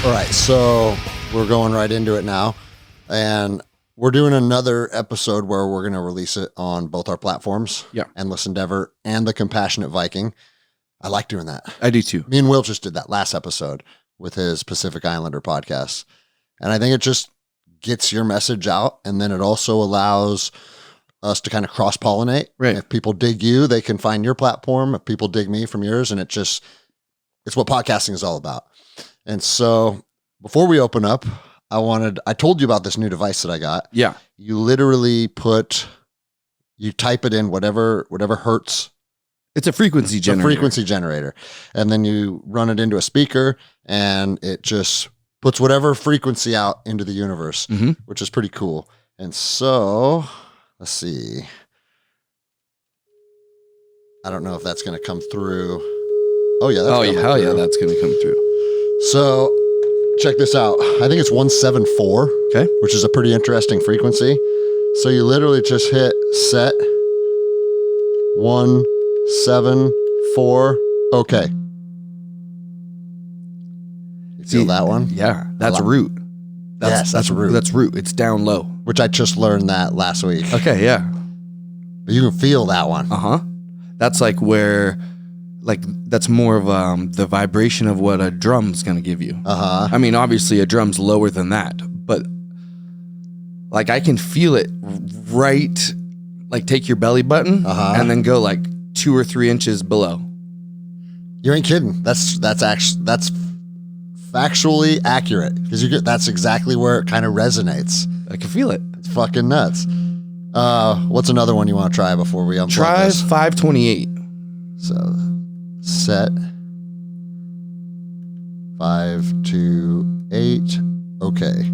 All right, so we're going right into it now. And we're doing another episode where we're going to release it on both our platforms. Yeah. Endless Endeavor and the Compassionate Viking. I like doing that. I do too. Me and Will just did that last episode with his Pacific Islander podcast. And I think it just gets your message out. And then it also allows us to kind of cross-pollinate. Right. If people dig you, they can find your platform. If people dig me from yours, and it's what podcasting is all about. And so before we open up, I told you about this new device that I got. Yeah. You literally you type it in whatever hertz. It's a frequency generator. A frequency generator. And then you run it into a speaker and it just puts whatever frequency out into the universe, which is pretty cool. And so let's see. I don't know if that's going to come through. Oh yeah. Hell yeah. That's going to come through. So check this out. I think it's 174, okay, which is a pretty interesting frequency. So you literally just hit set 174. Okay. You feel that one? Yeah. That's root. That's root. That's root. It's down low. Which I just learned that last week. Okay. Yeah. But you can feel that one. That's like that's more of the vibration of what a drum's going to give you. I mean, obviously a drum's lower than that, but like I can feel it right, like take your belly button and then go like 2 or 3 inches below. You ain't kidding. That's factually accurate because that's exactly where it kind of resonates. I can feel it. It's fucking nuts. What's another one you want to try before we unplug Try this? 528. So set 528. Okay.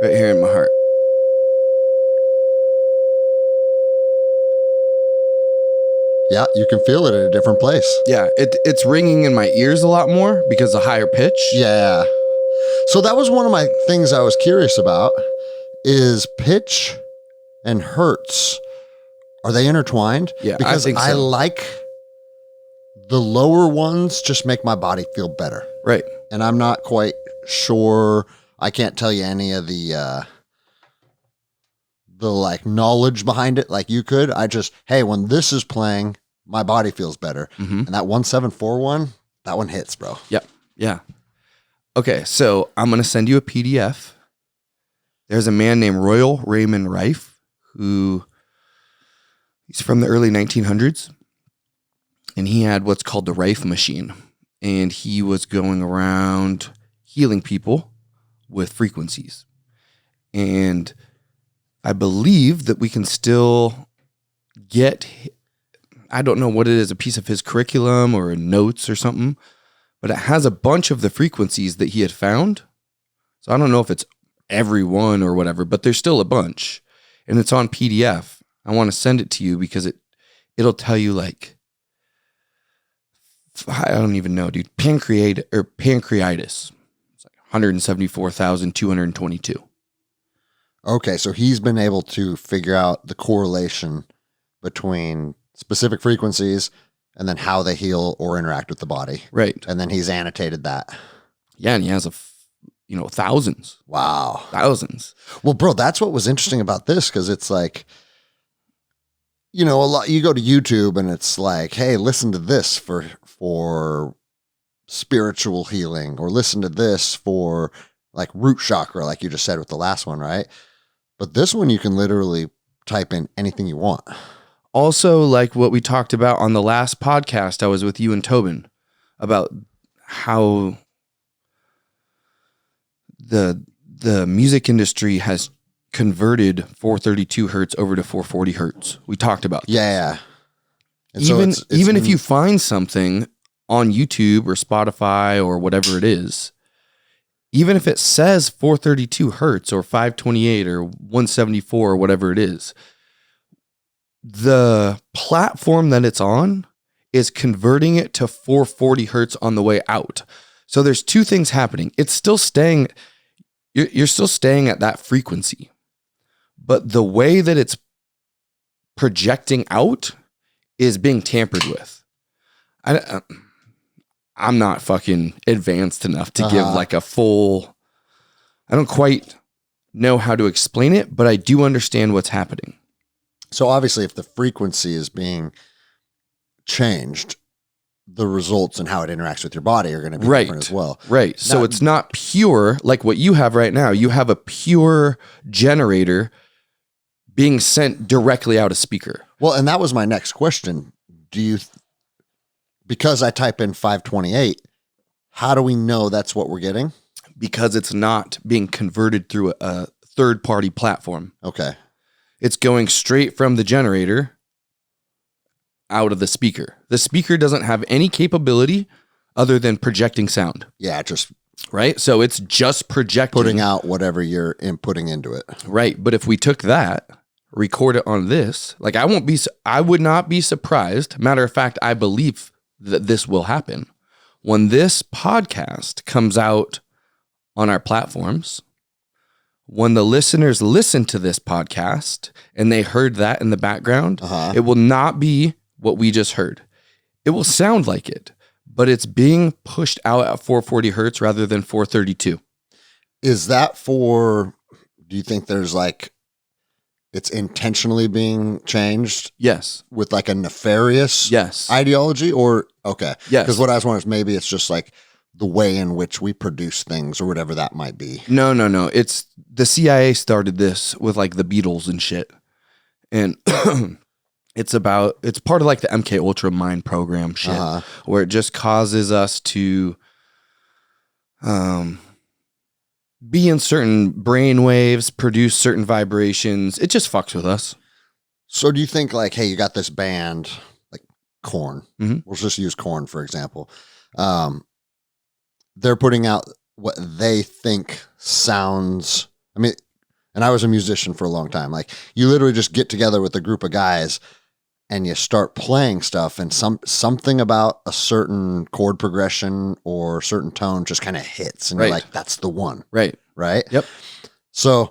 Right here in my heart. Yeah, you can feel it at a different place. Yeah, it's ringing in my ears a lot more because of higher pitch. Yeah. So that was one of my things I was curious about is pitch and hertz. Are they intertwined? Yeah, because I think so. I like the lower ones just make my body feel better. Right. And I'm not quite sure. I can't tell you any of the like knowledge behind it like you could. Hey, when this is playing, my body feels better. And that 174 one, that one hits, bro. Yep. Yeah. Okay, so I'm going to send you a PDF. There's a man named Royal Raymond Rife who he's from the early 1900s, and he had what's called the Rife machine, and he was going around healing people with frequencies. And I believe that we can still get, I don't know what it is, a piece of his curriculum or notes or something, but it has a bunch of the frequencies that he had found. So I don't know if it's every one or whatever, but there's still a bunch, and it's on PDF. I want to send it to you because it'll tell you like, I don't even know, dude, pancreatitis. It's like 174,222. Okay, so he's been able to figure out the correlation between specific frequencies and then how they heal or interact with the body. Right. And then he's annotated that. Yeah, and he has thousands. Wow. Thousands. Well, bro, that's what was interesting about this because it's like, a lot. You go to YouTube and it's like, hey, listen to this for spiritual healing, or listen to this for like root chakra, like you just said with the last one, right? But this one, you can literally type in anything you want. Also, like what we talked about on the last podcast, I was with you and Tobin about how the music industry has converted 432 hertz over to 440 hertz. We talked about this. Yeah. And even so if you find something on YouTube or Spotify or whatever it is, even if it says 432 hertz or 528 or 174 or whatever it is, the platform that it's on is converting it to 440 hertz on the way out. So there's two things happening. It's still staying, you're still staying at that frequency, but the way that it's projecting out is being tampered with. I I'm not fucking advanced enough to give like a full, I don't quite know how to explain it, but I do understand what's happening. So obviously if the frequency is being changed, the results and how it interacts with your body are going to be different as well. Right. So it's not pure like what you have right now. You have a pure generator being sent directly out a speaker. Well, and that was my next question. Because I type in 528, how do we know that's what we're getting? Because it's not being converted through a third-party platform. Okay. It's going straight from the generator out of the speaker. The speaker doesn't have any capability other than projecting sound. Yeah, just right. So it's just projecting. Putting out whatever you're inputting into it. Right. But if we took that, record it on this, like I would not be surprised. Matter of fact, I believe that this will happen. When this podcast comes out on our platforms, when the listeners listen to this podcast and they heard that in the background, it will not be what we just heard. It will sound like it, but it's being pushed out at 440 hertz rather than 432. Is that do you think there's like, it's intentionally being changed? Yes. With like a nefarious ideology or, okay. Yes. Because what I was wondering is maybe it's just like the way in which we produce things or whatever that might be. No. It's the CIA started this with like the Beatles and shit. And it's part of like the MK Ultra mind program shit where it just causes us to be in certain brain waves, produce certain vibrations. It just fucks with us. So do you think like, hey, you got this band like Korn. Mm-hmm. We'll just use Korn, for example. They're putting out what they think sounds, I mean, and I was a musician for a long time. Like you literally just get together with a group of guys and you start playing stuff and something about a certain chord progression or certain tone just kind of hits and you're like, that's the one. Right. Yep. So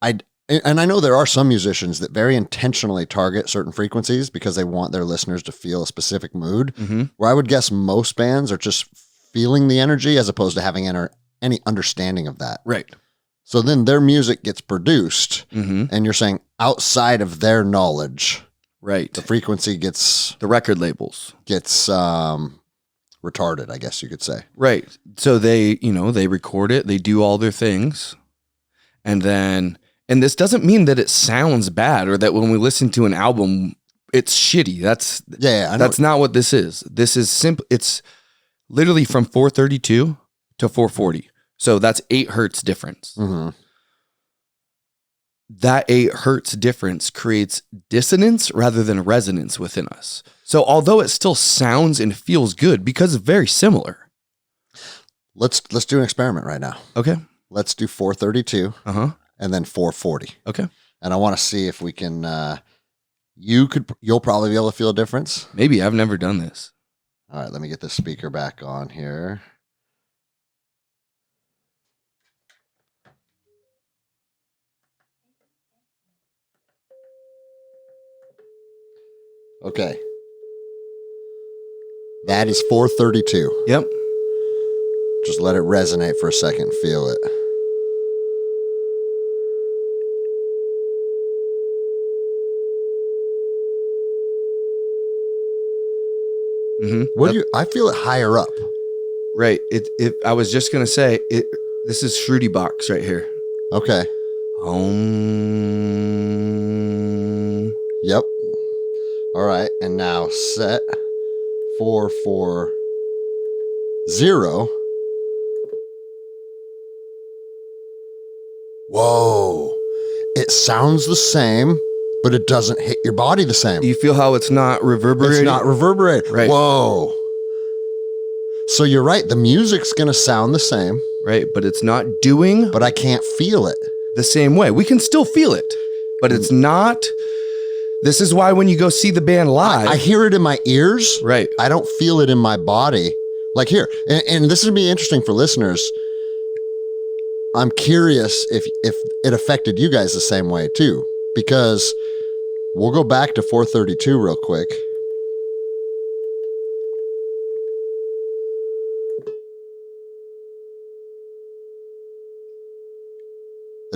I know there are some musicians that very intentionally target certain frequencies because they want their listeners to feel a specific mood, where I would guess most bands are just feeling the energy as opposed to having any understanding of that. Right. So then their music gets produced and you're saying outside of their knowledge, right, the frequency gets, the record labels gets retarded, I guess you could say. Right. So they record it, they do all their things. And this doesn't mean that it sounds bad or that when we listen to an album, it's shitty. That's not what this is. This is simple. It's literally from 432 to 440. So that's 8 hertz difference. That 8 hertz difference creates dissonance rather than resonance within us. So although it still sounds and feels good because it's very similar. Let's do an experiment right now. Okay. Let's do 432 and then 440. Okay. And I want to see if we can, you'll probably be able to feel a difference. Maybe. I've never done this. All right. Let me get the speaker back on here. Okay. That is 432. Yep. Just let it resonate for a second. Feel it. What do you? I feel it higher up. Right. I was just gonna say it. This is Shruti Box right here. Okay. Yep. All right. And now set 440. Whoa. It sounds the same, but it doesn't hit your body the same. You feel how it's not reverberating? It's not reverberating. Right. Whoa. So you're right. The music's going to sound the same. Right. But it's not doing. But I can't feel it. The same way. We can still feel it, but it's not. This is why when you go see the band live. I hear it in my ears. Right. I don't feel it in my body. Like here. And this would be interesting for listeners. I'm curious if it affected you guys the same way too, because we'll go back to 432 real quick.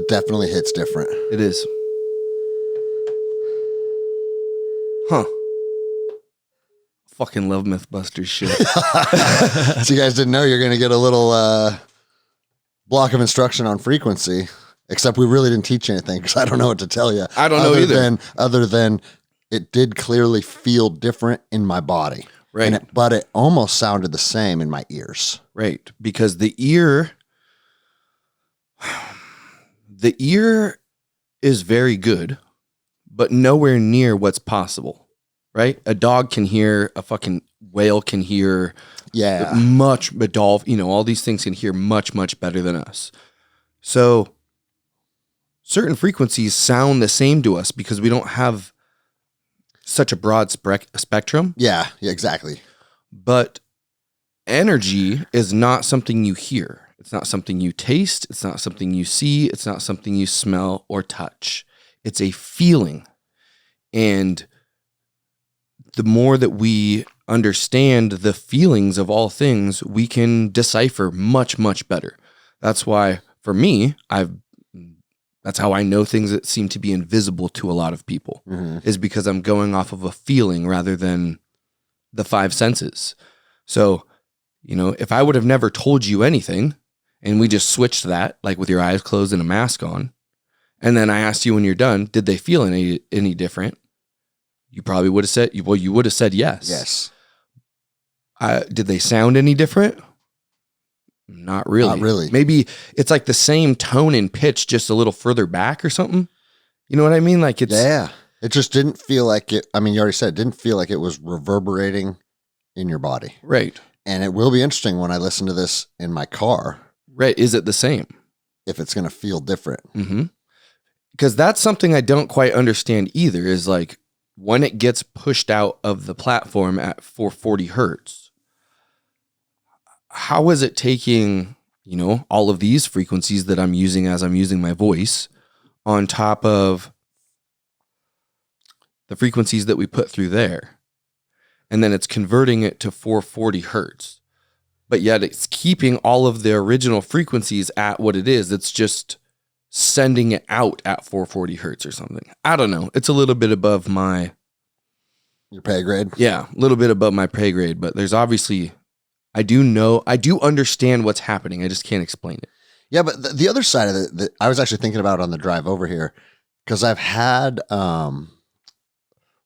definitely hits different. It is. Huh. Fucking love Mythbusters shit. So you guys didn't know you're going to get a little block of instruction on frequency, except we really didn't teach anything because I don't know what to tell you. I don't know either. Other than it did clearly feel different in my body. Right. But it almost sounded the same in my ears. Right. Because the ear is very good, but nowhere near what's possible. Right? A dog can hear, a fucking whale can hear, a dolphin, all these things can hear much, much better than us. So certain frequencies sound the same to us because we don't have such a broad spectrum. Yeah, exactly. But energy is not something you hear. It's not something you taste. It's not something you see. It's not something you smell or touch. It's a feeling. And the more that we understand the feelings of all things, we can decipher much, much better. That's why, for me, that's how I know things that seem to be invisible to a lot of people, is because I'm going off of a feeling rather than the five senses. So, if I would have never told you anything and we just switched that, like with your eyes closed and a mask on, and then I asked you when you're done, did they feel any different? You probably would have said, you would have said yes. Yes. Did they sound any different? Not really. Not really. Maybe it's like the same tone and pitch, just a little further back or something. You know what I mean? Like it's... Yeah. It just didn't feel like it. I mean, you already said it didn't feel like it was reverberating in your body. Right. And it will be interesting when I listen to this in my car. Right. Is it the same? If it's going to feel different. Mm-hmm. Because that's something I don't quite understand either, is like when it gets pushed out of the platform at 440 hertz, how is it taking, all of these frequencies that I'm using as I'm using my voice on top of the frequencies that we put through there? And then it's converting it to 440 hertz. But yet it's keeping all of the original frequencies at what it is. It's just sending it out at 440 hertz or something. I don't know. It's a little bit above your pay grade. Yeah, a little bit above my pay grade, but there's obviously, I do understand what's happening. I just can't explain it. Yeah, but the other side of it that I was actually thinking about on the drive over here, because I've had one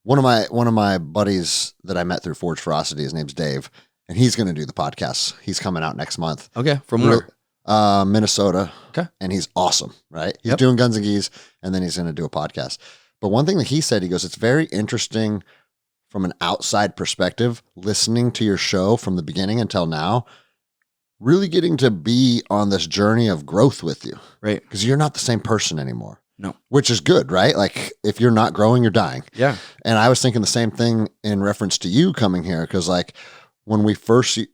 of my buddies that I met through Forge Ferocity, his name's Dave, and he's going to do the podcast. He's coming out next month. Okay, from where? Minnesota. Okay. And he's awesome, right? He's doing Guns and Geese, and then he's going to do a podcast. But one thing that he said, he goes, it's very interesting from an outside perspective, listening to your show from the beginning until now, really getting to be on this journey of growth with you. Right. Because you're not the same person anymore. No. Which is good, right? Like if you're not growing, you're dying. Yeah. And I was thinking the same thing in reference to you coming here. Because like when we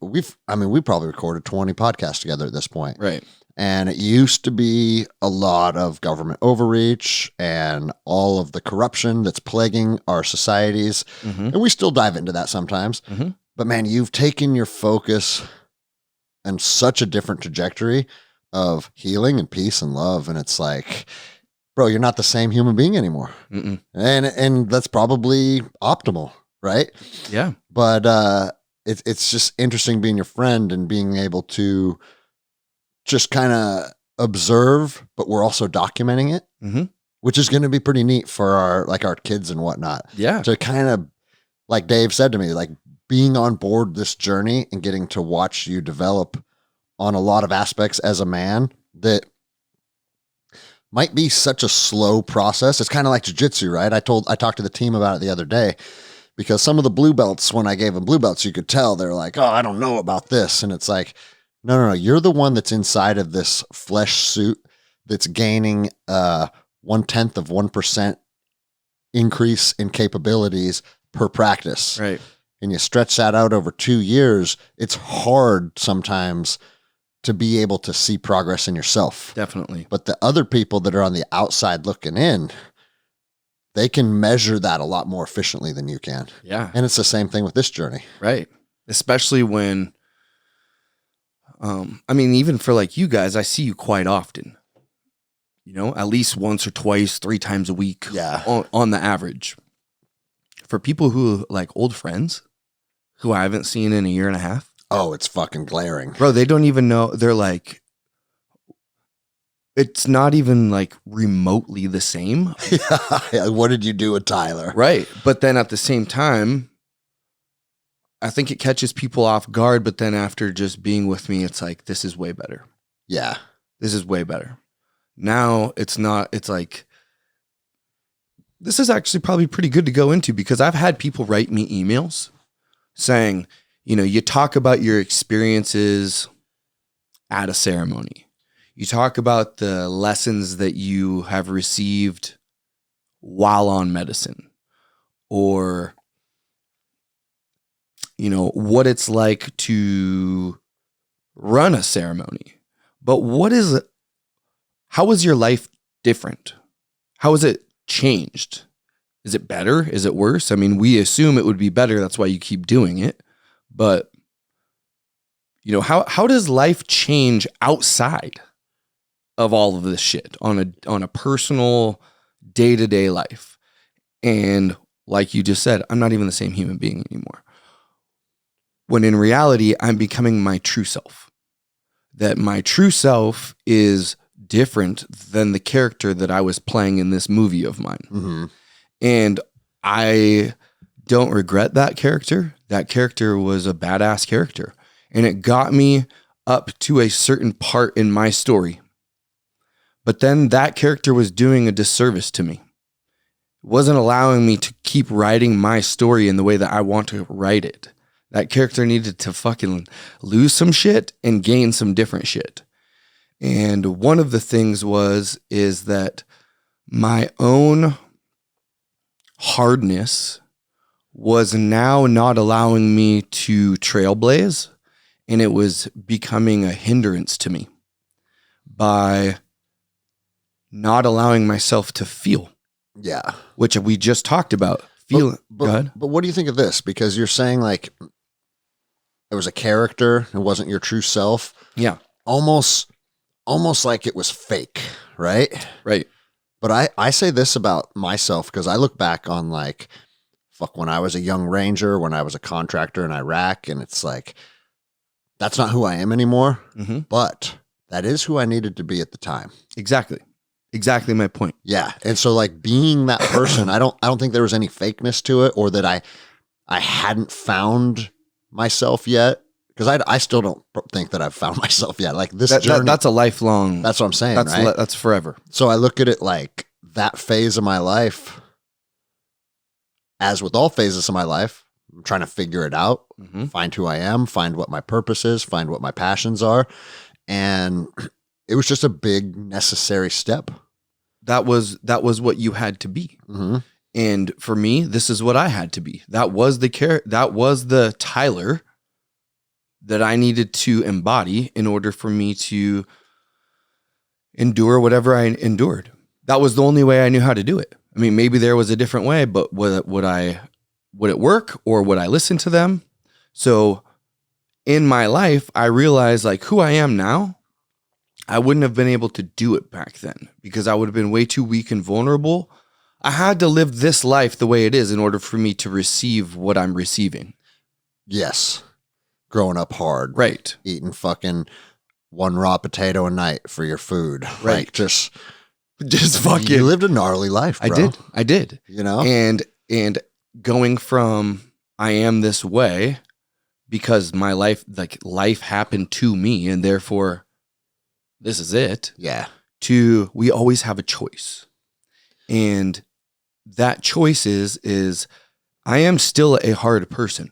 we probably recorded 20 podcasts together at this point. Right. And it used to be a lot of government overreach and all of the corruption that's plaguing our societies. Mm-hmm. And we still dive into that sometimes. Mm-hmm. But man, you've taken your focus and such a different trajectory of healing and peace and love. And it's like, bro, you're not the same human being anymore. Mm-mm. And that's probably optimal, right? Yeah. But it's just interesting being your friend and being able to just kind of observe, but we're also documenting it, which is going to be pretty neat for our kids and whatnot. Yeah. To kind of, like Dave said to me, like being on board this journey and getting to watch you develop on a lot of aspects as a man that might be such a slow process. It's kind of like jiu-jitsu, right? I talked to the team about it the other day because some of the blue belts, when I gave them blue belts, you could tell they're like, oh, I don't know about this. And it's like, no. You're the one that's inside of this flesh suit that's gaining 0.1% increase in capabilities per practice. Right. And you stretch that out over 2 years. It's hard sometimes to be able to see progress in yourself. Definitely. But the other people that are on the outside looking in, they can measure that a lot more efficiently than you can. Yeah. And it's the same thing with this journey. Right. Especially when, even for like you guys, I see you quite often. at least once or twice, 3 times a week Yeah. on the average. For people who like old friends who I haven't seen in a year and a half. Oh, it's fucking glaring. Bro, they don't even know. They're like, it's not even like remotely the same. Yeah. What did you do with Tyler? Right. But then at the same time, I think it catches people off guard. But then after just being with me, it's like, this is way better. Yeah. This is way better. Now it's not, it's like, this is actually probably pretty good to go into because I've had people write me emails saying, you talk about your experiences at a ceremony. You talk about the lessons that you have received while on medicine, or, what it's like to run a ceremony. But how is your life different? How is it changed? Is it better? Is it worse? I mean, we assume it would be better. That's why you keep doing it. But, how does life change outside of all of this shit on a personal day-to-day life? And like you just said, I'm not even the same human being anymore. When in reality, I'm becoming my true self. That my true self is different than the character that I was playing in this movie of mine. Mm-hmm. And I don't regret that character. That character was a badass character. And it got me up to a certain part in my story. But then that character was doing a disservice to me. It wasn't allowing me to keep writing my story in the way that I want to write it. That character needed to fucking lose some shit and gain some different shit. And one of the things is that my own hardness was now not allowing me to trailblaze, and it was becoming a hindrance to me by not allowing myself to feel. Yeah. Which we just talked about. Go ahead. But what do you think of this? Because you're saying like it was a character, it wasn't your true self. Yeah. Almost like it was fake, right? Right. But I say this about myself because I look back on like, when I was a young ranger, when I was a contractor in Iraq, and it's like, that's not who I am anymore, but that is who I needed to be at the time. Exactly my point. Yeah. And so like being that person, I don't think there was any fakeness to it, or that I hadn't found myself yet. Because I still don't think that I've found myself yet. Like this journey. That's a lifelong. That's what I'm saying, right? That's forever. So I look at it like that phase of my life, as with all phases of my life, I'm trying to figure it out, find who I am, find what my purpose is, find what my passions are. And it was just a big necessary step. That was what you had to be. Mm-hmm. And for me, this is what I had to be. That was the Tyler that I needed to embody in order for me to endure whatever I endured. That was the only way I knew how to do it. I mean, maybe there was a different way, but would it work, or would I listen to them? So in my life, I realized like who I am now, I wouldn't have been able to do it back then because I would have been way too weak and vulnerable. I had to live this life the way it is in order for me to receive what I'm receiving. Yes. Growing up hard. Right. Eating fucking one raw potato a night for your food. Right. Like just fucking. You lived a gnarly life, bro. I did. And going from I am this way because my life happened to me and therefore this is it. Yeah. To we always have a choice. And that choice is I am still a hard person.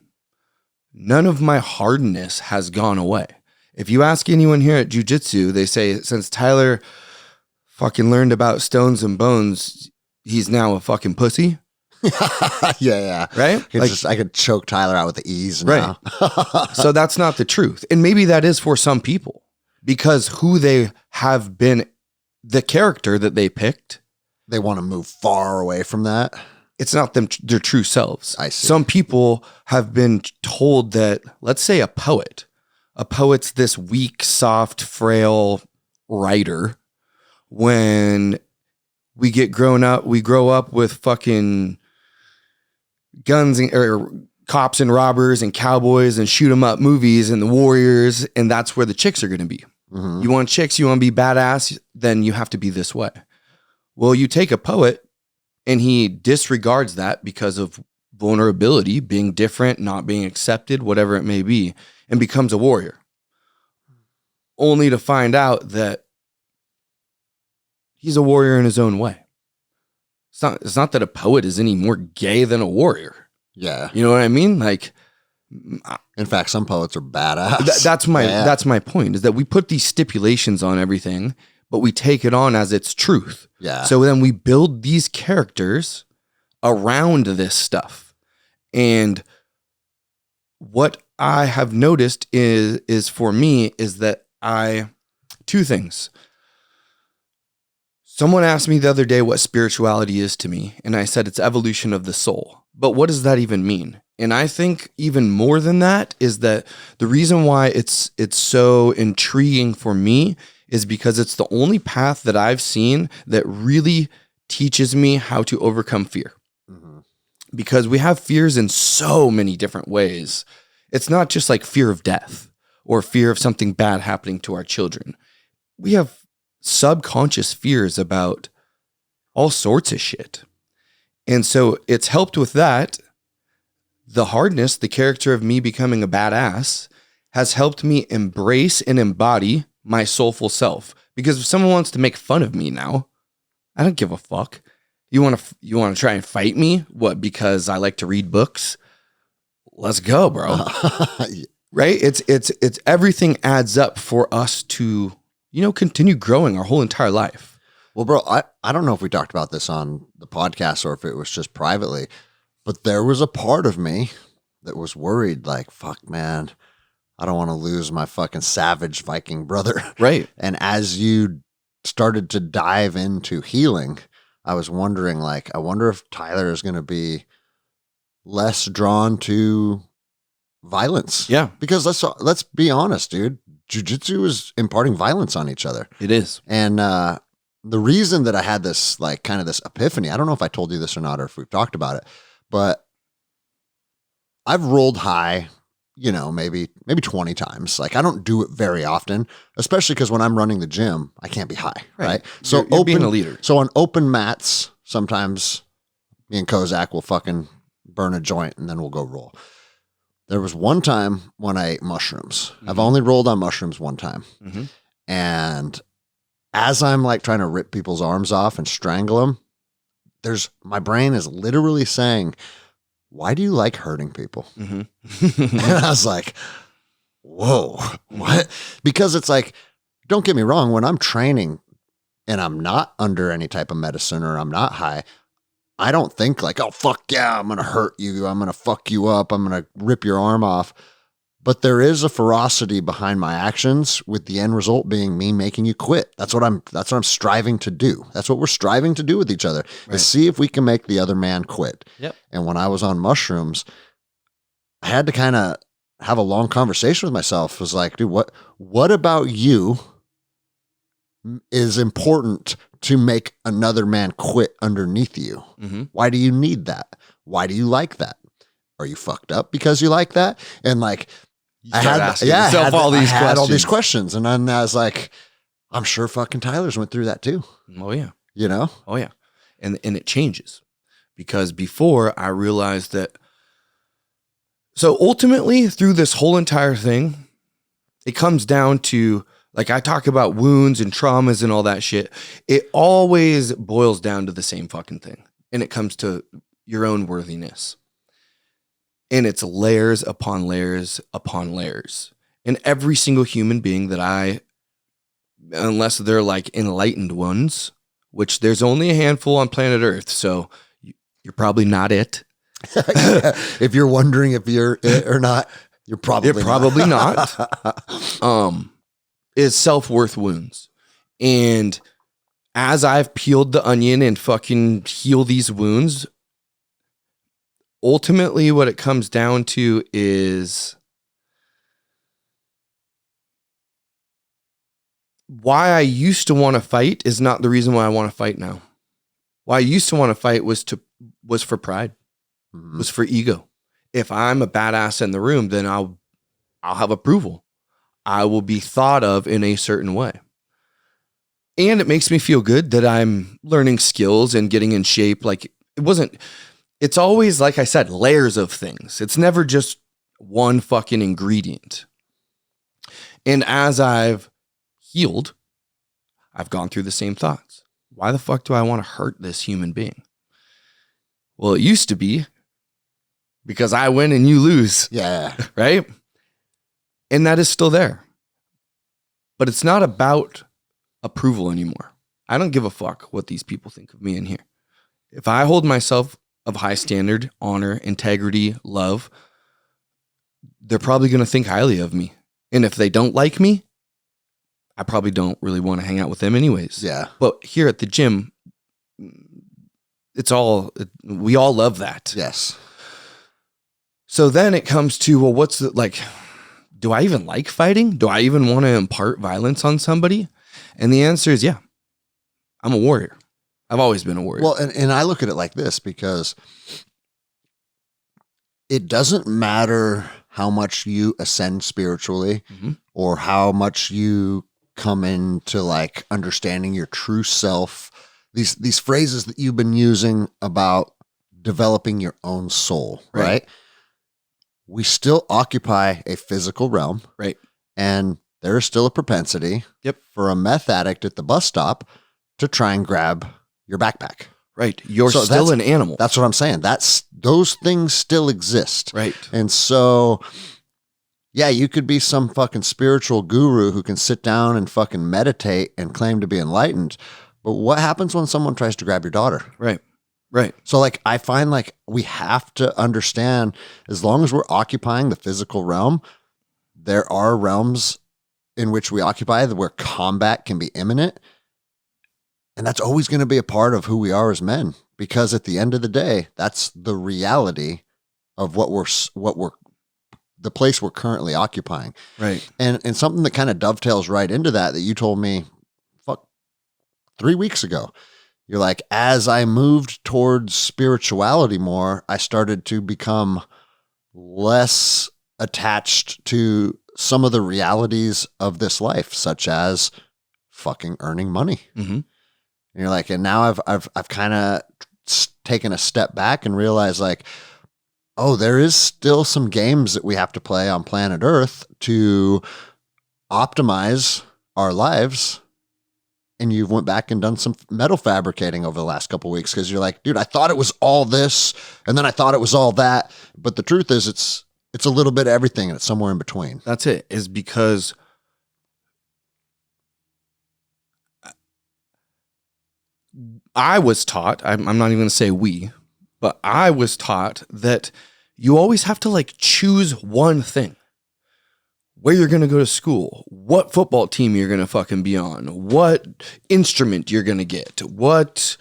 None of my hardness has gone away. If you ask anyone here at jiu-jitsu, they say since Tyler fucking learned about stones and bones, he's now a fucking pussy. Yeah. Right? I could choke Tyler out with ease now. Right. So that's not the truth. And maybe that is for some people because who they have been, the character that they picked. They want to move far away from that. It's not their true selves. I see. Some people have been told that, let's say a poet's this weak, soft, frail writer when we grow up with fucking guns or cops and robbers and cowboys and shoot 'em up movies and the warriors, and that's where the chicks are going to be. Mhm. You want chicks, you want to be badass, then you have to be this way. Well, you take a poet and he disregards that because of vulnerability, being different, not being accepted, whatever it may be, and becomes a warrior. Only to find out that he's a warrior in his own way. It's not that a poet is any more gay than a warrior. Yeah. You know what I mean? Like, In fact, some poets are badass. that's my point, is that we put these stipulations on everything, but we take it on as its truth. Yeah. So then we build these characters around this stuff. And what I have noticed is for me is that two things. Someone asked me the other day what spirituality is to me, and I said it's evolution of the soul. But what does that even mean? And I think even more than that is that the reason why it's so intriguing for me is because it's the only path that I've seen that really teaches me how to overcome fear. Mhm. Because we have fears in so many different ways. It's not just like fear of death or fear of something bad happening to our children. We have subconscious fears about all sorts of shit. And so it's helped with that. The hardness, the character of me becoming a badass, has helped me embrace and embody my soulful self. Because if someone wants to make fun of me now, I don't give a fuck. You want to try and fight me? What? Because I like to read books? Let's go, bro. Right? It's everything adds up for us to, continue growing our whole entire life. Well, bro, I don't know if we talked about this on the podcast or if it was just privately, but there was a part of me that was worried, like, fuck, man, I don't want to lose my fucking savage Viking brother. Right. And as you started to dive into healing, I was wondering, like, I wonder if Tyler is going to be less drawn to violence. Yeah. Because let's be honest, dude. Jiu-jitsu is imparting violence on each other. It is. And the reason that I had this, like, kind of this epiphany, I don't know if I told you this or not, or if we've talked about it, but I've rolled high, maybe 20 times. Like, I don't do it very often, especially because when I'm running the gym, I can't be high. Right. So you're being a leader. So on open mats, sometimes me and Kozak will fucking burn a joint and then we'll go roll. There was one time when I ate mushrooms. Mm-hmm. I've only rolled on mushrooms one time. Mm-hmm. And as I'm like trying to rip people's arms off and strangle them, my brain is literally saying, why do you like hurting people? Mm-hmm. And I was like, whoa, what? Because it's like, don't get me wrong, when I'm training and I'm not under any type of medicine or I'm not high, I don't think like, oh, fuck yeah, I'm going to hurt you. I'm going to fuck you up. I'm going to rip your arm off. But there is a ferocity behind my actions, with the end result being me making you quit. That's what I'm striving to do. That's what we're striving to do with each other, right. Is see if we can make the other man quit. Yep. And when I was on mushrooms, I had to kind of have a long conversation with myself. It was like, dude, what about you is important to make another man quit underneath you? Mm-hmm. Why do you need that? Why do you like that? Are you fucked up because you like that? And like, I had all these questions. And then I was like, I'm sure fucking Tyler's went through that too. Oh yeah. Oh yeah. And it changes, because before I realized that. So ultimately through this whole entire thing, it comes down to, like, I talk about wounds and traumas and all that shit. It always boils down to the same fucking thing. And it comes to your own worthiness. And it's layers upon layers upon layers. And every single human being that unless they're like enlightened ones, which there's only a handful on planet Earth, so you're probably not it. If you're wondering if you're it or not, you're probably not. Is self-worth wounds. And as I've peeled the onion and fucking heal these wounds, ultimately what it comes down to is why I used to want to fight is not the reason why I want to fight now. Why I used to want to fight was for pride, was for ego. If I'm a badass in the room, then I'll have approval. I will be thought of in a certain way. And it makes me feel good that I'm learning skills and getting in shape. Like it's always, like I said, layers of things. It's never just one fucking ingredient. And as I've healed, I've gone through the same thoughts. Why the fuck do I want to hurt this human being? Well, it used to be because I win and you lose. Yeah. Right? And that is still there. But it's not about approval anymore. I don't give a fuck what these people think of me in here. If I hold myself of high standard, honor, integrity, love, they're probably going to think highly of me. And if they don't like me, I probably don't really want to hang out with them anyways. Yeah. But here at the gym, we all love that. Yes. So then it comes to, well, do I even like fighting? Do I even want to impart violence on somebody? And the answer is, yeah, I'm a warrior. I've always been a warrior. Well, and I look at it like this, because it doesn't matter how much you ascend spiritually or how much you come into like understanding your true self. These phrases that you've been using about developing your own soul, right? We still occupy a physical realm. Right. And there is still a propensity for a meth addict at the bus stop to try and grab your backpack. Right. You're still an animal. That's what I'm saying. Those things still exist. Right. And so, yeah, you could be some fucking spiritual guru who can sit down and fucking meditate and claim to be enlightened. But what happens when someone tries to grab your daughter? Right. Right. So like, I find like we have to understand, as long as we're occupying the physical realm, there are realms in which we occupy where combat can be imminent. And that's always going to be a part of who we are as men, because at the end of the day, that's the reality of the place we're currently occupying. Right. And something that kind of dovetails right into that you told me 3 weeks ago. You're like, as I moved towards spirituality more, I started to become less attached to some of the realities of this life, such as fucking earning money. Mm-hmm. And you're like, and now I've kind of taken a step back and realized like, oh, there is still some games that we have to play on planet Earth to optimize our lives. And you've went back and done some metal fabricating over the last couple of weeks, because you're like, dude, I thought it was all this, and then I thought it was all that. But the truth is it's a little bit of everything, and it's somewhere in between. That's it. Is because I was taught, I'm not even going to say we, but I was taught that you always have to like choose one thing. Where you're going to go to school, what football team you're going to fucking be on, what instrument you're going to get, what,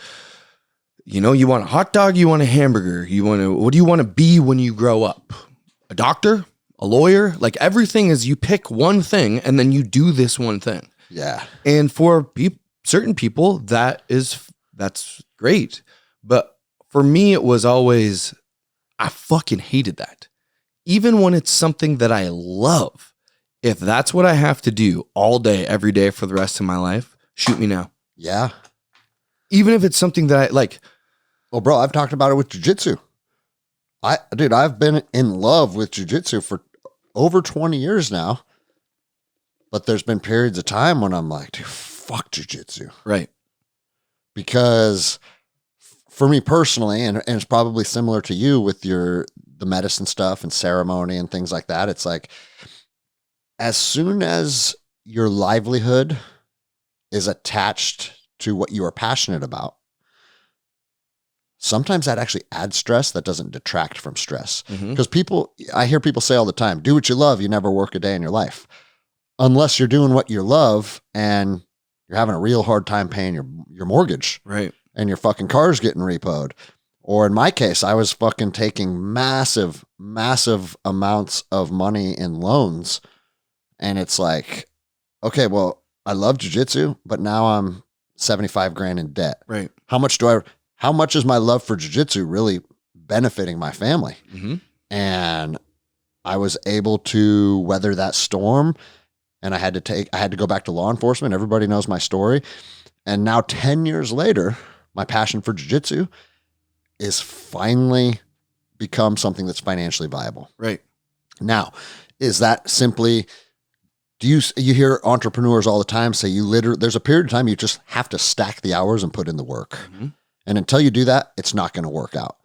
you want a hot dog, you want a hamburger, what do you want to be when you grow up? A doctor, a lawyer? Like everything is you pick one thing and then you do this one thing. Yeah. And for certain people, that's great. But for me, it was always, I fucking hated that. Even when it's something that I love. If that's what I have to do all day, every day for the rest of my life, shoot me now. Yeah. Even if it's something that I like. Well, bro, I've talked about it with jiu-jitsu. I've been in love with jiu-jitsu for over 20 years now. But there's been periods of time when I'm like, dude, fuck jiu-jitsu. Right. Because for me personally, and it's probably similar to you with the medicine stuff and ceremony and things like that, it's like, as soon as your livelihood is attached to what you are passionate about, sometimes that actually adds stress that doesn't detract from stress. Because I hear people say all the time, do what you love, you never work a day in your life. Unless you're doing what you love and you're having a real hard time paying your mortgage. Right. And your fucking car's getting repoed. Or in my case, I was fucking taking massive, massive amounts of money in loans. And it's like, okay, well, I love jiu-jitsu, but now I'm 75 grand in debt. Right. How much is my love for jiu-jitsu really benefiting my family? Mm-hmm. And I was able to weather that storm, and I had to go back to law enforcement. Everybody knows my story. And now 10 years later, my passion for jiu-jitsu is finally become something that's financially viable. Right. Now, is that simply, you hear entrepreneurs all the time say there's a period of time you just have to stack the hours and put in the work. Mm-hmm. And until you do that, it's not going to work out.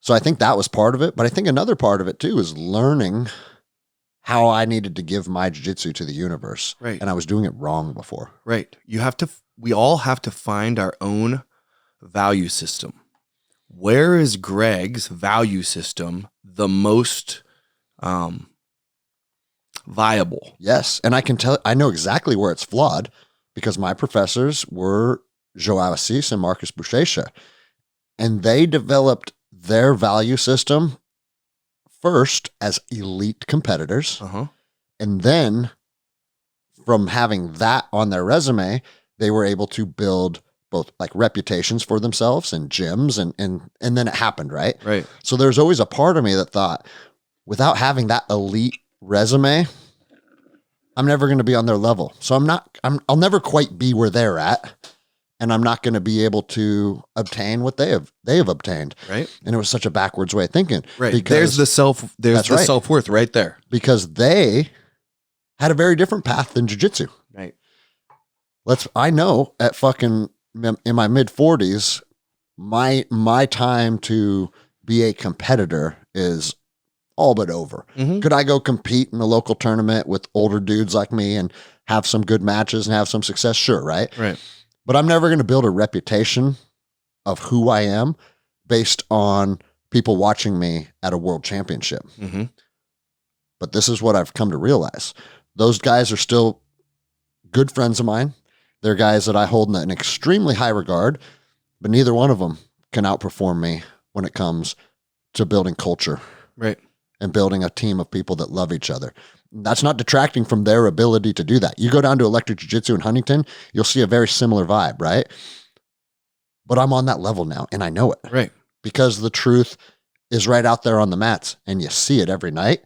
So I think that was part of it. But I think another part of it too is learning how I needed to give my jiu-jitsu to the universe. Right. And I was doing it wrong before. Right. We all have to find our own value system. Where is Greg's value system the most viable? Yes. And I know exactly where it's flawed because my professors were Joao Assis and Marcus Buchecha. And they developed their value system first as elite competitors. Uh-huh. And then from having that on their resume, they were able to build both like reputations for themselves and gyms and then it happened, right? Right. So there's always a part of me that thought, without having that elite resume, I'm never going to be on their level. So I'll never quite be where they're at. And I'm not going to be able to obtain what they have obtained. Right. And it was such a backwards way of thinking. Right. Because There's the self-worth right there. Because they had a very different path than jiu-jitsu. Right. I know at fucking in my mid 40s, my time to be a competitor is all but over. Mm-hmm. Could I go compete in a local tournament with older dudes like me and have some good matches and have some success? Sure. Right. Right. But I'm never going to build a reputation of who I am based on people watching me at a world championship. Mm-hmm. But this is what I've come to realize. Those guys are still good friends of mine. They're guys that I hold in an extremely high regard, but neither one of them can outperform me when it comes to building culture. Right. And building a team of people that love each other. That's not detracting from their ability to do that. You go down to Electric Jiu-Jitsu in Huntington, you'll see a very similar vibe, right? But I'm on that level now, and I know it. Right. Because the truth is right out there on the mats, and you see it every night.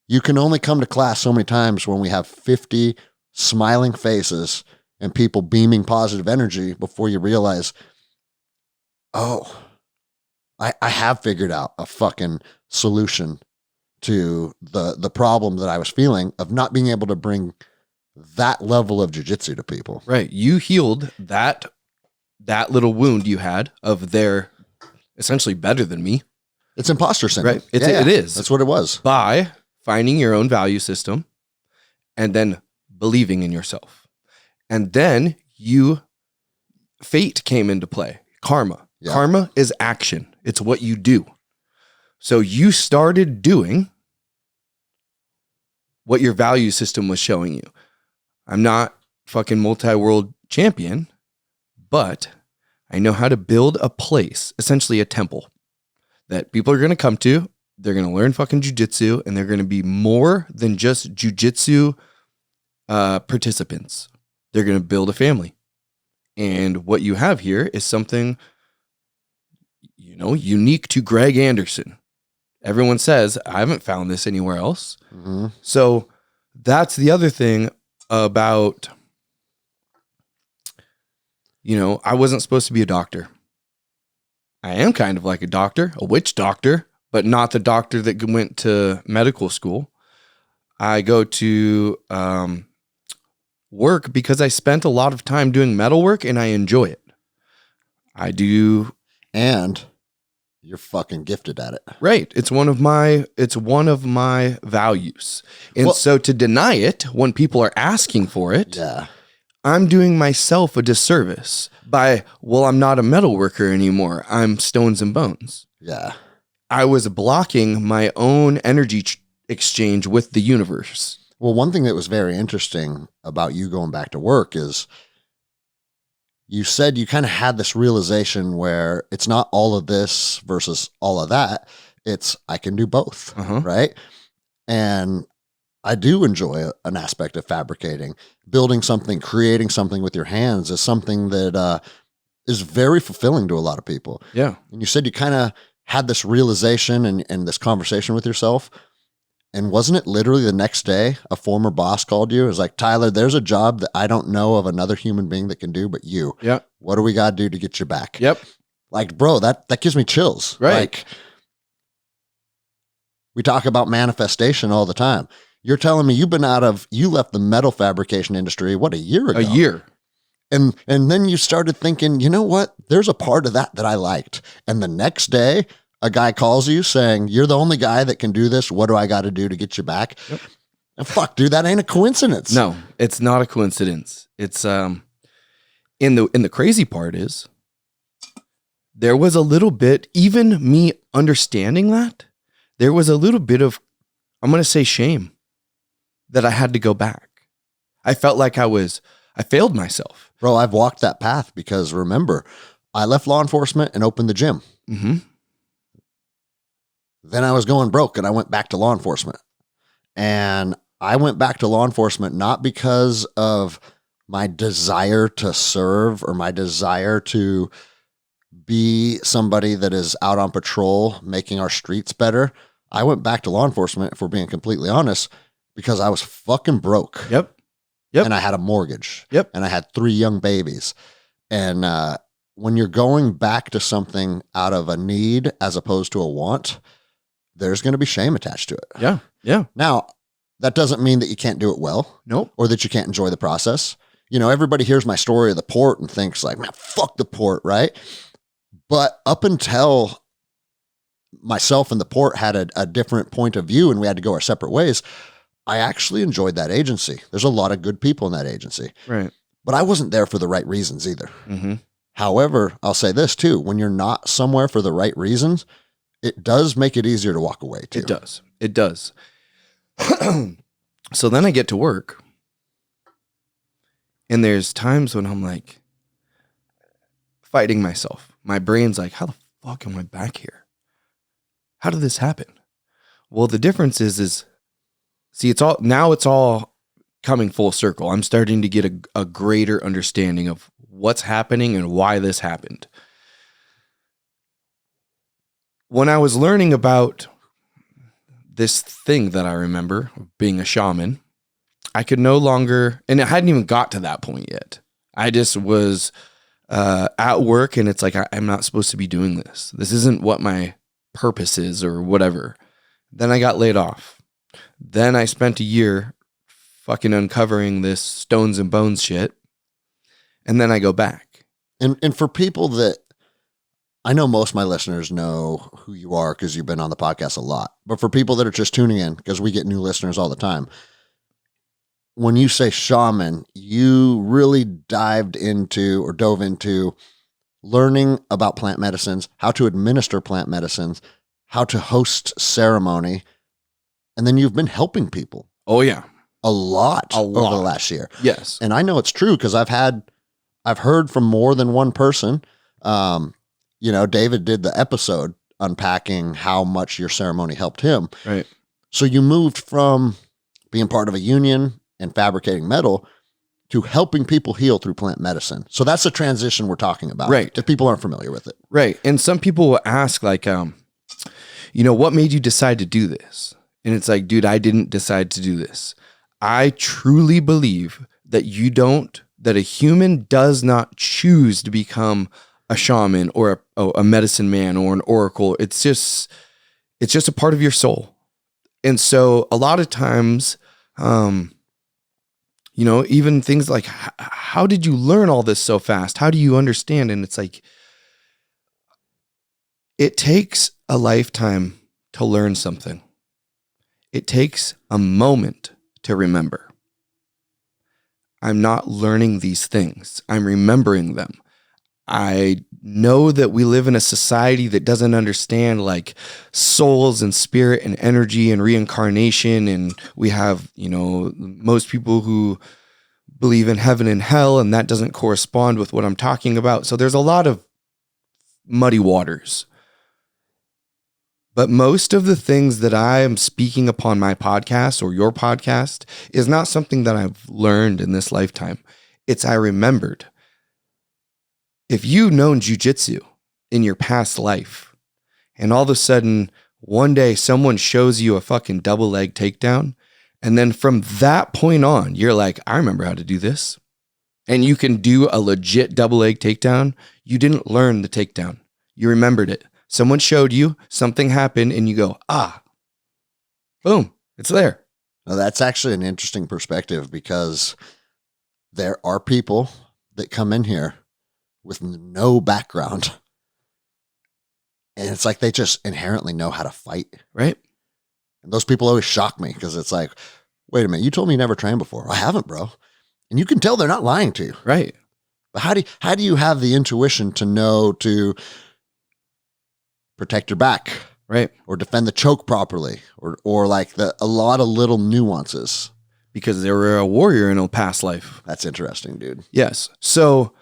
You can only come to class so many times when we have 50 smiling faces and people beaming positive energy before you realize, oh, I have figured out a fucking solution to the problem that I was feeling of not being able to bring that level of jiu-jitsu to people. Right. You healed that little wound you had of their essentially better than me. It's imposter syndrome. Right. It is. That's what it was. By finding your own value system and then believing in yourself. And then fate came into play. Karma. Yeah. Karma is action. It's what you do. So you started doing what your value system was showing you. I'm not fucking multi-world champion, but I know how to build a place, essentially a temple, that people are going to come to. They're going to learn fucking jiu-jitsu, and they're going to be more than just jiu-jitsu participants. They're going to build a family. And what you have here is something, unique to Greg Anderson. Everyone says, I haven't found this anywhere else. Mm-hmm. So that's the other thing about, I wasn't supposed to be a doctor. I am kind of like a doctor, a witch doctor, but not the doctor that went to medical school. I go to work because I spent a lot of time doing metal work and I enjoy it. I do. And you're fucking gifted at it. Right. It's one of my values. And so to deny it when people are asking for it, yeah, I'm doing myself a disservice by, I'm not a metal worker anymore. I'm stones and bones. Yeah. I was blocking my own energy exchange with the universe. Well, one thing that was very interesting about you going back to work is you said you kind of had this realization where it's not all of this versus all of that. It's I can do both, right? And I do enjoy an aspect of fabricating. Building something, creating something with your hands is something that is very fulfilling to a lot of people. Yeah. And you said you kind of had this realization and this conversation with yourself. And wasn't it literally the next day a former boss called you? It was like, Tyler, there's a job that I don't know of another human being that can do but you. Yeah. What do we got to do to get you back? Yep. Like, bro, that gives me chills. Right. Like, we talk about manifestation all the time. You're telling me you left the metal fabrication industry, what, a year ago? A year. And then you started thinking, you know what? There's a part of that I liked. And the next day, a guy calls you saying, you're the only guy that can do this. What do I got to do to get you back? Yep. And fuck, dude, that ain't a coincidence. No, it's not a coincidence. It's in the crazy part is there was a little bit, even me understanding that, there was a little bit of, I'm going to say, shame that I had to go back. I felt like I failed myself. Bro, I've walked that path because remember, I left law enforcement and opened the gym. Mm-hmm. Then I was going broke and I went back to law enforcement. And I went back to law enforcement not because of my desire to serve or my desire to be somebody that is out on patrol making our streets better. I went back to law enforcement, if we're being completely honest, because I was fucking broke. Yep. And I had a mortgage. Yep. And I had 3 young babies. And when you're going back to something out of a need as opposed to a want, there's going to be shame attached to it. Yeah. Yeah. Now, that doesn't mean that you can't do it well. Nope. Or that you can't enjoy the process. You know, everybody hears my story of the port and thinks like, man, fuck the port, right? But up until myself and the port had a different point of view and we had to go our separate ways, I actually enjoyed that agency. There's a lot of good people in that agency. Right. But I wasn't there for the right reasons either. Mm-hmm. However, I'll say this too, when you're not somewhere for the right reasons, it does make it easier to walk away too. It does. It does. So then I get to work and there's times when I'm like fighting myself. My brain's like, how the fuck am I back here? How did this happen? Well, the difference is see, it's all coming full circle. I'm starting to get a greater understanding of what's happening and why this happened. When I was learning about this thing that I remember being a shaman, I could no longer, and it hadn't even got to that point yet. I just was at work and it's like, I'm not supposed to be doing this. This isn't what my purpose is or whatever. Then I got laid off. Then I spent a year fucking uncovering this stones and bones shit. And then I go back. And for people that, I know most of my listeners know who you are because you've been on the podcast a lot. But for people that are just tuning in, because we get new listeners all the time, when you say shaman, you really dove into learning about plant medicines, how to administer plant medicines, how to host ceremony, and then you've been helping people. Oh, yeah. A lot over the last year. Yes. And I know it's true because I've heard from more than one person. You know, David did the episode unpacking how much your ceremony helped him. Right. So you moved from being part of a union and fabricating metal to helping people heal through plant medicine. So that's the transition we're talking about. Right. If people aren't familiar with it. Right. And some people will ask like, what made you decide to do this? And it's like, dude, I didn't decide to do this. I truly believe that that a human does not choose to become a shaman or a medicine man or an oracle. It's just a part of your soul. And so a lot of times, even things like, how did you learn all this so fast? How do you understand? And it's like, it takes a lifetime to learn something. It takes a moment to remember. I'm not learning these things. I'm remembering them. I know that we live in a society that doesn't understand like souls and spirit and energy and reincarnation. And we have, most people who believe in heaven and hell, and that doesn't correspond with what I'm talking about. So there's a lot of muddy waters. But most of the things that I am speaking upon my podcast or your podcast is not something that I've learned in this lifetime. It's I remembered. If you've known jujitsu in your past life, and all of a sudden one day someone shows you a fucking double leg takedown, and then from that point on, you're like, I remember how to do this. And you can do a legit double leg takedown. You didn't learn the takedown. You remembered it. Someone showed you, something happened, and you go, boom, it's there. Now, that's actually an interesting perspective because there are people that come in here with no background. And it's like they just inherently know how to fight. Right. And those people always shock me because it's like, wait a minute, you told me you never trained before. I haven't, bro. And you can tell they're not lying to you. Right. But how do you have the intuition to know to protect your back? Right. Or defend the choke properly, or like a lot of little nuances. Because they were a warrior in a past life. That's interesting, dude. Yes. So,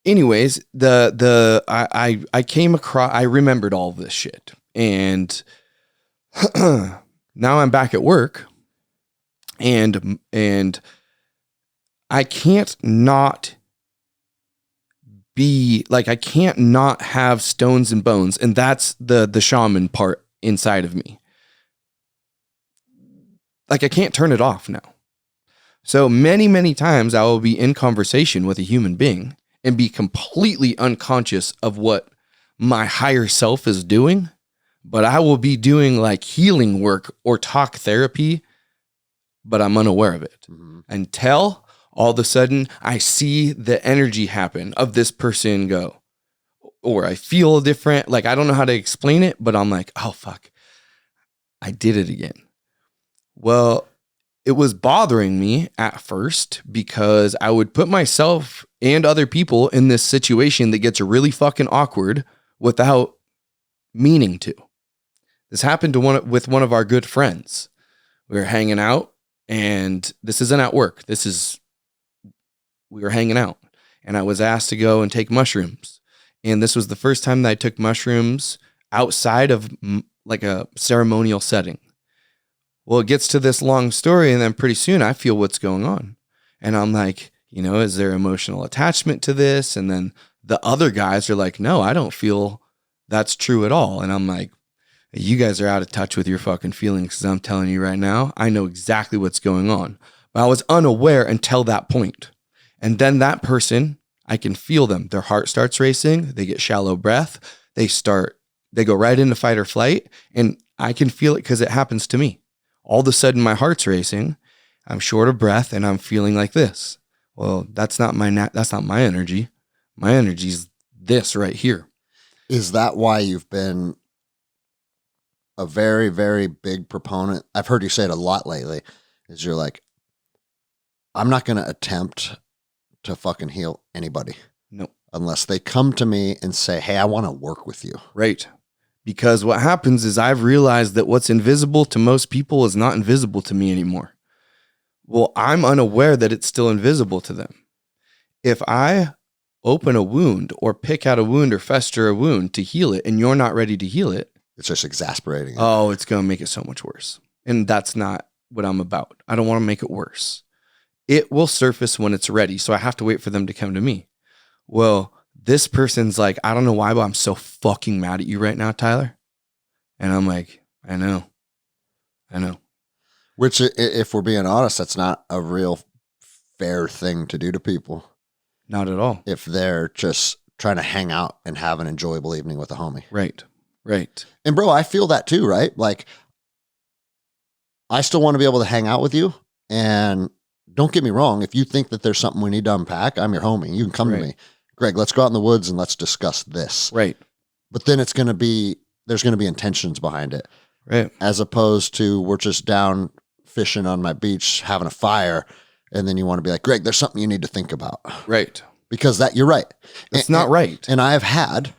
anyways, I came across, I remembered all of this shit, and now I'm back at work, and I can't not be like, I can't not have stones and bones. And that's the shaman part inside of me. Like I can't turn it off now. So many, many times I will be in conversation with a human being and be completely unconscious of what my higher self is doing. But I will be doing like healing work or talk therapy, but I'm unaware of it until all of a sudden I see the energy happen of this person go, or I feel different. Like, I don't know how to explain it, but I'm like, oh, fuck, I did it again. Well, it was bothering me at first because I would put myself and other people in this situation that gets really fucking awkward without meaning to. This happened with one of our good friends. We were hanging out, and this isn't at work. We were hanging out, and I was asked to go and take mushrooms. And this was the first time that I took mushrooms outside of like a ceremonial setting. Well, it gets to this long story, and then pretty soon I feel what's going on. And I'm like, is there emotional attachment to this? And then the other guys are like, no, I don't feel that's true at all. And I'm like, you guys are out of touch with your fucking feelings, because I'm telling you right now, I know exactly what's going on. But I was unaware until that point. And then that person, I can feel them. Their heart starts racing. They get shallow breath. They go right into fight or flight. And I can feel it because it happens to me. All of a sudden, my heart's racing. I'm short of breath, and I'm feeling like this. Well, that's not my energy. My energy's this right here. Is that why you've been a very, very big proponent? I've heard you say it a lot lately. Is you're like, I'm not going to attempt to fucking heal anybody. No. Unless they come to me and say, hey, I want to work with you. Right. Because what happens is I've realized that what's invisible to most people is not invisible to me anymore. Well, I'm unaware that it's still invisible to them. If I open a wound or pick out a wound or fester a wound to heal it, and you're not ready to heal it, it's just exasperating. Oh, it's going to make it so much worse. And that's not what I'm about. I don't want to make it worse. It will surface when it's ready. So I have to wait for them to come to me. Well, this person's like, I don't know why, but I'm so fucking mad at you right now, Tyler. And I'm like, I know. Which, if we're being honest, that's not a real fair thing to do to people. Not at all. If they're just trying to hang out and have an enjoyable evening with a homie. Right. And bro, I feel that too, right? Like, I still want to be able to hang out with you. And don't get me wrong, if you think that there's something we need to unpack, I'm your homie. You can come to me. Greg, let's go out in the woods and let's discuss this. Right. But then there's going to be intentions behind it. Right. As opposed to we're just down fishing on my beach, having a fire. And then you want to be like, Greg, there's something you need to think about. Right. Because you're right. It's not right. And I've had,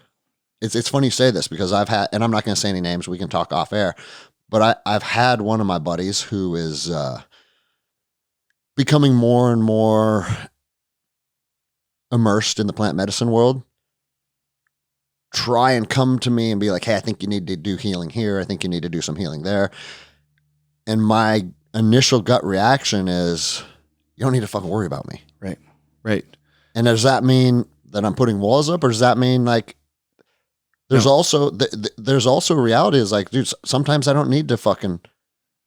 it's funny you say this because I've had, and I'm not going to say any names. We can talk off air, but I've had one of my buddies who is becoming more and more immersed in the plant medicine world try and come to me and be like, hey, I think you need to do healing here. I think you need to do some healing there. And my initial gut reaction is, you don't need to fucking worry about me. Right. Right. And does that mean that I'm putting walls up, or does that mean like there's also a reality is like, dude, sometimes I don't need to fucking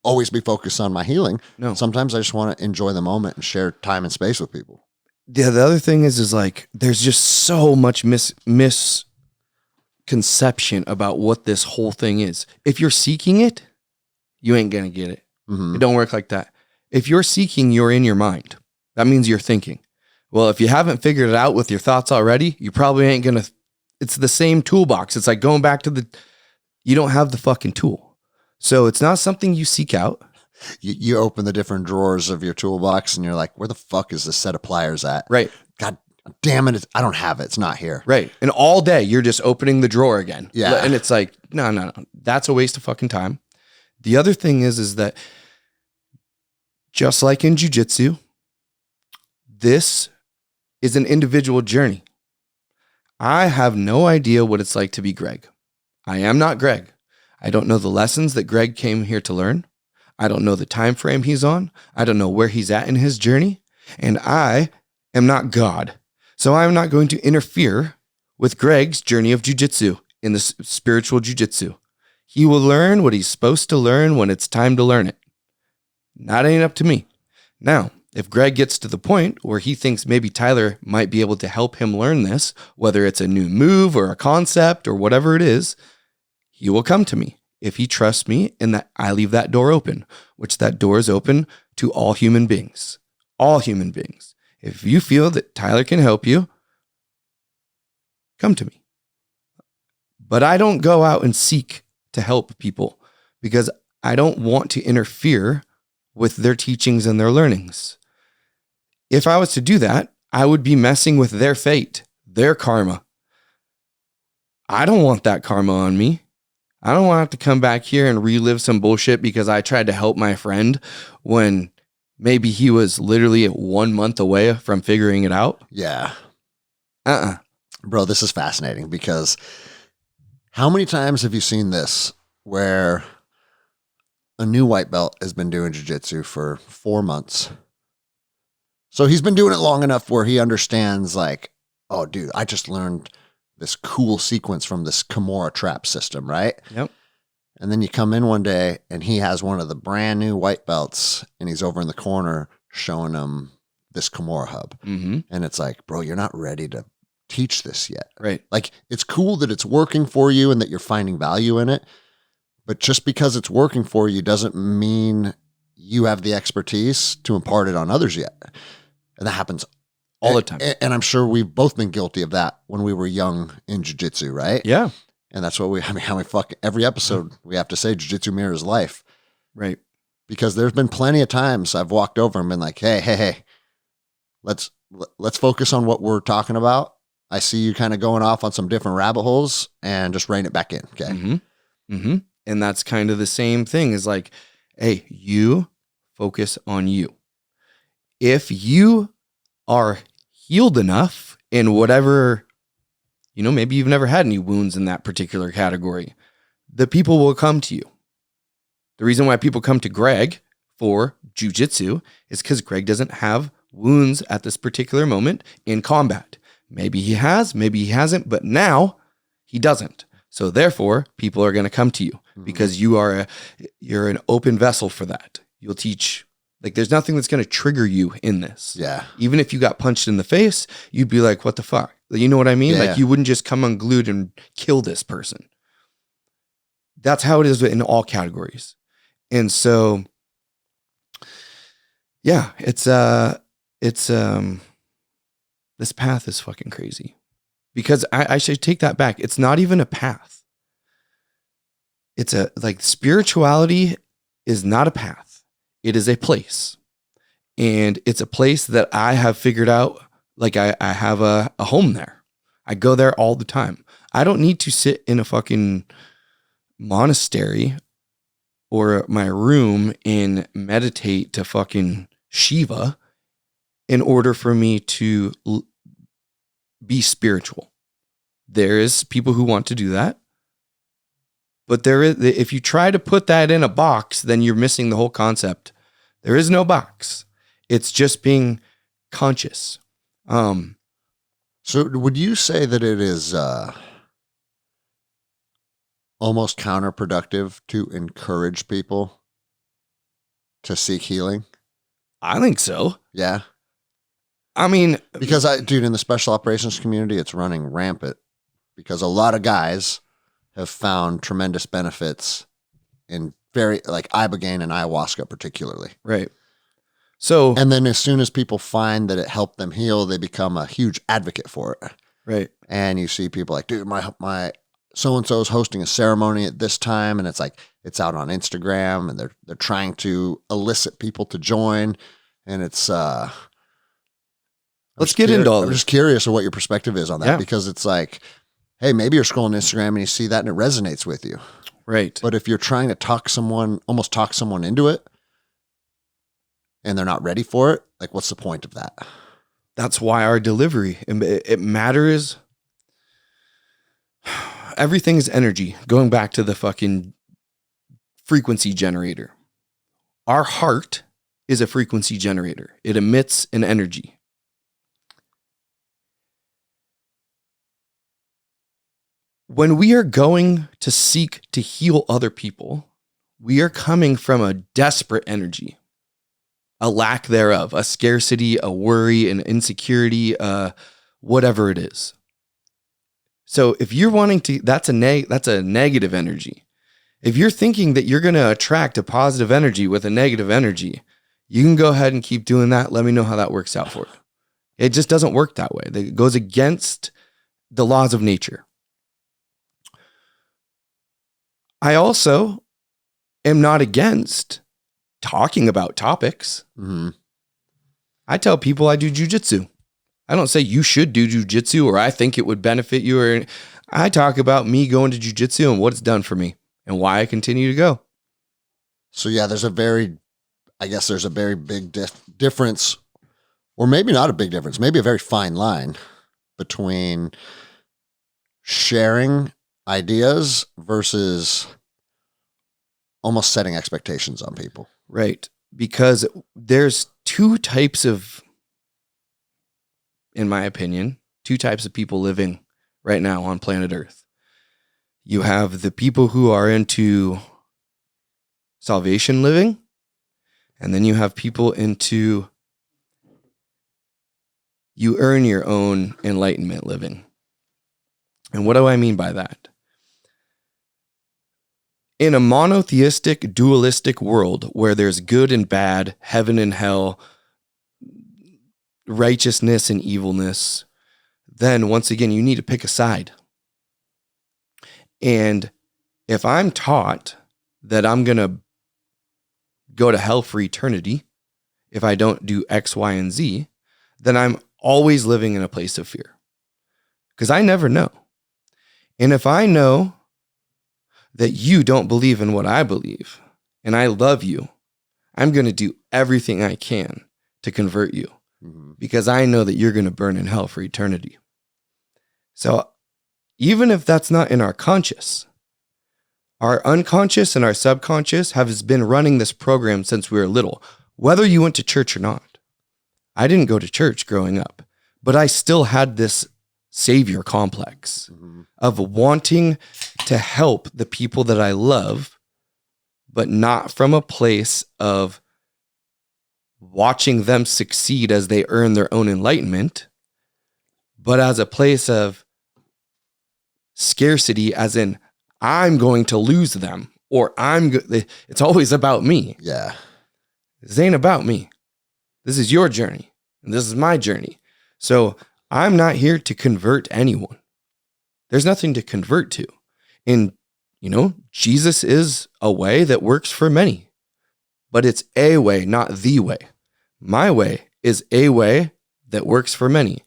always be focused on my healing. No. Sometimes I just want to enjoy the moment and share time and space with people. Yeah, the other thing is like there's just so much misconception about what this whole thing is. If you're seeking it, you ain't gonna get it. It don't work like that. If you're seeking, you're in your mind. That means you're thinking. Well, if you haven't figured it out with your thoughts already, you probably ain't gonna. It's the same toolbox. It's like going back to you don't have the fucking tool. So it's not something you seek out. You open the different drawers of your toolbox and you're like, where the fuck is this set of pliers at? Right. God damn it. I don't have it. It's not here. Right. And all day you're just opening the drawer again. Yeah. And it's like, no. That's a waste of fucking time. The other thing is that just like in jiu-jitsu, this is an individual journey. I have no idea what it's like to be Greg. I am not Greg. I don't know the lessons that Greg came here to learn. I don't know the time frame he's on. I don't know where he's at in his journey. And I am not God. So I'm not going to interfere with Greg's journey of jiu-jitsu in the spiritual jiu-jitsu. He will learn what he's supposed to learn when it's time to learn it. That ain't up to me. Now, if Greg gets to the point where he thinks maybe Tyler might be able to help him learn this, whether it's a new move or a concept or whatever it is, he will come to me. If he trusts me and that I leave that door open, which that door is open to all human beings. All human beings. If you feel that Tyler can help you, come to me. But I don't go out and seek to help people because I don't want to interfere with their teachings and their learnings. If I was to do that, I would be messing with their fate, their karma. I don't want that karma on me. I don't want to have to come back here and relive some bullshit because I tried to help my friend when maybe he was literally 1 month away from figuring it out. Yeah. Bro, this is fascinating because how many times have you seen this where a new white belt has been doing jiu-jitsu for 4 months? So he's been doing it long enough where he understands like, oh, dude, I just learned this cool sequence from this Kimura trap system, right? Yep. And then you come in one day and he has one of the brand new white belts and he's over in the corner showing him this Kimura hub. Mm-hmm. And it's like, bro, you're not ready to teach this yet. Right. Like, it's cool that it's working for you and that you're finding value in it. But just because it's working for you doesn't mean you have the expertise to impart it on others yet. And that happens all the time. And I'm sure we've both been guilty of that when we were young in jiu-jitsu, right? Yeah. And that's what how we every episode we have to say jiu-jitsu mirrors life. Right. Because there's been plenty of times I've walked over and been like, hey, let's focus on what we're talking about. I see you kind of going off on some different rabbit holes and just rein it back in. Okay. Mm-hmm. Mm-hmm. And that's kind of the same thing is like, hey, you focus on you. If you are healed enough in whatever, maybe you've never had any wounds in that particular category, the people will come to you. The reason why people come to Greg for jiu-jitsu is because Greg doesn't have wounds at this particular moment in combat. Maybe he has, maybe he hasn't, but now he doesn't. So therefore, people are going to come to you because you're an open vessel for that. You'll teach, like there's nothing that's going to trigger you in this. Yeah. Even if you got punched in the face, you'd be like, what the fuck? You know what I mean? Yeah, like you wouldn't just come unglued and kill this person. That's how it is in all categories. And so, yeah, it's this path is fucking crazy because I should take that back. It's not even a path. It's spirituality is not a path. It is a place. And it's a place that I have figured out. Like I have a home there. I go there all the time. I don't need to sit in a fucking monastery or my room and meditate to fucking Shiva in order for me to be spiritual. There is people who want to do that. But if you try to put that in a box, then you're missing the whole concept. There is no box. It's just being conscious. So would you say that it is almost counterproductive to encourage people to seek healing? I think so. Yeah. I mean, because dude, in the special operations community, it's running rampant because a lot of guys have found tremendous benefits in like ibogaine and ayahuasca particularly. Right. So, and then as soon as people find that it helped them heal, they become a huge advocate for it. Right. And you see people like, dude, my so-and-so is hosting a ceremony at this time. And it's like, it's out on Instagram and they're trying to elicit people to join. And it's, let's get into all this. I'm just curious of what your perspective is on that because it's like, hey, maybe you're scrolling Instagram and you see that and it resonates with you. Right. But if you're trying to almost talk someone into it and they're not ready for it, like what's the point of that? That's why our delivery, it matters. Everything is energy. Going back to the fucking frequency generator. Our heart is a frequency generator. It emits an energy. When we are going to seek to heal other people, we are coming from a desperate energy, a lack thereof, a scarcity, a worry, an insecurity, whatever it is. So if you're wanting to, that's a negative energy. If you're thinking that you're going to attract a positive energy with a negative energy, you can go ahead and keep doing that. Let me know how that works out for you. It just doesn't work that way. It goes against the laws of nature. I also am not against talking about topics. Mm-hmm. I tell people I do jujitsu. I don't say you should do jujitsu or I think it would benefit you. Or I talk about me going to jujitsu and what it's done for me and why I continue to go. So yeah, there's a very big difference, or maybe not a big difference, maybe a very fine line between sharing ideas versus almost setting expectations on people. Right. Because there's two types of, in my opinion, two types of people living right now on planet Earth. You have the people who are into salvation living, and then you have people into you earn your own enlightenment living. And what do I mean by that? In a monotheistic, dualistic world where there's good and bad, heaven and hell, righteousness and evilness, then once again, you need to pick a side. And if I'm taught that I'm going to go to hell for eternity if I don't do X, Y, and Z, then I'm always living in a place of fear because I never know. And if I know that you don't believe in what I believe and I love you, I'm going to do everything I can to convert you because I know that you're going to burn in hell for eternity. So even if that's not in our conscious, our unconscious and our subconscious has been running this program since we were little, whether you went to church or not. I didn't go to church growing up, but I still had this savior complex of wanting to help the people that I love, but not from a place of watching them succeed as they earn their own enlightenment, but as a place of scarcity, as in, I'm going to lose them, or it's always about me. Yeah. This ain't about me. This is your journey, and this is my journey. So I'm not here to convert anyone. There's nothing to convert to. And, Jesus is a way that works for many, but it's a way, not the way. My way is a way that works for many.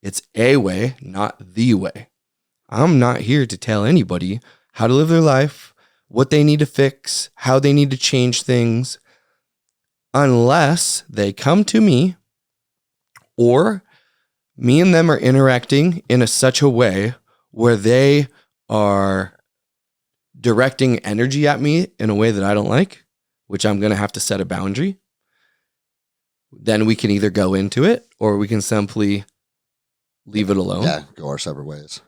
It's a way, not the way. I'm not here to tell anybody how to live their life, what they need to fix, how they need to change things, unless they come to me or me and them are interacting in such a way where they are directing energy at me in a way that I don't like, which I'm going to have to set a boundary, then we can either go into it or we can simply leave it alone. Yeah, go our separate ways.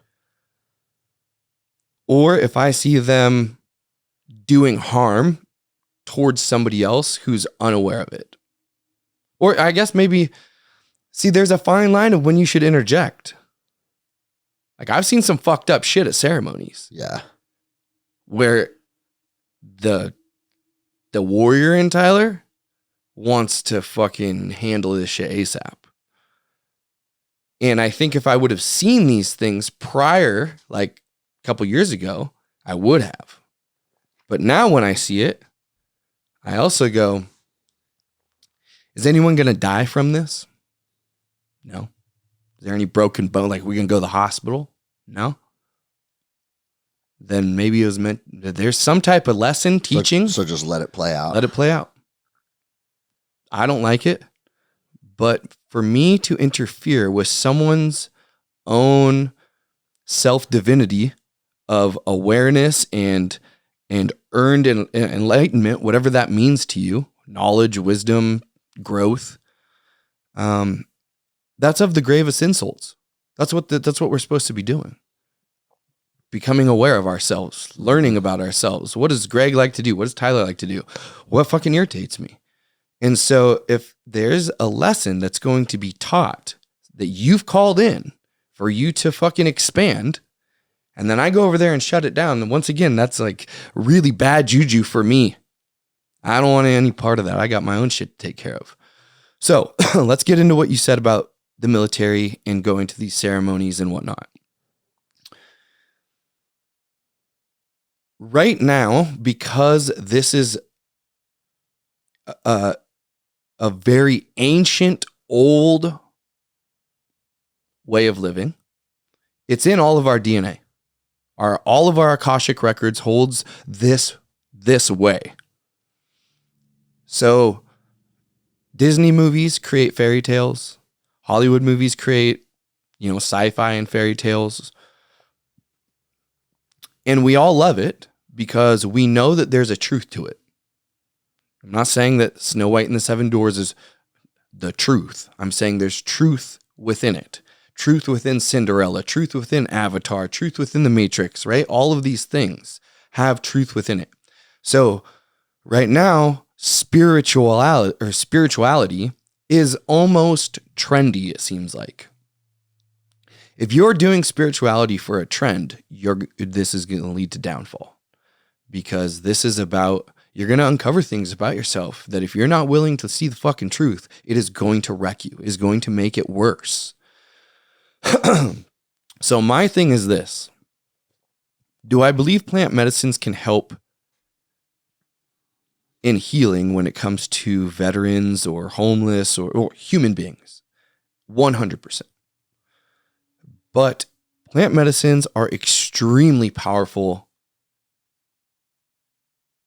Or if I see them doing harm towards somebody else who's unaware of it. Or I guess maybe, see, there's a fine line of when you should interject. Like I've seen some fucked up shit at ceremonies. Yeah. Where the warrior in Tyler wants to fucking handle this shit ASAP. And I think if I would have seen these things prior, like a couple years ago, I would have. But now when I see it, I also go, is anyone going to die from this? No. Is there any broken bone? Like we can go to the hospital? No. Then maybe it was meant, there's some type of lesson teaching. So just let it play out. Let it play out. I don't like it. But for me to interfere with someone's own self-divinity of awareness and earned enlightenment, whatever that means to you, knowledge, wisdom, growth, that's of the gravest insults. That's what we're supposed to be doing. Becoming aware of ourselves, learning about ourselves. What does Greg like to do? What does Tyler like to do? What fucking irritates me? And so if there's a lesson that's going to be taught that you've called in for you to fucking expand, and then I go over there and shut it down, then once again, that's like really bad juju for me. I don't want any part of that. I got my own shit to take care of. So let's get into what you said about the military and going to these ceremonies and whatnot. Right now, because this is a very ancient, old way of living, it's in all of our DNA. All of our Akashic records holds this way. So Disney movies create fairy tales. Hollywood movies create, sci-fi and fairy tales. And we all love it because we know that there's a truth to it. I'm not saying that Snow White and the Seven Dwarfs is the truth. I'm saying there's truth within it. Truth within Cinderella, truth within Avatar, truth within the Matrix, right? All of these things have truth within it. So right now, spirituality is almost trendy, it seems like. If you're doing spirituality for a trend, this is going to lead to downfall, because this is about, you're going to uncover things about yourself that if you're not willing to see the fucking truth, it is going to wreck you, is going to make it worse. So my thing is this. Do I believe plant medicines can help in healing when it comes to veterans or homeless or human beings? 100%. But plant medicines are extremely powerful.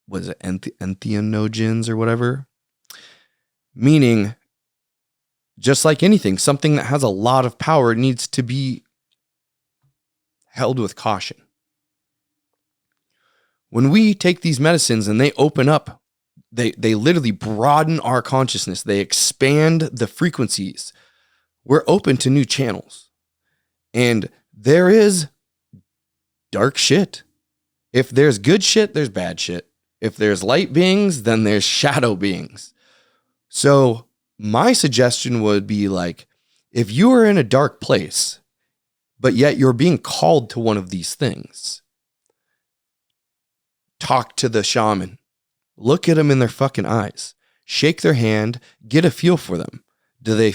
What is it? Entheogens or whatever? Meaning, just like anything, something that has a lot of power needs to be held with caution. When we take these medicines and they open up, they literally broaden our consciousness. They expand the frequencies. We're open to new channels. And there is dark shit. If there's good shit, there's bad shit. If there's light beings, then there's shadow beings. So my suggestion would be like, if you are in a dark place, but yet you're being called to one of these things, talk to the shaman, look at them in their fucking eyes, shake their hand, get a feel for them. Do they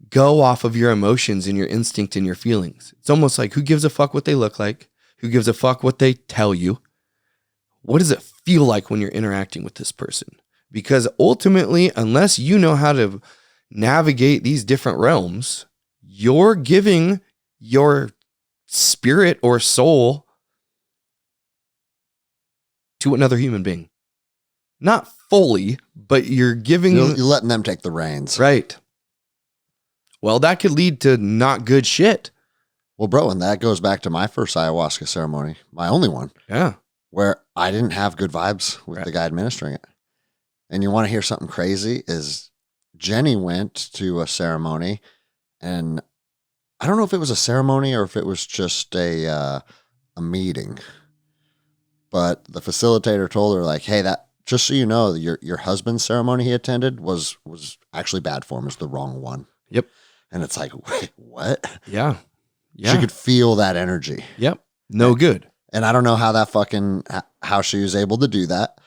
go off of your emotions and your instinct and your feelings? It's almost like, who gives a fuck what they look like? Who gives a fuck what they tell you? What does it feel like when you're interacting with this person? Because ultimately, unless you know how to navigate these different realms, you're giving your spirit or soul to another human being. Not fully, but you're giving... You're letting them take the reins. Right. Well, that could lead to not good shit. Well, bro, and that goes back to my first ayahuasca ceremony, my only one, Yeah. where I didn't have good vibes with Right. the guy administering it. And you want to hear something crazy is Jenny went to a ceremony, and I don't know if it was a ceremony or if it was just a meeting, but the facilitator told her, like, hey, that, just so you know, your husband's ceremony he attended was actually bad form, is the wrong one. Yep. And it's like, wait, what? Yeah. Yeah. She could feel that energy. Yep. No good. And I don't know how she was able to do that,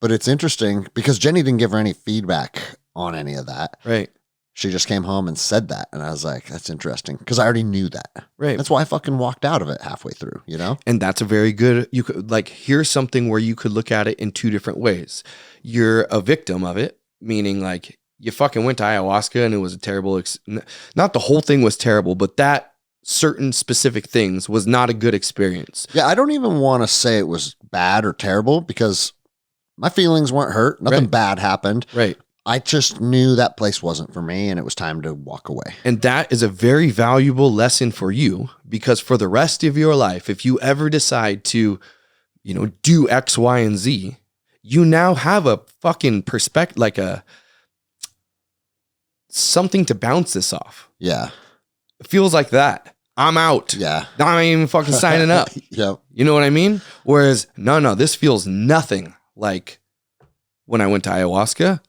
but it's interesting because Jenny didn't give her any feedback on any of that. Right. She just came home and said that. And I was like, that's interesting because I already knew that. Right. That's why I fucking walked out of it halfway through, you know? And that's a very good, you could like, here's something where you could look at it in two different ways. You're a victim of it, meaning like you fucking went to ayahuasca and it was a terrible, not the whole thing was terrible, but that certain specific things was not a good experience. Yeah. I don't even want to say it was bad or terrible because my feelings weren't hurt. Nothing bad happened. Right. I just knew that place wasn't for me and it was time to walk away. And that is a very valuable lesson for you because for the rest of your life, if you ever decide to, do X, Y, and Z, you now have a fucking perspective, like something to bounce this off. Yeah. It feels like that. I'm out. Yeah. Now I'm even fucking signing up. Yep. You know what I mean? Whereas, no, this feels nothing like when I went to ayahuasca.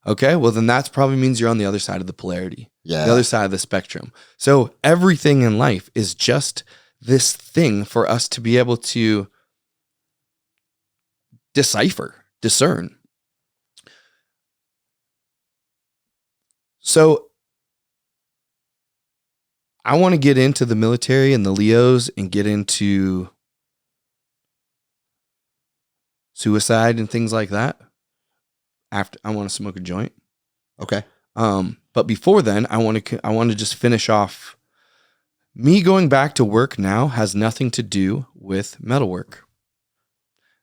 Okay, well, then that probably means you're on the other side of the polarity, Yeah. the other side of the spectrum. So everything in life is just this thing for us to be able to discern. So I want to get into the military and the Leos and get into suicide and things like that. After I want to smoke a joint. Okay. But before then, I want to just finish off. Me going back to work now has nothing to do with metalwork.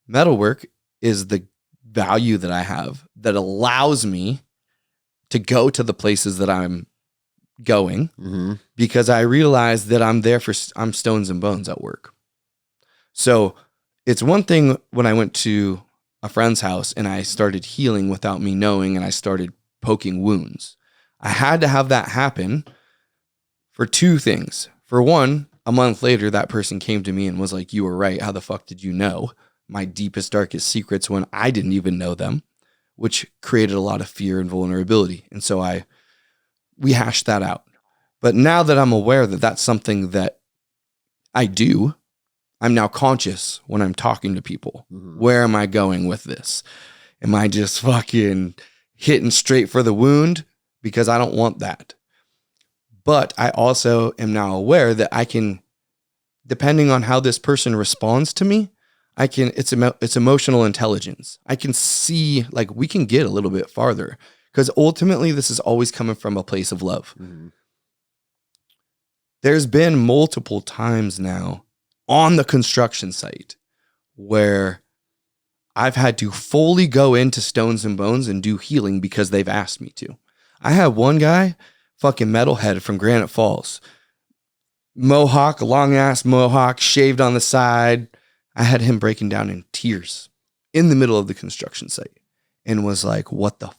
Metalwork is the value that I have that allows me to go to the places that I'm going because I realize that I'm stones and bones at work. So it's one thing when I went to a friend's house and I started healing without me knowing and I started poking wounds. I had to have that happen for two things. For one, a month later, that person came to me and was like, you were right. How the fuck did you know my deepest, darkest secrets when I didn't even know them, which created a lot of fear and vulnerability. And so we hashed that out. But now that I'm aware that that's something that I do, I'm now conscious when I'm talking to people. Where am I going with this? Am I just fucking hitting straight for the wound? Because I don't want that. But I also am now aware that I can, depending on how this person responds to me, it's emotional intelligence. I can see, like, we can get a little bit farther because ultimately this is always coming from a place of love. There's been multiple times now on the construction site where I've had to fully go into stones and bones and do healing because they've asked me to. I had one guy, fucking metalhead from Granite Falls, mohawk, long ass mohawk, shaved on the side. I had him breaking down in tears in the middle of the construction site and was like, what the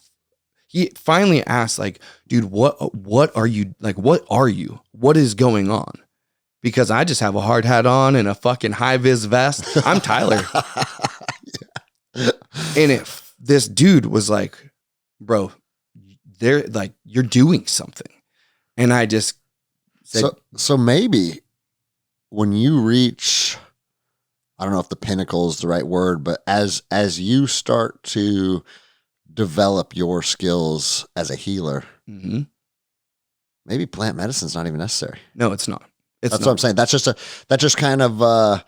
he finally asked, like, dude, what are you, like, what are you? What is going on? Because I just have a hard hat on and a fucking high vis vest. I'm Tyler. And this dude was like, bro, they're like, you're doing something. And I just said, so maybe when you reach, I don't know if the pinnacle is the right word, but as you start to develop your skills as a healer, maybe plant medicine's not even necessary. No, it's not. That's what I'm saying. That just kind of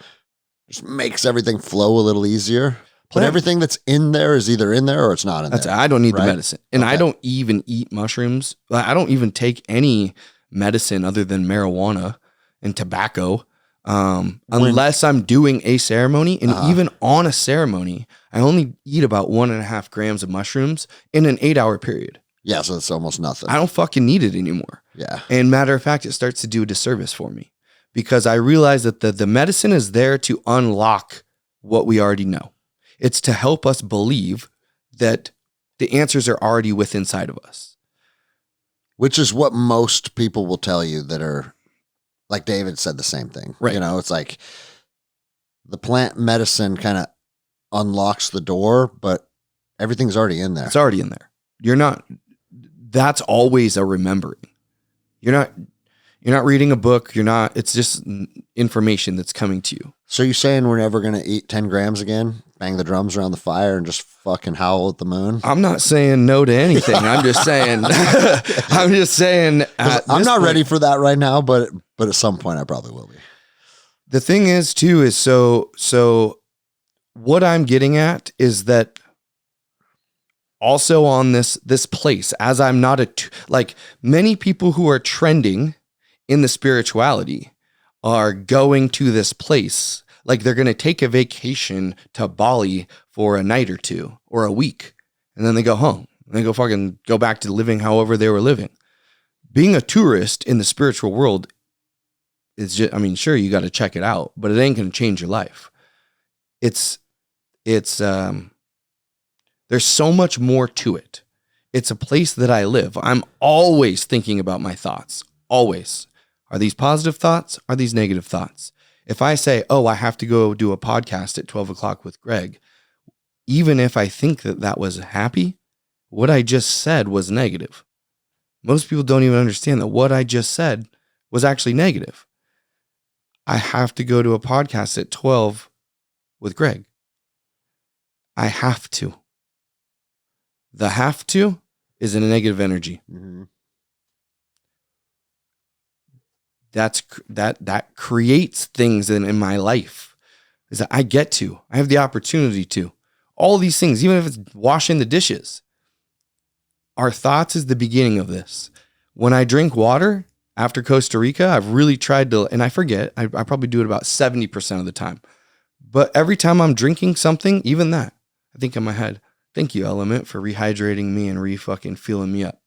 just makes everything flow a little easier. But everything that's in there is either in there or it's not in there. I don't need the medicine. And I don't even eat mushrooms. I don't even take any medicine other than marijuana and tobacco. Unless I'm doing a ceremony. And even on a ceremony, I only eat about 1.5 grams of mushrooms in an 8-hour period. Yeah, so it's almost nothing. I don't fucking need it anymore. Yeah. And matter of fact, it starts to do a disservice for me because I realize that the medicine is there to unlock what we already know. It's to help us believe that the answers are already within inside of us. Which is what most people will tell you that are, like David said the same thing. Right. You know, it's like the plant medicine kind of unlocks the door, but everything's already in there. It's already in there. That's always a remembering. You're not reading a book. It's just information that's coming to you. So you're saying we're never going to eat 10 grams again, bang the drums around the fire and just fucking howl at the moon? I'm not saying no to anything. I'm just saying, I'm not ready for that right now, but at some point I probably will be. The thing is too, is so what I'm getting at is that also on this place, as I'm not like many people who are trending in the spirituality are going to this place. Like they're going to take a vacation to Bali for a night or two or a week. And then they go home and they go back to living however they were living. Being a tourist in the spiritual world is just, I mean, sure, you got to check it out, but it ain't going to change your life. There's so much more to it. It's a place that I live. I'm always thinking about my thoughts. Always. Are these positive thoughts? Are these negative thoughts? If I say, oh, I have to go do a podcast at 12 o'clock with Greg, even if I think that was happy, what I just said was negative. Most people don't even understand that what I just said was actually negative. I have to go to a podcast at 12 with Greg. I have to. The have to is in a negative energy. Mm-hmm. That creates things in my life. Is that I have the opportunity to. All these things, even if it's washing the dishes. Our thoughts is the beginning of this. When I drink water after Costa Rica, I've really tried to, and I forget, I probably do it about 70% of the time. But every time I'm drinking something, even that, I think in my head, thank you, element, for rehydrating me and fucking filling me up.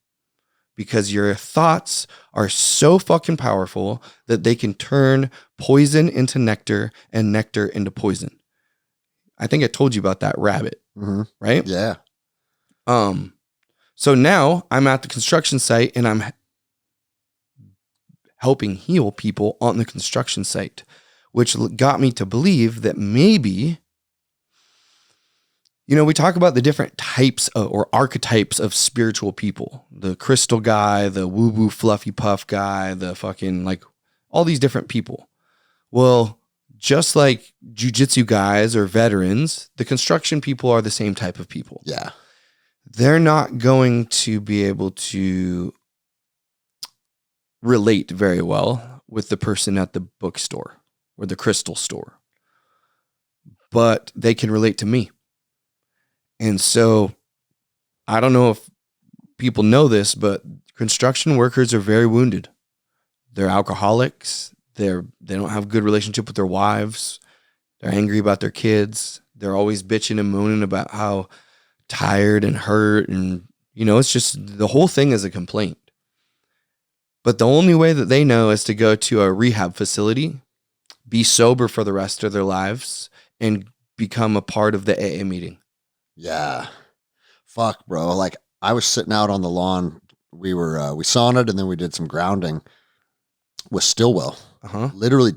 Because your thoughts are so fucking powerful that they can turn poison into nectar and nectar into poison. I think I told you about that rabbit, right? Yeah. So now I'm at the construction site and I'm helping heal people on the construction site, which got me to believe that maybe, we talk about the different types or archetypes of spiritual people, the crystal guy, the woo-woo fluffy puff guy, the fucking like all these different people. Well, just like jujitsu guys or veterans, the construction people are the same type of people. Yeah. They're not going to be able to relate very well with the person at the bookstore or the crystal store, but they can relate to me. And so I don't know if people know this, but construction workers are very wounded. They're alcoholics. They don't have a good relationship with their wives. They're angry about their kids. They're always bitching and moaning about how tired and hurt. And, it's just the whole thing is a complaint. But the only way that they know is to go to a rehab facility, be sober for the rest of their lives, and become a part of the AA meeting. Yeah. Fuck, bro. Like I was sitting out on the lawn. We saunaed and then we did some grounding with Stillwell. Literally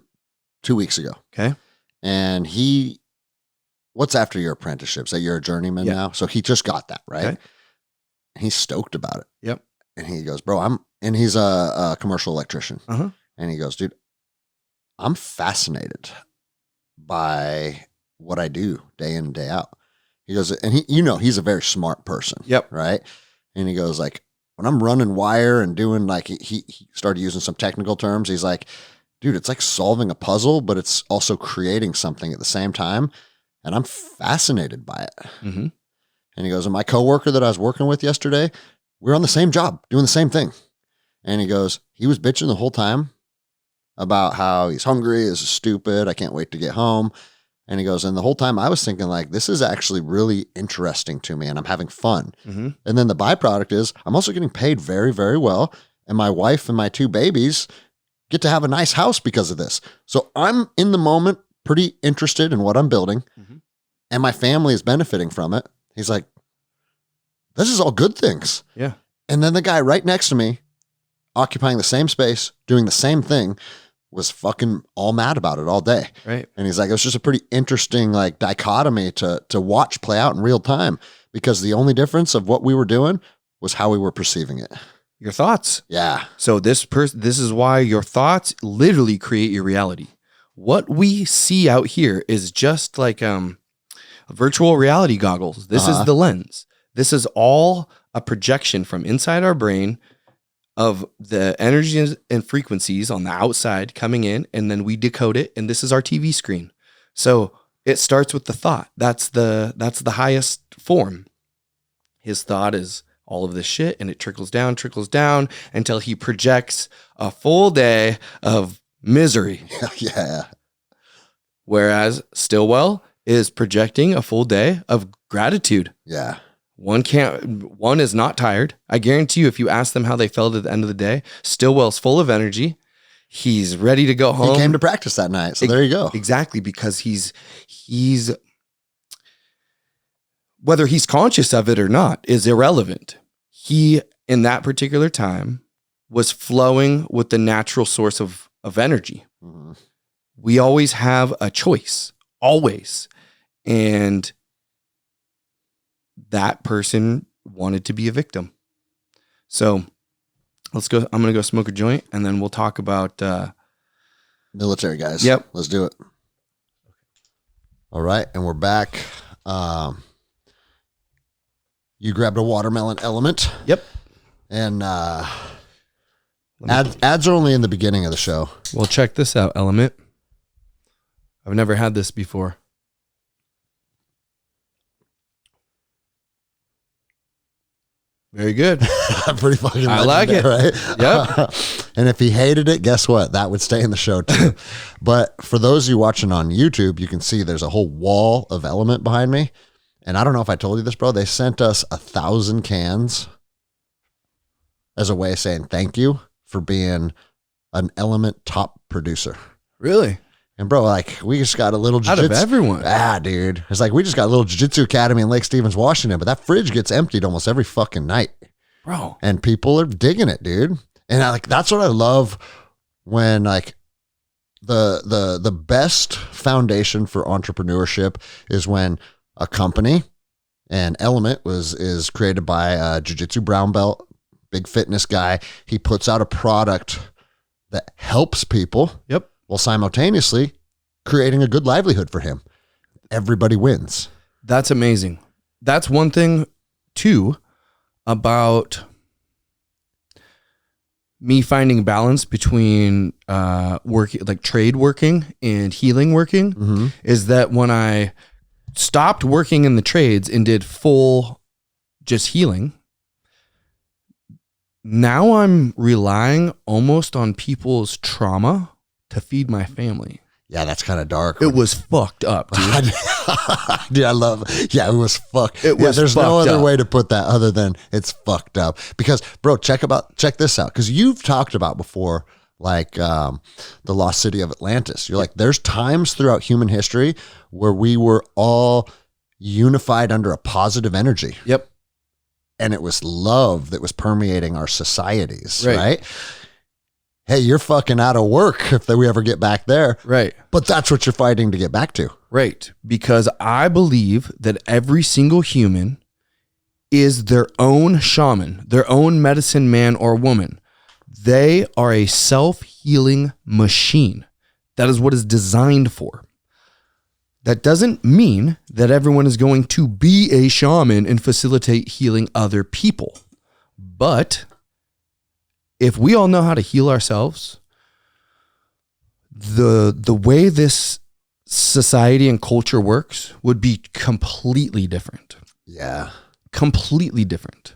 2 weeks ago. Okay. And what's after your apprenticeship? So you're a journeyman now? So he just got that, right? Okay. He's stoked about it. Yep. And he goes, bro, and he's a commercial electrician. And he goes, dude, I'm fascinated by what I do day in and day out. He goes, and he's a very smart person. Yep. Right. And he goes like, when I'm running wire and doing like, he started using some technical terms. He's like, dude, it's like solving a puzzle, but it's also creating something at the same time. And I'm fascinated by it. Mm-hmm. And he goes, and my coworker that I was working with yesterday, we were on the same job doing the same thing. And he goes, he was bitching the whole time about how he's hungry, this is stupid, I can't wait to get home. And he goes, and the whole time I was thinking like, this is actually really interesting to me and I'm having fun. Mm-hmm. And then the byproduct is I'm also getting paid very, very well. And my wife and my 2 babies get to have a nice house because of this. So I'm in the moment pretty interested in what I'm building, and my family is benefiting from it. He's like, this is all good things. Yeah. And then the guy right next to me, occupying the same space, doing the same thing, was fucking all mad about it all day. Right. And he's like, it was just a pretty interesting like dichotomy to watch play out in real time, because the only difference of what we were doing was how we were perceiving it. Your thoughts. Yeah. So this is why your thoughts literally create your reality. What we see out here is just like virtual reality goggles. This is the lens. This is all a projection from inside our brain of the energies and frequencies on the outside coming in, and then we decode it, and this is our TV screen. So it starts with the thought. That's the highest form. His thought is all of this shit, and it trickles down until he projects a full day of misery. Yeah. Whereas Stillwell is projecting a full day of gratitude. Yeah. One is not tired. I guarantee you, if you ask them how they felt at the end of the day, Stillwell's full of energy. He's ready to go home. He came to practice that night. So there you go. Exactly. Because he's whether he's conscious of it or not is irrelevant. He, in that particular time, was flowing with the natural source of energy. Mm-hmm. We always have a choice, always. And that person wanted to be a victim. So let's go. I'm going to go smoke a joint, and then we'll talk about military guys. Yep. Let's do it. All right. And we're back. You grabbed a watermelon element. Yep. And ads are only in the beginning of the show. Well, check this out, element. I've never had this before. Very good. Pretty fucking I like it. Right? Yep. And if he hated it, guess what? That would stay in the show too. But for those of you watching on YouTube, you can see there's a whole wall of element behind me. And I don't know if I told you this, bro. They sent us 1,000 cans as a way of saying thank you for being an element top producer. Really? And bro, like we just got a little out of everyone. Dude. It's like we just got a little jiu-jitsu academy in Lake Stevens, Washington, but that fridge gets emptied almost every fucking night. Bro. And people are digging it, dude. And that's what I love when like the best foundation for entrepreneurship is when a company, and Element is created by a jiu-jitsu brown belt, big fitness guy. He puts out a product that helps people. Yep. While simultaneously creating a good livelihood for him. Everybody wins. That's amazing. That's one thing too about me finding balance between working, like trade working and healing working, is that when I stopped working in the trades and did full just healing, now I'm relying almost on people's trauma to feed my family. Yeah, that's kind of dark. It was fucked up, dude. Dude, I love it. Yeah, it was fucked. It was there's no fucked other up. way to put that other than it's fucked up. Because, bro, check this out. Because you've talked about before, like the lost city of Atlantis. You're like, there's times throughout human history where we were all unified under a positive energy. Yep. And it was love that was permeating our societies, right? Hey, you're fucking out of work if we ever get back there. Right. But that's what you're fighting to get back to. Right. Because I believe that every single human is their own shaman, their own medicine man or woman. They are a self-healing machine. That is what it's designed for. That doesn't mean that everyone is going to be a shaman and facilitate healing other people. But if we all know how to heal ourselves, the way this society and culture works would be completely different. Yeah. Completely different.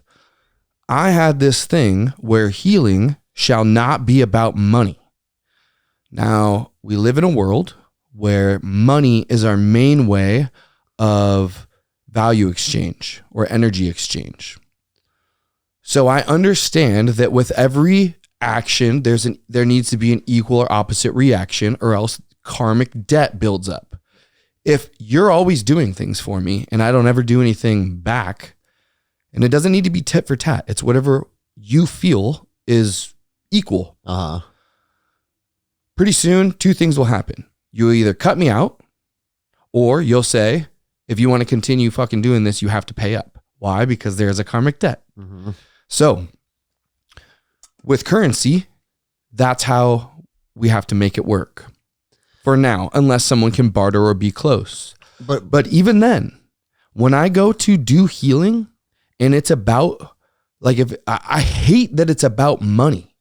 I had this thing where healing shall not be about money. Now, we live in a world where money is our main way of value exchange or energy exchange. So I understand that with every action, there needs to be an equal or opposite reaction, or else karmic debt builds up. If you're always doing things for me and I don't ever do anything back, and it doesn't need to be tit for tat, it's whatever you feel is equal. Pretty soon, two things will happen. You'll either cut me out, or you'll say, if you want to continue fucking doing this, you have to pay up. Why? Because there's a karmic debt. So with currency, that's how we have to make it work for now, unless someone can barter or be close. But even then, when I go to do healing and it's about, like, if I hate that it's about money.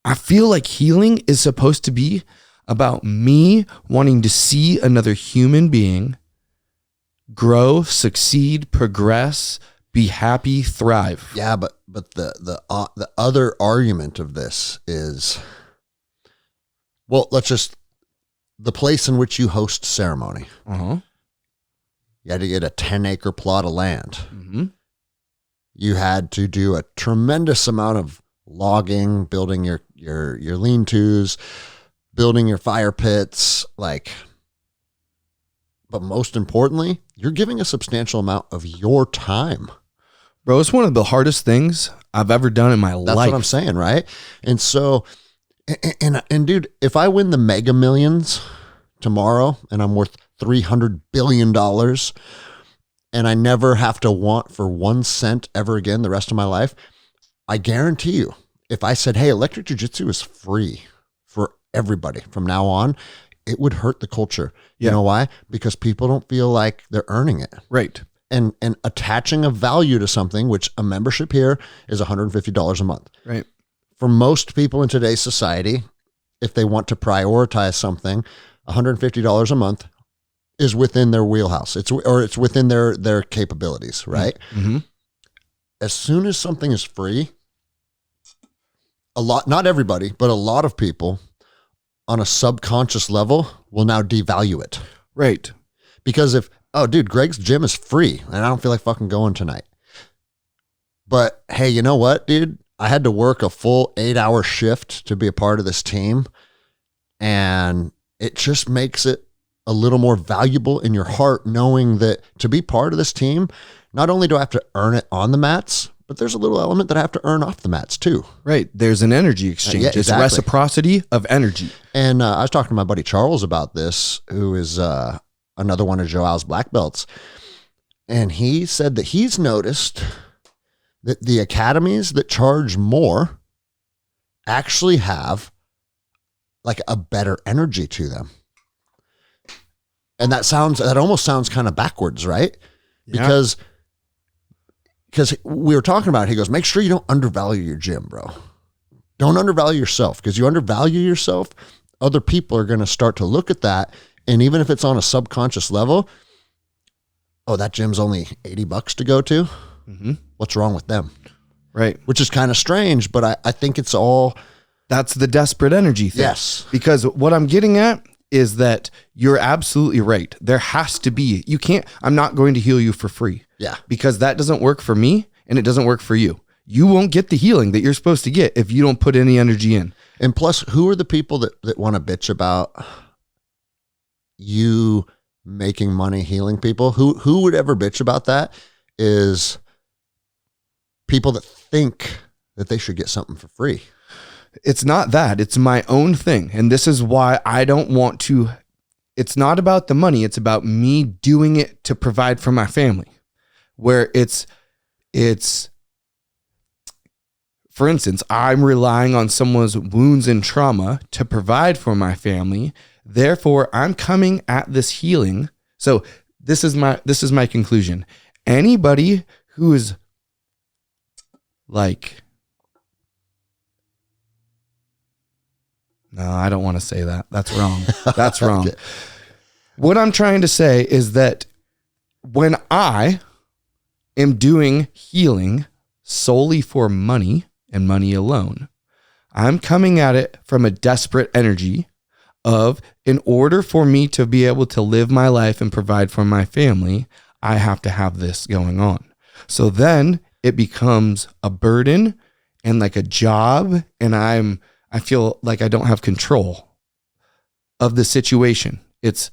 I feel like healing is supposed to be about me wanting to see another human being grow, succeed, progress, be happy, thrive. Yeah, but the other argument of this is, well, the place in which you host ceremony. You had to get a 10-acre plot of land. You had to do a tremendous amount of logging, building your lean-tos, building your fire pits, like. But most importantly, you're giving a substantial amount of your time. Bro, it's one of the hardest things I've ever done in my life. That's what I'm saying, right? And so, and dude, if I win the Mega Millions tomorrow and I'm worth $300 billion and I never have to want for 1 cent ever again the rest of my life, I guarantee you, if I said, hey, electric jiu-jitsu is free for everybody from now on, it would hurt the culture. You know why? Because people don't feel like they're earning it. Right. And attaching a value to something, which a membership here is $150 a month. Right. For most people in today's society, if they want to prioritize something, $150 a month is within their wheelhouse. It's within their capabilities, right? As soon as something is free, not everybody, but a lot of people on a subconscious level will now devalue it. Right. Because oh dude, Greg's gym is free and I don't feel like fucking going tonight. But hey, you know what, dude? I had to work a full 8-hour shift to be a part of this team. And it just makes it a little more valuable in your heart, knowing that to be part of this team, not only do I have to earn it on the mats, but there's a little element that I have to earn off the mats too. Right. There's an energy exchange. Yeah, exactly. It's reciprocity of energy. And I was talking to my buddy Charles about this, who is another one of Joel's black belts. And he said that he's noticed that the academies that charge more actually have like a better energy to them. And that almost sounds kind of backwards, right? Yeah. Because we were talking about it, he goes, make sure you don't undervalue your gym, bro. Don't undervalue yourself, because you undervalue yourself, other people are going to start to look at that. And even if it's on a subconscious level, oh, that gym's only $80 to go to. What's wrong with them? Right. Which is kind of strange, but I think it's all. That's the desperate energy thing. Yes. Because what I'm getting at is that you're absolutely right. There has to be, I'm not going to heal you for free. Yeah. Because that doesn't work for me and it doesn't work for you. You won't get the healing that you're supposed to get if you don't put any energy in. And plus, who are the people that want to bitch about you making money healing people? Who would ever bitch about that is people that think that they should get something for free. It's not that. It's my own thing. And this is why I don't want to. It's not about the money. It's about me doing it to provide for my family. Where it's for instance, I'm relying on someone's wounds and trauma to provide for my family. Therefore, I'm coming at this healing. So this is my conclusion. Anybody who is like, no, I don't want to say that. That's wrong. That's wrong. Okay. What I'm trying to say is that when I am doing healing solely for money and money alone, I'm coming at it from a desperate energy of, in order for me to be able to live my life and provide for my family, I have to have this going on. So then it becomes a burden and like a job, and I feel like I don't have control of the situation. It's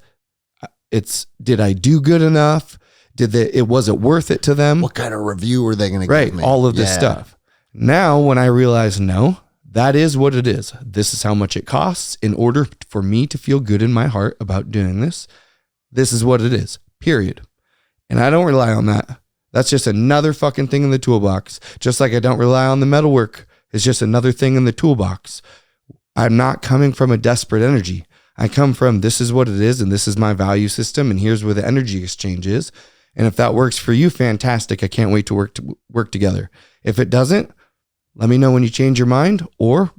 did I do good enough? Was it worth it to them? What kind of review are they going to give me? All of this stuff. Now, when I realize, no, that is what it is. This is how much it costs in order for me to feel good in my heart about doing this. This is what it is, period. And I don't rely on that. That's just another fucking thing in the toolbox. Just like I don't rely on the metalwork. It's just another thing in the toolbox. I'm not coming from a desperate energy. I come from, this is what it is, and this is my value system, and here's where the energy exchange is. And if that works for you, fantastic. I can't wait to work together. If it doesn't, let me know when you change your mind, or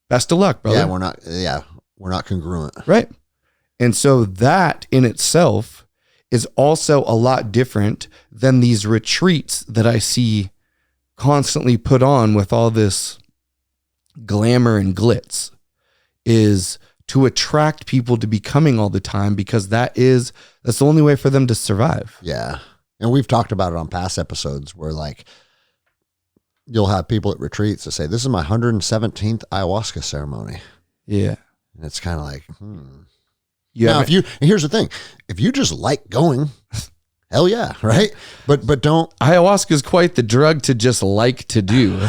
best of luck, brother. We're not congruent. Right. And so that in itself is also a lot different than these retreats that I see constantly put on with all this glamour and glitz, is to attract people to be coming all the time, because that's the only way for them to survive. Yeah. And we've talked about it on past episodes where like you'll have people at retreats that say, this is my 117th ayahuasca ceremony. Yeah. And it's kind of like, Now, here's the thing, if you just like going, hell yeah. Right. But don't. Ayahuasca is quite the drug to just like to do.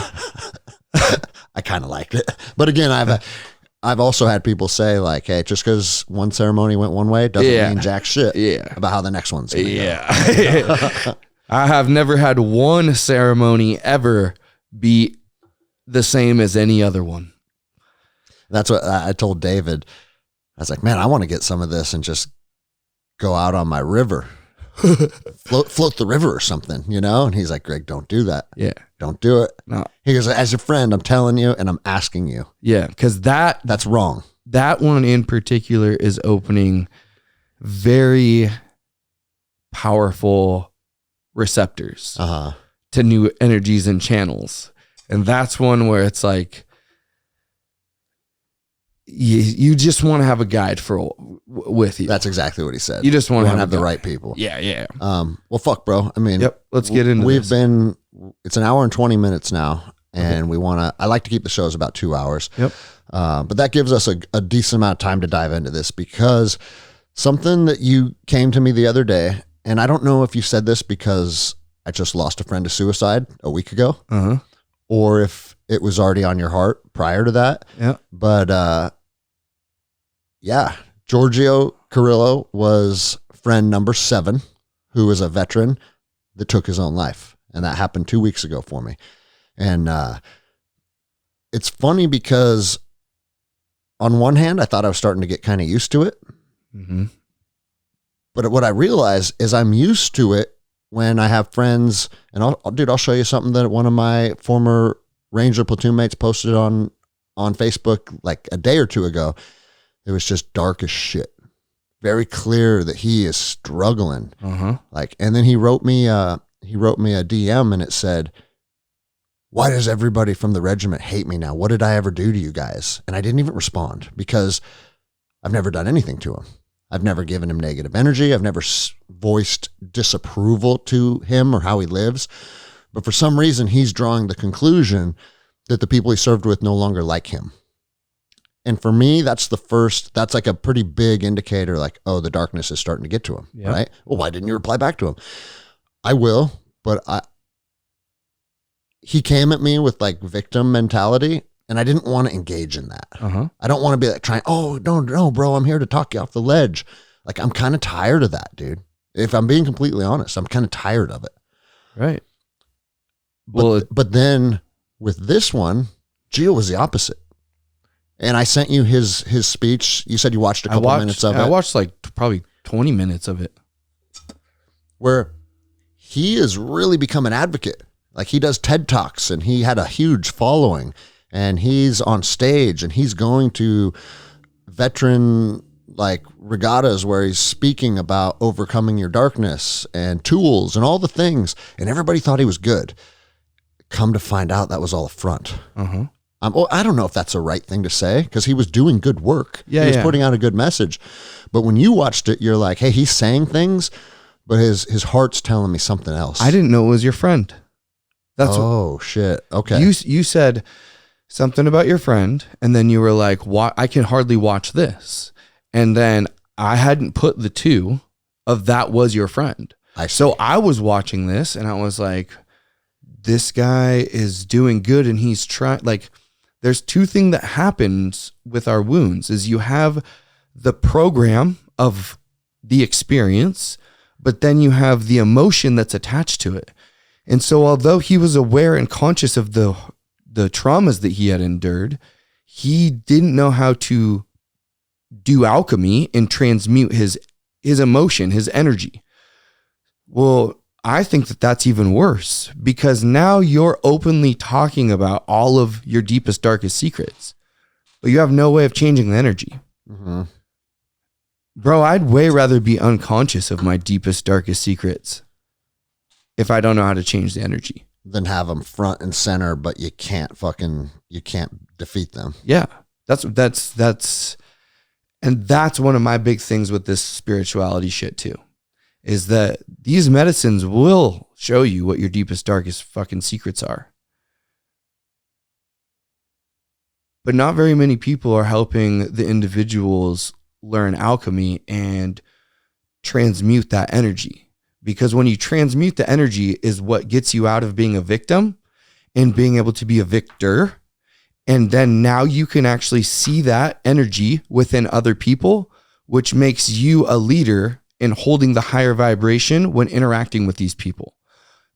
I kind of liked it. But again, I've also had people say like, hey, just because one ceremony went one way doesn't mean jack shit about how the next one's going to go. I have never had one ceremony ever be the same as any other one. That's what I told David. I was like, man, I want to get some of this and just go out on my river, float the river or something, And he's like, Greg, don't do that. Yeah. Don't do it. No. He goes, as a friend, I'm telling you, and I'm asking you. Yeah. Cause that's wrong. That one in particular is opening very powerful receptors to new energies and channels. And that's one where it's like, you just want to have a guide with you. That's exactly what he said. You just want to have the right people. Yeah. Well, fuck, bro. I mean, let's get into this. It's an hour and 20 minutes now, and I like to keep the shows about 2 hours. Yep. But that gives us a decent amount of time to dive into this, because something that you came to me the other day, and I don't know if you said this because I just lost a friend to suicide a week ago, or if it was already on your heart prior to that. Yeah. But, Giorgio Carrillo was friend number 7, who was a veteran that took his own life. And that happened 2 weeks ago for me. And it's funny because on one hand, I thought I was starting to get kind of used to it. Mm-hmm. But what I realize is I'm used to it when I have friends, and I'll show you something that one of my former Ranger platoon mates posted on Facebook like a day or two ago. It was just dark as shit. Very clear that he is struggling. And then he wrote me a DM, and it said, why does everybody from the regiment hate me now? What did I ever do to you guys? And I didn't even respond, because I've never done anything to him. I've never given him negative energy. I've never voiced disapproval to him or how he lives. But for some reason, he's drawing the conclusion that the people he served with no longer like him. And for me, that's like a pretty big indicator, like, oh, the darkness is starting to get to him, right? Well, why didn't you reply back to him? I will, but he came at me with like victim mentality, and I didn't want to engage in that. I don't want to be like trying, oh, no, bro, I'm here to talk you off the ledge. Like, I'm kind of tired of that, dude. If I'm being completely honest, I'm kind of tired of it. Right. But then with this one, Gio was the opposite. And I sent you his speech. You said you watched a couple minutes of it. I watched like probably 20 minutes of it. Where he has really become an advocate. Like, he does TED Talks, and he had a huge following, and he's on stage, and he's going to veteran like regattas where he's speaking about overcoming your darkness and tools and all the things. And everybody thought he was good. Come to find out, that was all a front. I don't know if that's a right thing to say, because he was doing good work. He was putting out a good message. But when you watched it, you're like, hey, he's saying things, but his heart's telling me something else. I didn't know it was your friend. Oh shit. Okay. You said something about your friend, and then you were like, I can hardly watch this. And then I hadn't put the two of that was your friend. So I was watching this and I was like, this guy is doing good and he's trying. Like, there's two things that happens with our wounds is you have the program of the experience, but then you have the emotion that's attached to it. And so although he was aware and conscious of the traumas that he had endured, he didn't know how to do alchemy and transmute his emotion, his energy. Well, I think that that's even worse because now you're openly talking about all of your deepest, darkest secrets, but you have no way of changing the energy. Mm-hmm. Bro, I'd way rather be unconscious of my deepest, darkest secrets if I don't know how to change the energy. Than have them front and center, but you can't defeat them. Yeah, that's one of my big things with this spirituality shit too, is that these medicines will show you what your deepest, darkest fucking secrets are. But not very many people are helping the individuals learn alchemy and transmute that energy. Because when you transmute the energy is what gets you out of being a victim and being able to be a victor. And then now you can actually see that energy within other people, which makes you a leader in holding the higher vibration when interacting with these people.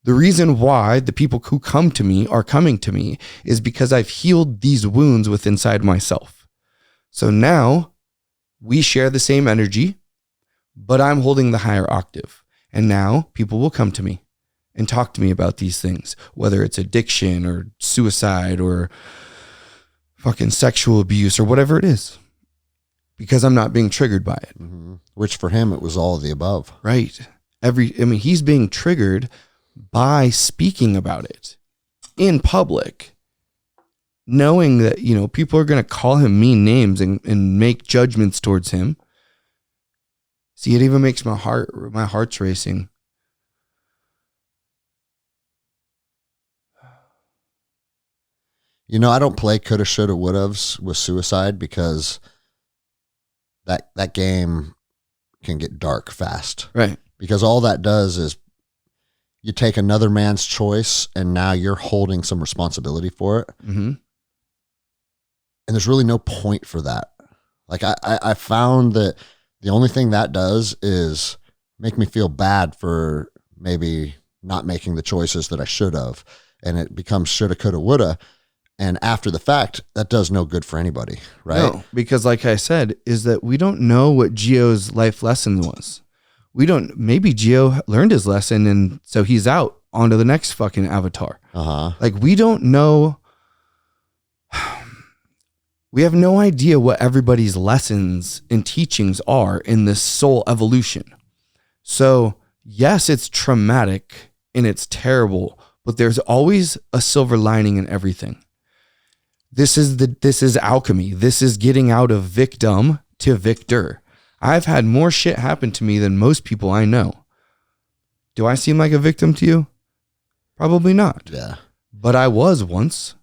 The reason why the people who come to me are coming to me is because I've healed these wounds within inside myself. So now we share the same energy, but I'm holding the higher octave. And now people will come to me and talk to me about these things, whether it's addiction or suicide or fucking sexual abuse or whatever it is, because I'm not being triggered by it. Mm-hmm. Which for him, it was all of the above. Right. He's being triggered by speaking about it in public, knowing that, people are going to call him mean names and make judgments towards him. See, it even makes my heart's racing. I don't play coulda, shoulda, woulda's with suicide because that game can get dark fast. Right. Because all that does is you take another man's choice and now you're holding some responsibility for it. Mm-hmm. And there's really no point for that. Like I found that the only thing that does is make me feel bad for maybe not making the choices that I should have. And it becomes shoulda, coulda, woulda. And after the fact, that does no good for anybody, right? No, because like I said, is that we don't know what Gio's life lesson was. Maybe Gio learned his lesson and so he's out onto the next fucking avatar. Uh-huh. Like we don't know. We have no idea what everybody's lessons and teachings are in this soul evolution. So yes, it's traumatic and it's terrible, but there's always a silver lining in everything. This is alchemy. This is getting out of victim to victor. I've had more shit happen to me than most people I know. Do I seem like a victim to you? Probably not. Yeah. But I was once.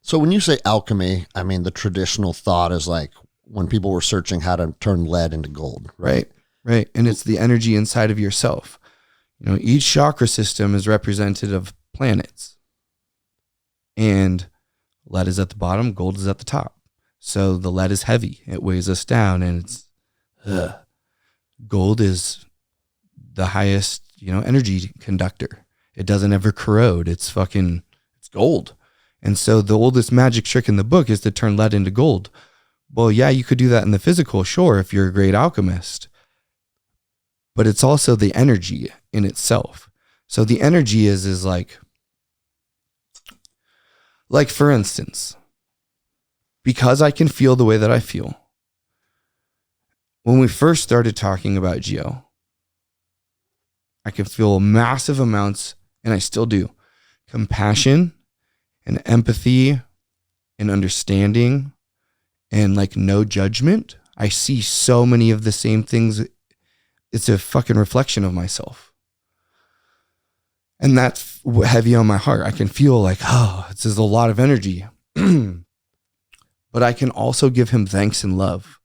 So when you say alchemy, I mean, the traditional thought is like when people were searching how to turn lead into gold. Right. And it's the energy inside of yourself. Each chakra system is representative of planets. And lead is at the bottom, gold is at the top. So the lead is heavy. It weighs us down and it's gold is the highest, energy conductor. It doesn't ever corrode. It's gold. And so the oldest magic trick in the book is to turn lead into gold. Well, yeah, you could do that in the physical, sure, if you're a great alchemist. But it's also the energy in itself. So the energy is like for instance, because I can feel the way that I feel. When we first started talking about Gio, I could feel massive amounts, and I still do, compassion and empathy and understanding and like no judgment. I see so many of the same things. It's a fucking reflection of myself. And that's heavy on my heart. I can feel like, oh, this is a lot of energy. But I can also give him thanks and love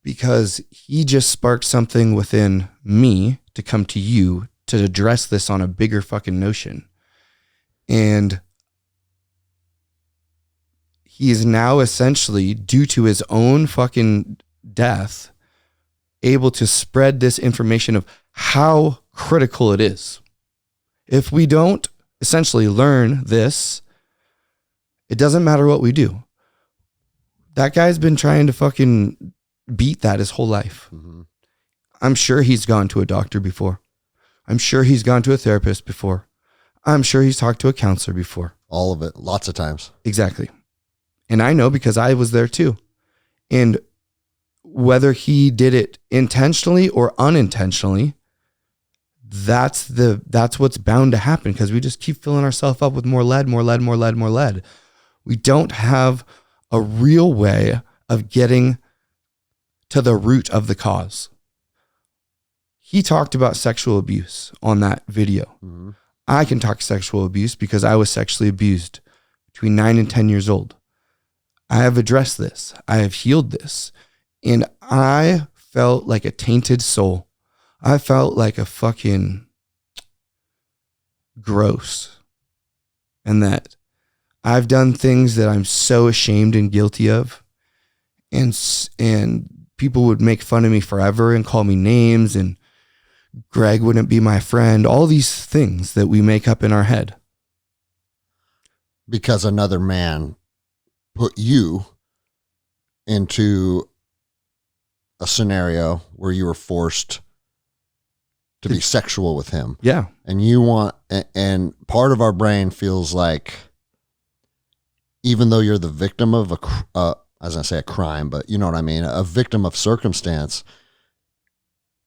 because he just sparked something within me to come to you to address this on a bigger fucking notion. And he is now essentially, due to his own fucking death, able to spread this information of how critical it is. If we don't essentially learn this, it doesn't matter what we do. That guy's been trying to fucking beat that his whole life. Mm-hmm. I'm sure he's gone to a doctor before. I'm sure he's gone to a therapist before. I'm sure he's talked to a counselor before. All of it. Lots of times. Exactly. And I know because I was there too. And whether he did it intentionally or unintentionally, that's what's bound to happen because we just keep filling ourselves up with more lead. We don't have a real way of getting to the root of the cause. He talked about sexual abuse on that video. Mm-hmm. I can talk sexual abuse because I was sexually abused between 9 and 10 years old. I have addressed this. I have healed this. And I felt like a tainted soul. I felt like a fucking gross. And that I've done things that I'm so ashamed and guilty of. And people would make fun of me forever and call me names, and Greg wouldn't be my friend. All these things that we make up in our head. Because another man put you into a scenario where you were forced to be sexual with him. Yeah. And and part of our brain feels like, even though you're the victim of I was going to say a crime, but you know what I mean? A victim of circumstance,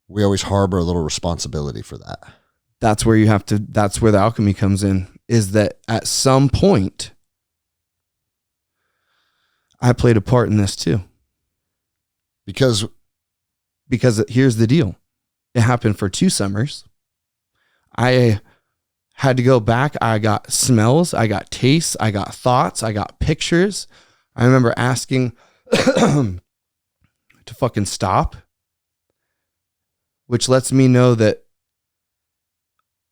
we always harbor a little responsibility for that. That's where that's where the alchemy comes in, is that at some point, I played a part in this too. Because here's the deal. It happened for 2 summers. I had to go back. I got smells. I got tastes. I got thoughts. I got pictures. I remember asking to fucking stop, which lets me know that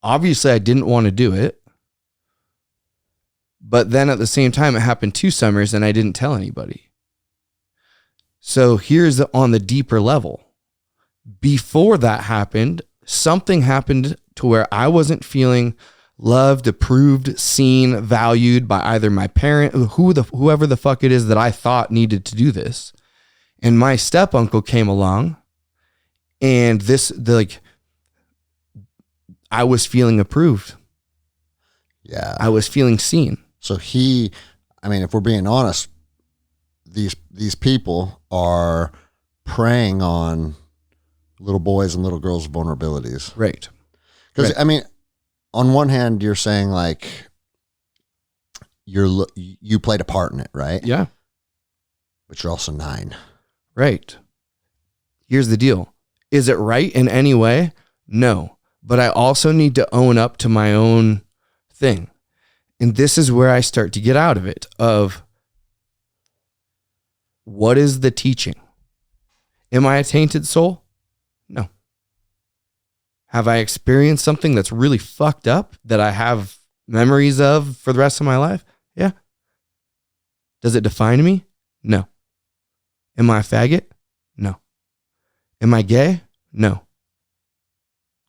obviously I didn't want to do it. But then at the same time, it happened 2 summers and I didn't tell anybody. So here's on the deeper level. Before that happened, something happened to where I wasn't feeling loved, approved, seen, valued by either my parent, whoever the fuck it is that I thought needed to do this. And my step uncle came along, and I was feeling approved. Yeah. I was feeling seen. So if we're being honest, these people are preying on little boys and little girls' vulnerabilities. Right. Because, on one hand, you're saying like you played a part in it, right? Yeah. But you're also 9. Right. Here's the deal. Is it right in any way? No. But I also need to own up to my own thing. And this is where I start to get out of it, of what is the teaching? Am I a tainted soul? No. Have I experienced something that's really fucked up that I have memories of for the rest of my life? Yeah. Does it define me? No. Am I a faggot? No. Am I gay? No.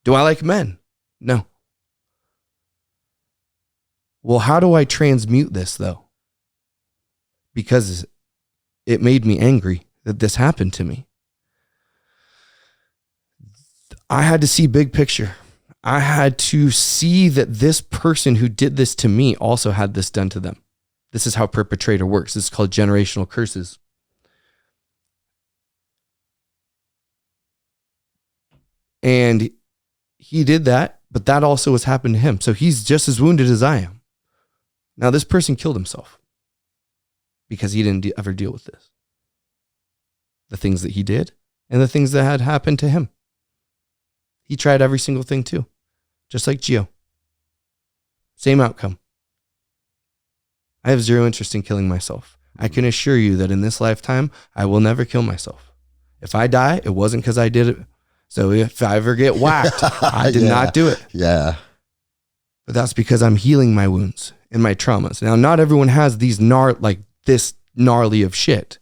Do I like men? No. Well, how do I transmute this though? Because it made me angry that this happened to me. I had to see big picture. I had to see that this person who did this to me also had this done to them. This is how perpetrator works. This is called generational curses. And he did that, but that also has happened to him. So he's just as wounded as I am. Now, this person killed himself because he didn't ever deal with this. The things that he did and the things that had happened to him. He tried every single thing too, just like Gio. Same outcome. I have zero interest in killing myself. I can assure you that in this lifetime, I will never kill myself. If I die, it wasn't because I did it. So if I ever get whacked, I did not do it. Yeah. But that's because I'm healing my wounds and my traumas. Now, not everyone has these this gnarly of shit.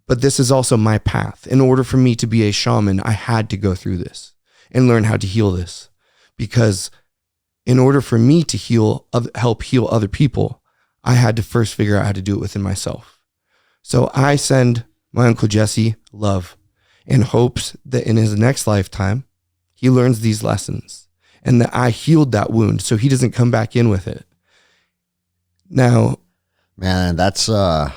But this is also my path. In order for me to be a shaman, I had to go through this and learn how to heal this. Because in order for me to help heal other people, I had to first figure out how to do it within myself. So I send my Uncle Jesse love in hopes that in his next lifetime, he learns these lessons and that I healed that wound so he doesn't come back in with it. Now, man, that's a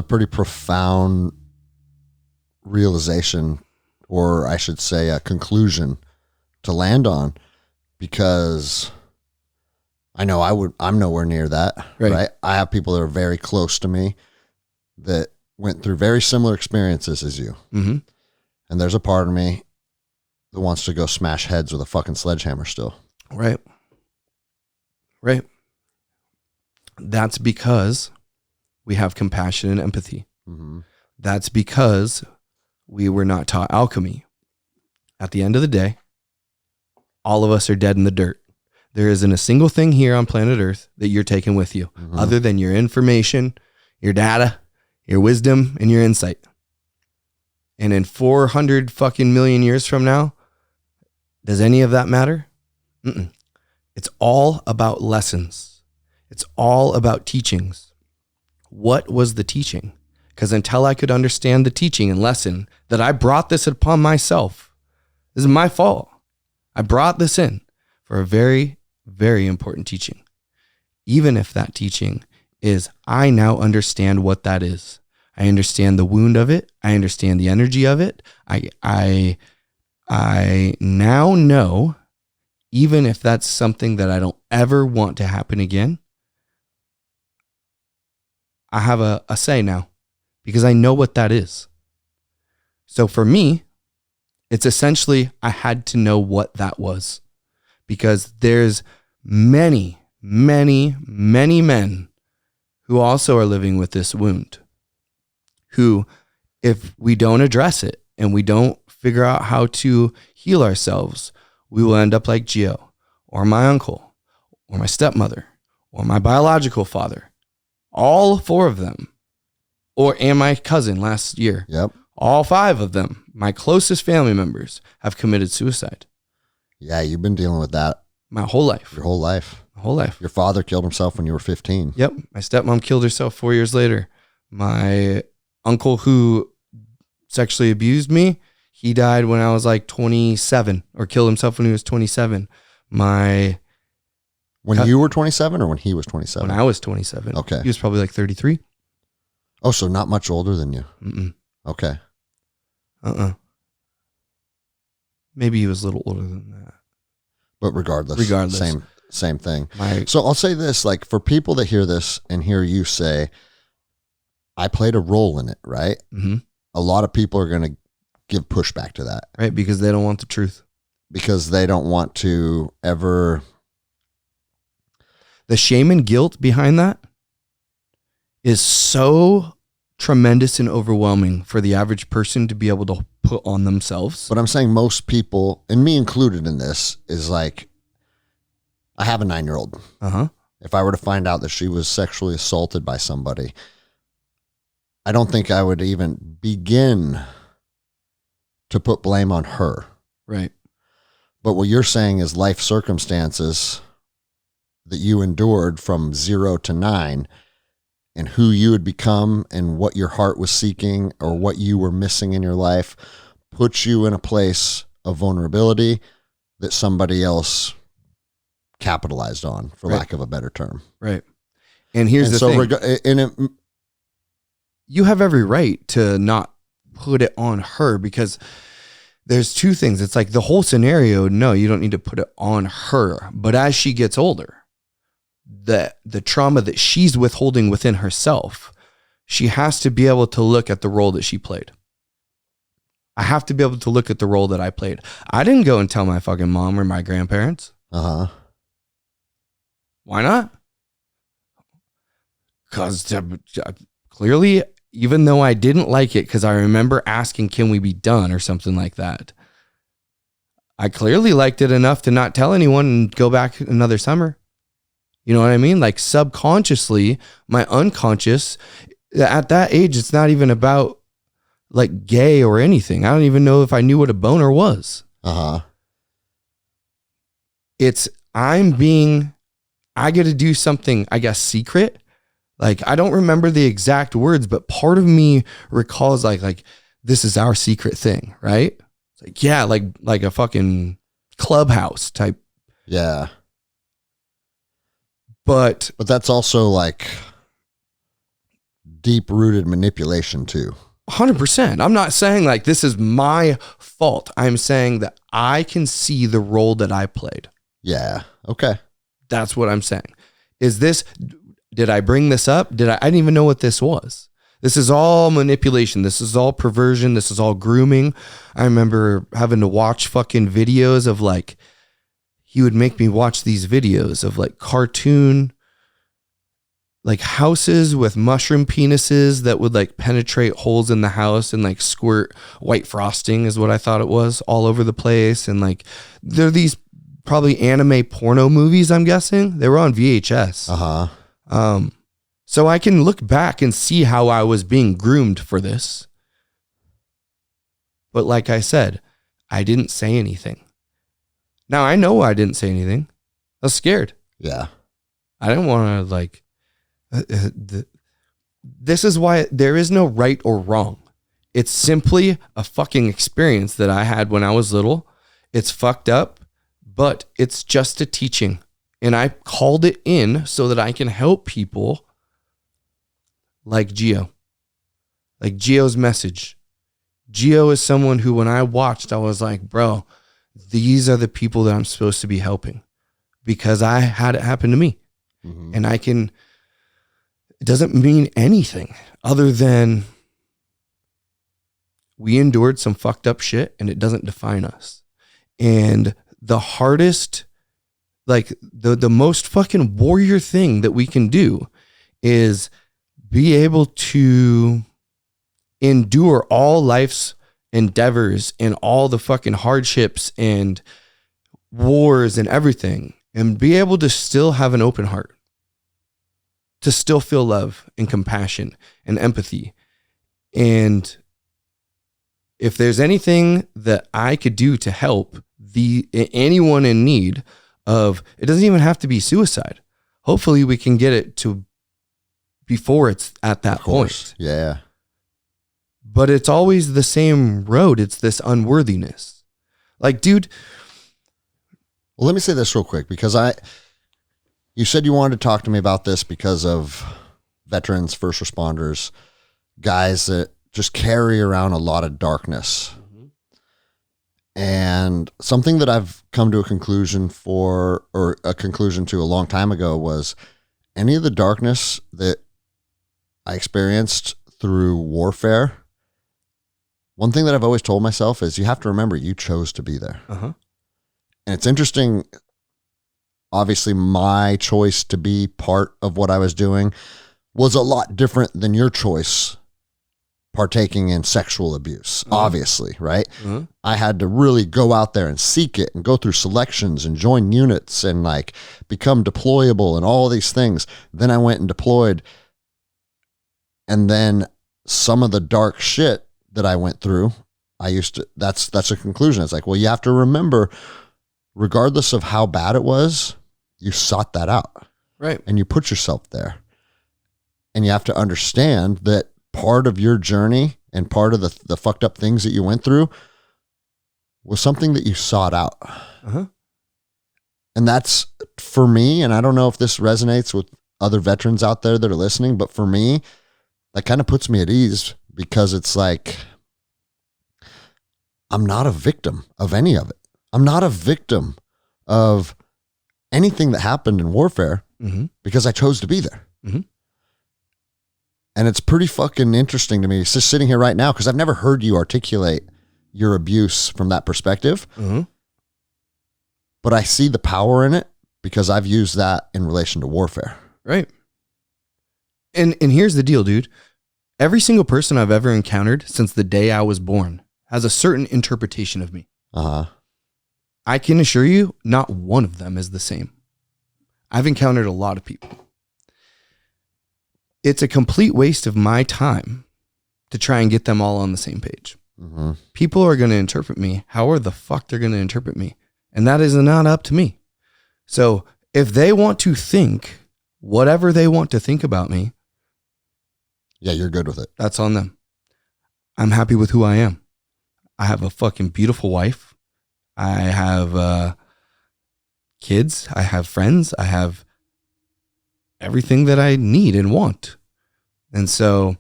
pretty profound realization, or I should say a conclusion to land on, because I know I'm nowhere near that, right? I have people that are very close to me that went through very similar experiences as you. Mm-hmm. And there's a part of me that wants to go smash heads with a fucking sledgehammer still. Right. That's because we have compassion and empathy. Mm-hmm. That's because we were not taught alchemy. At the end of the day, all of us are dead in the dirt. There isn't a single thing here on planet Earth that you're taking with you, other than your information, your data, your wisdom, and your insight. And in 400 fucking million years from now, does any of that matter? Mm-mm. It's all about lessons. It's all about teachings. What was the teaching? Because until I could understand the teaching and lesson that I brought this upon myself, this is my fault. I brought this in for a very, very important teaching. Even if that teaching is, I now understand what that is. I understand the wound of it. I understand the energy of it. I now know, even if that's something that I don't ever want to happen again, I have a say now because I know what that is. So for me, it's essentially I had to know what that was, because there's many, many, many men who also are living with this wound, who, if we don't address it and we don't figure out how to heal ourselves, we will end up like Gio or my uncle or my stepmother or my biological father. All four of them, and my cousin last year. Yep. All five of them, my closest family members, have committed suicide. Yeah, you've been dealing with that my whole life. Your whole life. My whole life. Your father killed himself when you were 15. Yep. My stepmom killed herself 4 years later. My uncle who sexually abused me, he died when I was like 27, or killed himself when he was 27. When you were 27 or when he was 27? When I was 27. Okay. He was probably like 33. Oh, so not much older than you. Mm-mm. Okay. Maybe he was a little older than that. But regardless. Same thing. So I'll say this, like, for people that hear this and hear you say, I played a role in it, right? Mm-hmm. A lot of people are going to give pushback to that. Right, because they don't want the truth. Because they don't want to ever... The shame and guilt behind that is so tremendous and overwhelming for the average person to be able to put on themselves. But I'm saying most people, and me included in this, is like, I have a 9-year-old. Uh-huh. If I were to find out that she was sexually assaulted by somebody, I don't think I would even begin to put blame on her. Right. But what you're saying is life circumstances that you endured from 0 to 9, and who you had become and what your heart was seeking or what you were missing in your life puts you in a place of vulnerability that somebody else capitalized on, for lack of a better term. Right. And here's the thing. You have every right to not put it on her, because there's two things. It's like the whole scenario, no, you don't need to put it on her. But as she gets older, the trauma that she's withholding within herself, she has to be able to look at the role that she played. I have to be able to look at the role that I played. I didn't go and tell my fucking mom or my grandparents. Uh-huh. Why not? Because clearly, even though I didn't like it, because I remember asking, can we be done or something like that, I clearly liked it enough to not tell anyone and go back another summer. You know what I mean? Like subconsciously, my unconscious, at that age, it's not even about like gay or anything. I don't even know if I knew what a boner was. Uh-huh. It's I get to do something, I guess, secret. Like, I don't remember the exact words, but part of me recalls like this is our secret thing, right? It's like, yeah, like a fucking clubhouse type. Yeah. But that's also like deep-rooted manipulation too. 100%. I'm not saying like this is my fault. I'm saying that I can see the role that I played. Yeah. Okay. That's what I'm saying. Did I bring this up? I didn't even know what this was. This is all manipulation. This is all perversion. This is all grooming. I remember having to watch fucking videos of like, he would make me watch these videos of like cartoon, like houses with mushroom penises that would like penetrate holes in the house and like squirt white frosting is what I thought it was all over the place. And like, there are these probably anime porno movies, I'm guessing. They were on VHS. Uh-huh. So I can look back and see how I was being groomed for this. But like I said, I didn't say anything. Now I know I didn't say anything. I was scared. Yeah. I didn't want to like, this is why there is no right or wrong. It's simply a fucking experience that I had when I was little. It's fucked up, but it's just a teaching. And I called it in so that I can help people like Gio. Like Gio's message. Gio is someone who, when I watched, I was like, bro, these are the people that I'm supposed to be helping because I had it happen to me. Mm-hmm. And it doesn't mean anything other than we endured some fucked up shit and it doesn't define us. And the hardest, like the most fucking warrior thing that we can do is be able to endure all life's endeavors and all the fucking hardships and wars and everything and be able to still have an open heart, to still feel love and compassion and empathy. And if there's anything that I could do to help anyone in need of, it doesn't even have to be suicide. Hopefully we can get it to before it's at that point. Yeah. But it's always the same road. It's this unworthiness. Like, dude. Well, let me say this real quick because you said you wanted to talk to me about this because of veterans, first responders, guys that just carry around a lot of darkness. Mm-hmm. And something that I've come to a conclusion to a long time ago was any of the darkness that I experienced through warfare, one thing that I've always told myself is you have to remember you chose to be there. Uh-huh. And it's interesting. Obviously, my choice to be part of what I was doing was a lot different than your choice partaking in sexual abuse, obviously, right? Mm-hmm. I had to really go out there and seek it and go through selections and join units and like become deployable and all these things. Then I went and deployed. And then some of the dark shit that I went through, that's a conclusion. It's like, well, you have to remember, regardless of how bad it was, you sought that out. Right. And you put yourself there. And you have to understand that part of your journey and part of the fucked up things that you went through was something that you sought out. Uh-huh. And that's for me, and I don't know if this resonates with other veterans out there that are listening, but for me, that kind of puts me at ease because it's like, I'm not a victim of any of it. I'm not a victim of anything that happened in warfare because I chose to be there. Mm-hmm. And it's pretty fucking interesting to me just sitting here right now because I've never heard you articulate your abuse from that perspective. Mm-hmm. But I see the power in it because I've used that in relation to warfare. Right. And here's the deal, dude. Every single person I've ever encountered since the day I was born has a certain interpretation of me. Uh-huh. I can assure you, not one of them is the same. I've encountered a lot of people. It's a complete waste of my time to try and get them all on the same page. Mm-hmm. People are going to interpret me however the fuck they're going to interpret me. And that is not up to me. So if they want to think whatever they want to think about me, yeah, you're good with it. that's on them. I'm happy with who I am. I have a fucking beautiful wife. I have kids. I have friends. I have everything that I need and want. And so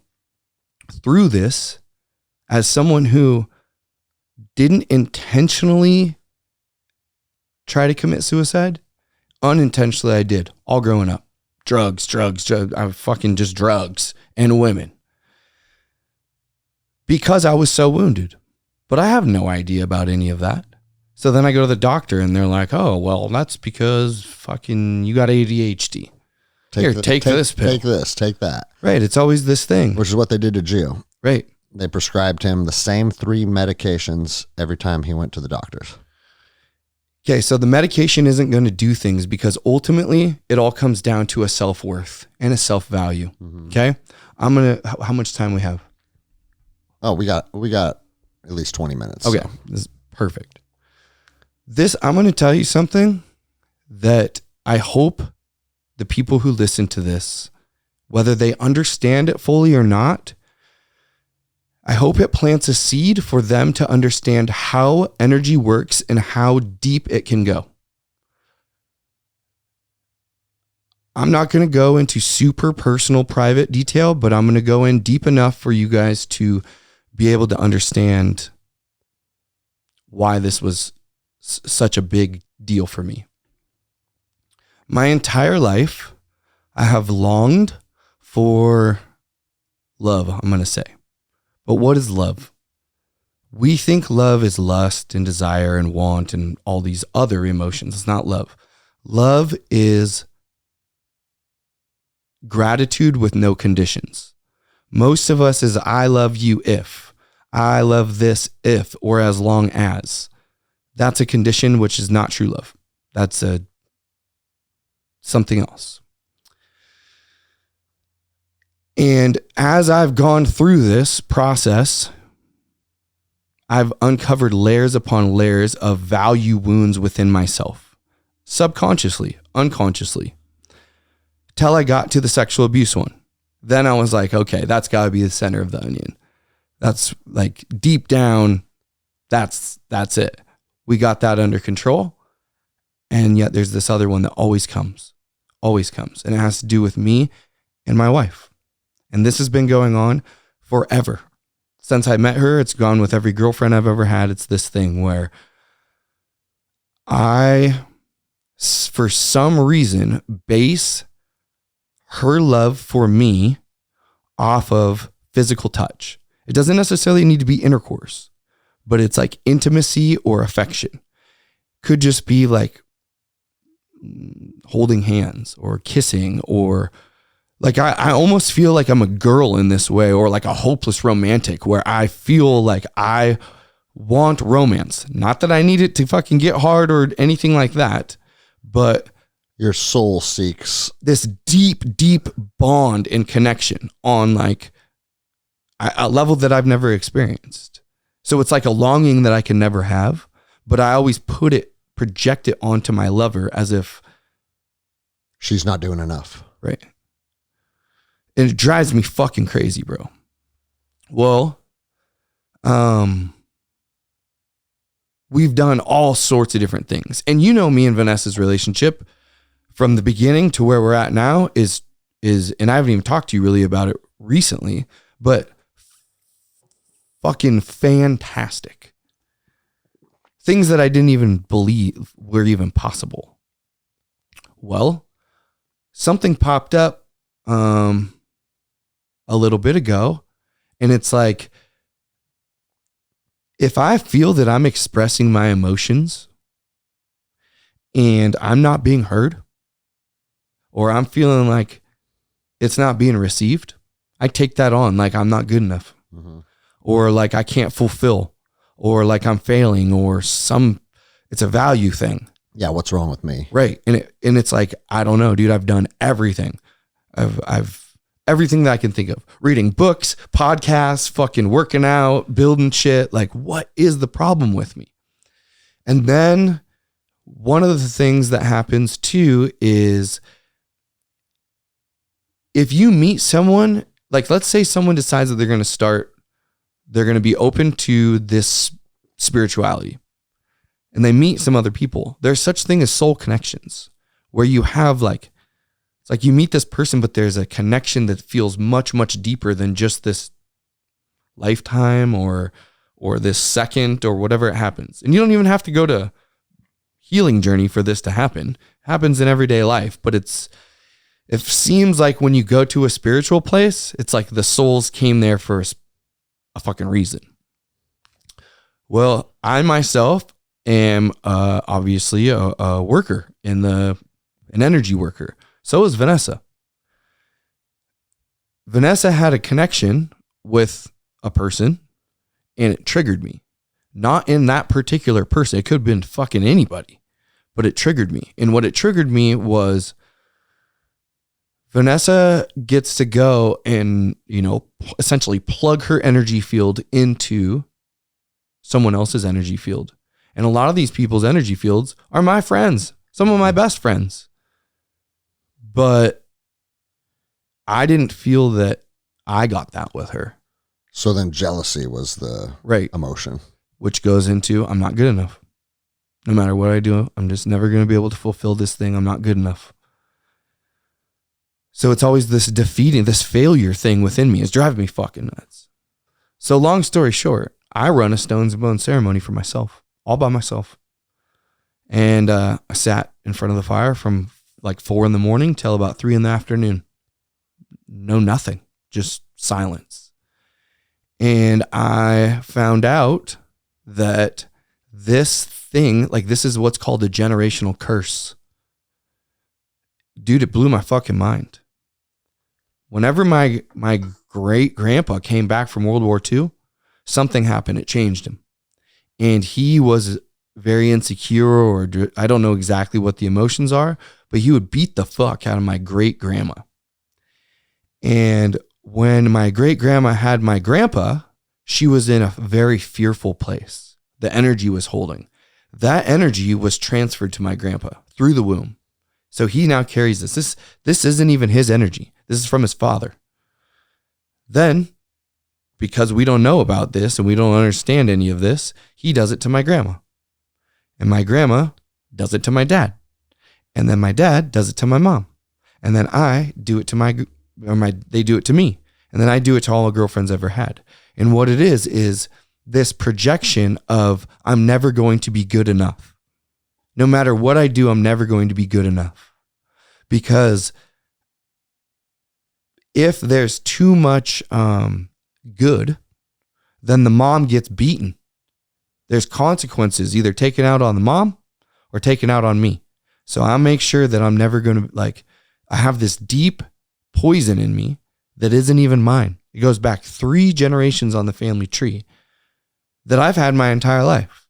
through this, as someone who didn't intentionally try to commit suicide, unintentionally I did, all growing up. Drugs. I fucking just drugs and women. Because I was so wounded. But I have no idea about any of that. So then I go to the doctor and they're like, oh, well, that's because fucking you got ADHD. Take this pill. Take this, take that. Right. It's always this thing. Which is what they did to Gio. Right. They prescribed him the same 3 medications every time he went to the doctors. Okay, so the medication isn't going to do things because ultimately it all comes down to a self-worth and a self-value. Mm-hmm. Okay? How much time we have? Oh, we got at least 20 minutes. Okay, so. This is perfect. I'm going to tell you something that I hope the people who listen to this, whether they understand it fully or not, I hope it plants a seed for them to understand how energy works and how deep it can go. I'm not going to go into super personal, private detail, but I'm going to go in deep enough for you guys to be able to understand why this was such a big deal for me. My entire life, I have longed for love, I'm going to say. But what is love? We think love is lust and desire and want and all these other emotions. It's not love. Love is gratitude with no conditions. Most of us is I love you if, I love this if, or as long as. That's a condition which is not true love. That's something else. And as I've gone through this process, I've uncovered layers upon layers of value wounds within myself, subconsciously, unconsciously, till I got to the sexual abuse one. Then I was like, okay, that's got to be the center of the onion. That's like deep down, that's it. We got that under control. And yet there's this other one that always comes. And it has to do with me and my wife. And this has been going on forever. Since I met her, it's gone with every girlfriend I've ever had. It's this thing where I, for some reason, base her love for me off of physical touch. It doesn't necessarily need to be intercourse, but it's like intimacy or affection. Could just be like holding hands or kissing or like I almost feel like I'm a girl in this way, or like a hopeless romantic where I feel like I want romance. Not that I need it to fucking get hard or anything like that, but your soul seeks this deep, deep bond and connection on like a level that I've never experienced. So it's like a longing that I can never have, but I always project it onto my lover as if she's not doing enough. Right. And it drives me fucking crazy, bro. Well, we've done all sorts of different things. And you know me and Vanessa's relationship from the beginning to where we're at now is, and I haven't even talked to you really about it recently, but fucking fantastic. Things that I didn't even believe were even possible. Well, something popped up a little bit ago, and it's like, if I feel that I'm expressing my emotions and I'm not being heard, or I'm feeling like it's not being received, I take that on like I'm not good enough, or like I can't fulfill, or like I'm failing, or it's a value thing. Yeah, what's wrong with me? Right. And it's like, I don't know, dude, I've done everything. I've everything that I can think of. Reading books, podcasts, fucking working out, building shit. Like, what is the problem with me? And then one of the things that happens too is if you meet someone, like let's say someone decides that they're going to be open to this spirituality, and they meet some other people. There's such thing as soul connections, where you have like, it's like you meet this person, but there's a connection that feels much, much deeper than just this lifetime or this second or whatever it happens. And you don't even have to go to healing journey for this to happen. It happens in everyday life, but it seems like when you go to a spiritual place, it's like the souls came there for a fucking reason. Well, I myself am obviously a worker an energy worker. So is Vanessa. Vanessa had a connection with a person, and it triggered me. Not in that particular person. It could have been fucking anybody, but it triggered me. And what it triggered me was Vanessa gets to go and, essentially plug her energy field into someone else's energy field. And a lot of these people's energy fields are my friends, some of my best friends. But I didn't feel that I got that with her. So then jealousy was the emotion. Which goes into, I'm not good enough. No matter what I do, I'm just never going to be able to fulfill this thing. I'm not good enough. So it's always this defeating, this failure thing within me is driving me fucking nuts. So long story short, I run a stones and bones ceremony for myself, all by myself. And I sat in front of the fire from like 4 a.m. till about 3 p.m. No, nothing, just silence. And I found out that this thing, like this is what's called a generational curse. Dude, it blew my fucking mind. Whenever my great grandpa came back from World War II, something happened. It changed him. And he was very insecure, or I don't know exactly what the emotions are, but he would beat the fuck out of my great grandma. And when my great grandma had my grandpa, she was in a very fearful place. The energy was holding. That energy was transferred to my grandpa through the womb. So he now carries this. This isn't even his energy. This is from his father. Then, because we don't know about this and we don't understand any of this, he does it to my grandma. And my grandma does it to my dad. And then my dad does it to my mom. And then I do it to they do it to me. And then I do it to all the girlfriends I've ever had. And what it is this projection of I'm never going to be good enough. No matter what I do, I'm never going to be good enough. Because if there's too much good, then the mom gets beaten. There's consequences either taken out on the mom or taken out on me. So I'll make sure that I'm never going to, I have this deep poison in me that isn't even mine. It goes back 3 generations on the family tree that I've had my entire life,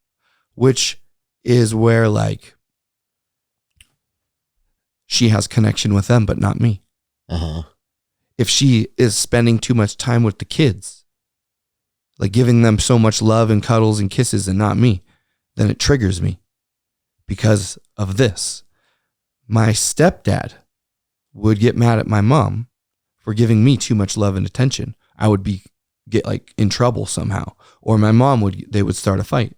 which is where she has connection with them, but not me. Uh-huh. If she is spending too much time with the kids, like giving them so much love and cuddles and kisses and not me, then it triggers me because of this. My stepdad would get mad at my mom for giving me too much love and attention. I would get in trouble somehow, or my mom they would start a fight.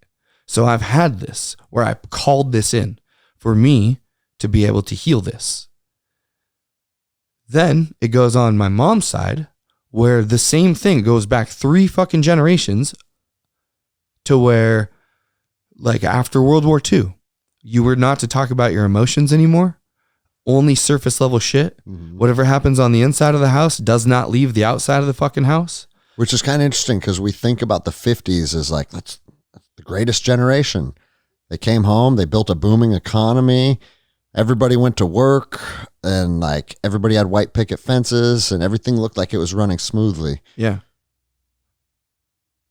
So I've had this where I called this in for me to be able to heal this. Then it goes on my mom's side where the same thing goes back 3 fucking generations to where after World War II, you were not to talk about your emotions anymore. Only surface level shit. Mm-hmm. Whatever happens on the inside of the house does not leave the outside of the fucking house. Which is kind of interesting because we think about the 50s as that's the greatest generation. They came home, they built a booming economy. Everybody went to work, and like everybody had white picket fences, and everything looked like it was running smoothly. Yeah.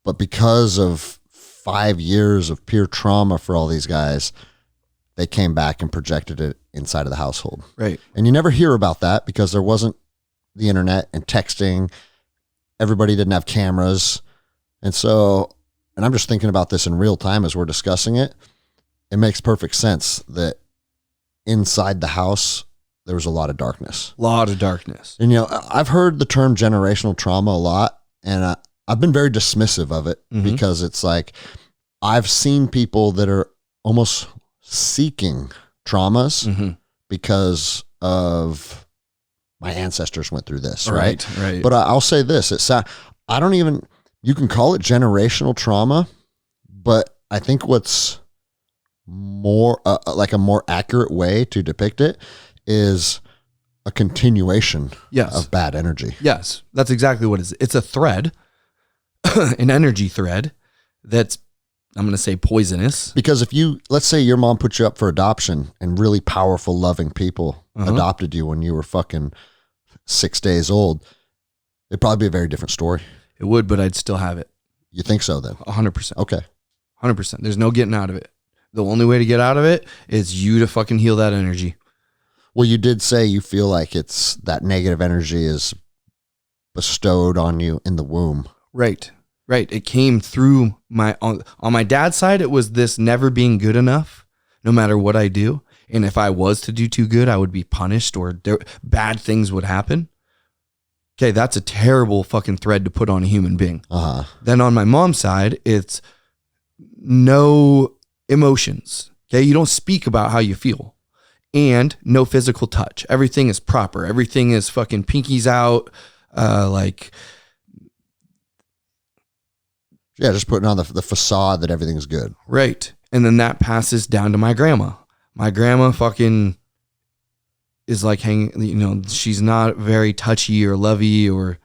But because of 5 years of pure trauma for all these guys, they came back and projected it inside of the household. Right. And you never hear about that because there wasn't the internet and texting. Everybody didn't have cameras. And so, and I'm just thinking about this in real time as we're discussing it. It makes perfect sense that inside the house, there was a lot of darkness. And, I've heard the term generational trauma a lot, and I've been very dismissive of it because it's like I've seen people that are almost seeking traumas because of my ancestors went through this, right? Right. But I'll say this, you can call it generational trauma, but I think what's more like a more accurate way to depict it is a continuation of bad energy. Yes, that's exactly what it is. It's a thread, an energy thread that's, I'm going to say, poisonous. Because let's say your mom put you up for adoption and really powerful, loving people adopted you when you were fucking 6 days old, it'd probably be a very different story. It would, but I'd still have it. You think so then? 100%. Okay. 100%. There's no getting out of it. The only way to get out of it is you to fucking heal that energy. Well, you did say you feel like it's that negative energy is bestowed on you in the womb. Right. It came through on my dad's side. It was this never being good enough, no matter what I do. And if I was to do too good, I would be punished or bad things would happen. Okay, that's a terrible fucking thread to put on a human being. Then on my mom's side, it's no emotions. Okay, you don't speak about how you feel. And no physical touch. Everything is proper. Everything is fucking pinkies out. Just putting on the facade that everything's good. Right. And then that passes down to my grandma. My grandma fucking is like she's not very touchy or lovey, or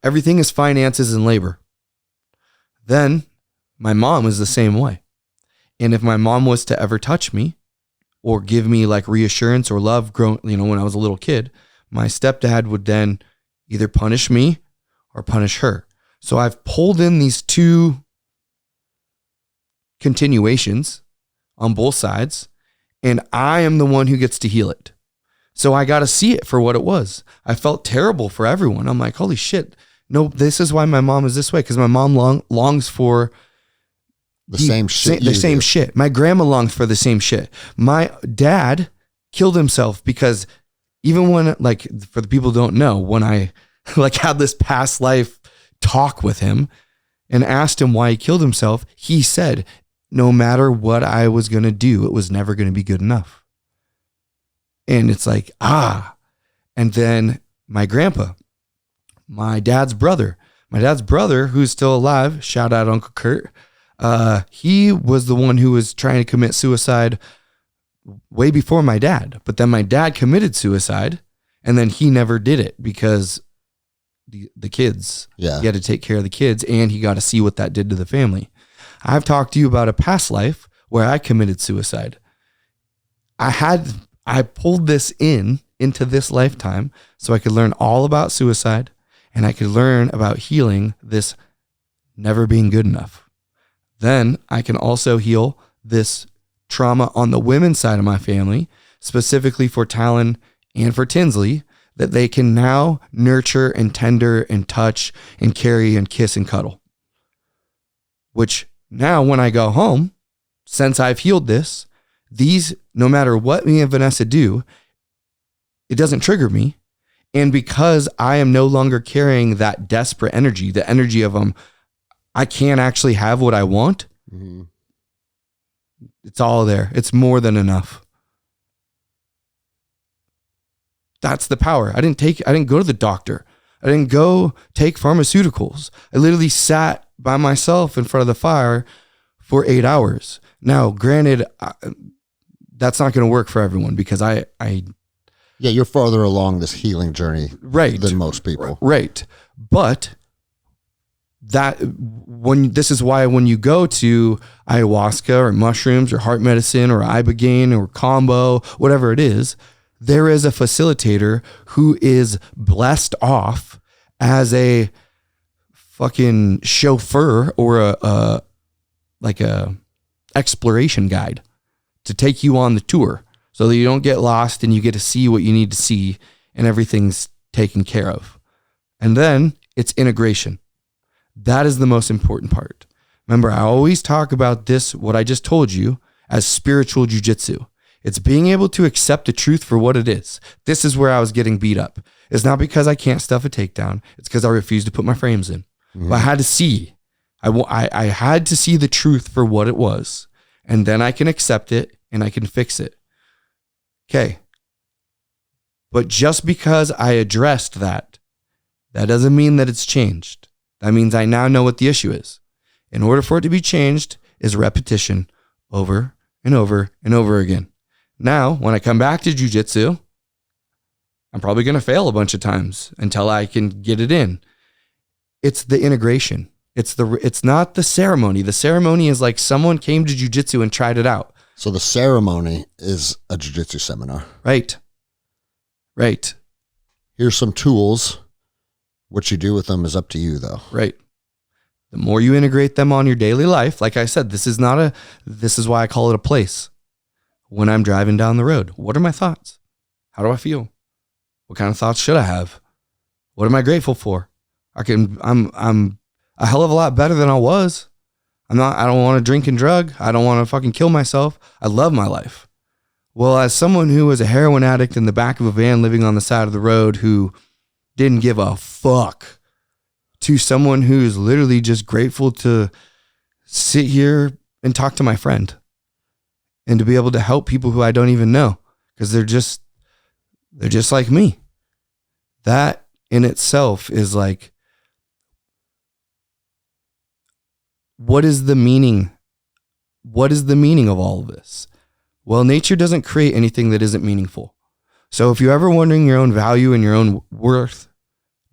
everything is finances and labor. Then my mom is the same way. And if my mom was to ever touch me or give me like reassurance or love when I was a little kid, my stepdad would then either punish me or punish her. So I've pulled in these two continuations on both sides, and I am the one who gets to heal it. So I got to see it for what it was. I felt terrible for everyone. I'm like, holy shit. No, this is why my mom is this way, because my mom longs for the same shit. The same shit. My grandma longs for the same shit. My dad killed himself because even when, like, for the people who don't know, when I like had this past life talk with him and asked him why he killed himself, he said, no matter what I was going to do, it was never going to be good enough. And it's like, And then my grandpa, my dad's brother, who's still alive, shout out Uncle Kurt. He was the one who was trying to commit suicide way before my dad. But then my dad committed suicide, and then he never did it because the kids. Yeah. He had to take care of the kids, and he got to see what that did to the family. I've talked to you about a past life where I committed suicide. I pulled this into this lifetime so I could learn all about suicide, and I could learn about healing this never being good enough. Then I can also heal this trauma on the women's side of my family, specifically for Talon and for Tinsley, that they can now nurture and tender and touch and carry and kiss and cuddle. Which now when I go home, since I've healed this, these, no matter what me and Vanessa do, it doesn't trigger me. And because I am no longer carrying that desperate energy, the energy of I can't actually have what I want. Mm-hmm. It's all there. It's more than enough. That's the power. I didn't go to the doctor. I didn't go take pharmaceuticals. I literally sat by myself in front of the fire for 8 hours. Now, granted, that's not going to work for everyone because yeah, you're farther along this healing journey than most people. Right. But This is why when you go to ayahuasca or mushrooms or heart medicine or ibogaine or combo, whatever it is, there is a facilitator who is blessed off as a fucking chauffeur or a exploration guide to take you on the tour so that you don't get lost and you get to see what you need to see and everything's taken care of. And then it's integration. That is the most important part. Remember, I always talk about this, what I just told you, as spiritual jujitsu. It's being able to accept the truth for what it is. This is where I was getting beat up. It's not because I can't stuff a takedown. It's because I refused to put my frames in. But I had to see. I had to see the truth for what it was. And then I can accept it and I can fix it. Okay. But just because I addressed that doesn't mean that it's changed. That means I now know what the issue is. In order for it to be changed is repetition over and over and over again. Now, when I come back to jiu-jitsu, I'm probably going to fail a bunch of times until I can get it in. It's the integration. It's not the ceremony. The ceremony is like someone came to jiu-jitsu and tried it out. So the ceremony is a jiu-jitsu seminar. Right. Here's some tools. What you do with them is up to you, though. Right. The more you integrate them on your daily life, like I said, this is why I call it a place. When I'm driving down the road, what are my thoughts? How do I feel? What kind of thoughts should I have? What am I grateful for? I'm a hell of a lot better than I was. I don't want to drink and drug. I don't want to fucking kill myself. I love my life. Well, as someone who was a heroin addict in the back of a van living on the side of the road who didn't give a fuck, to someone who is literally just grateful to sit here and talk to my friend and to be able to help people who I don't even know because they're just like me. That in itself is like, what is the meaning? What is the meaning of all of this? Well, nature doesn't create anything that isn't meaningful. So if you're ever wondering your own value and your own worth,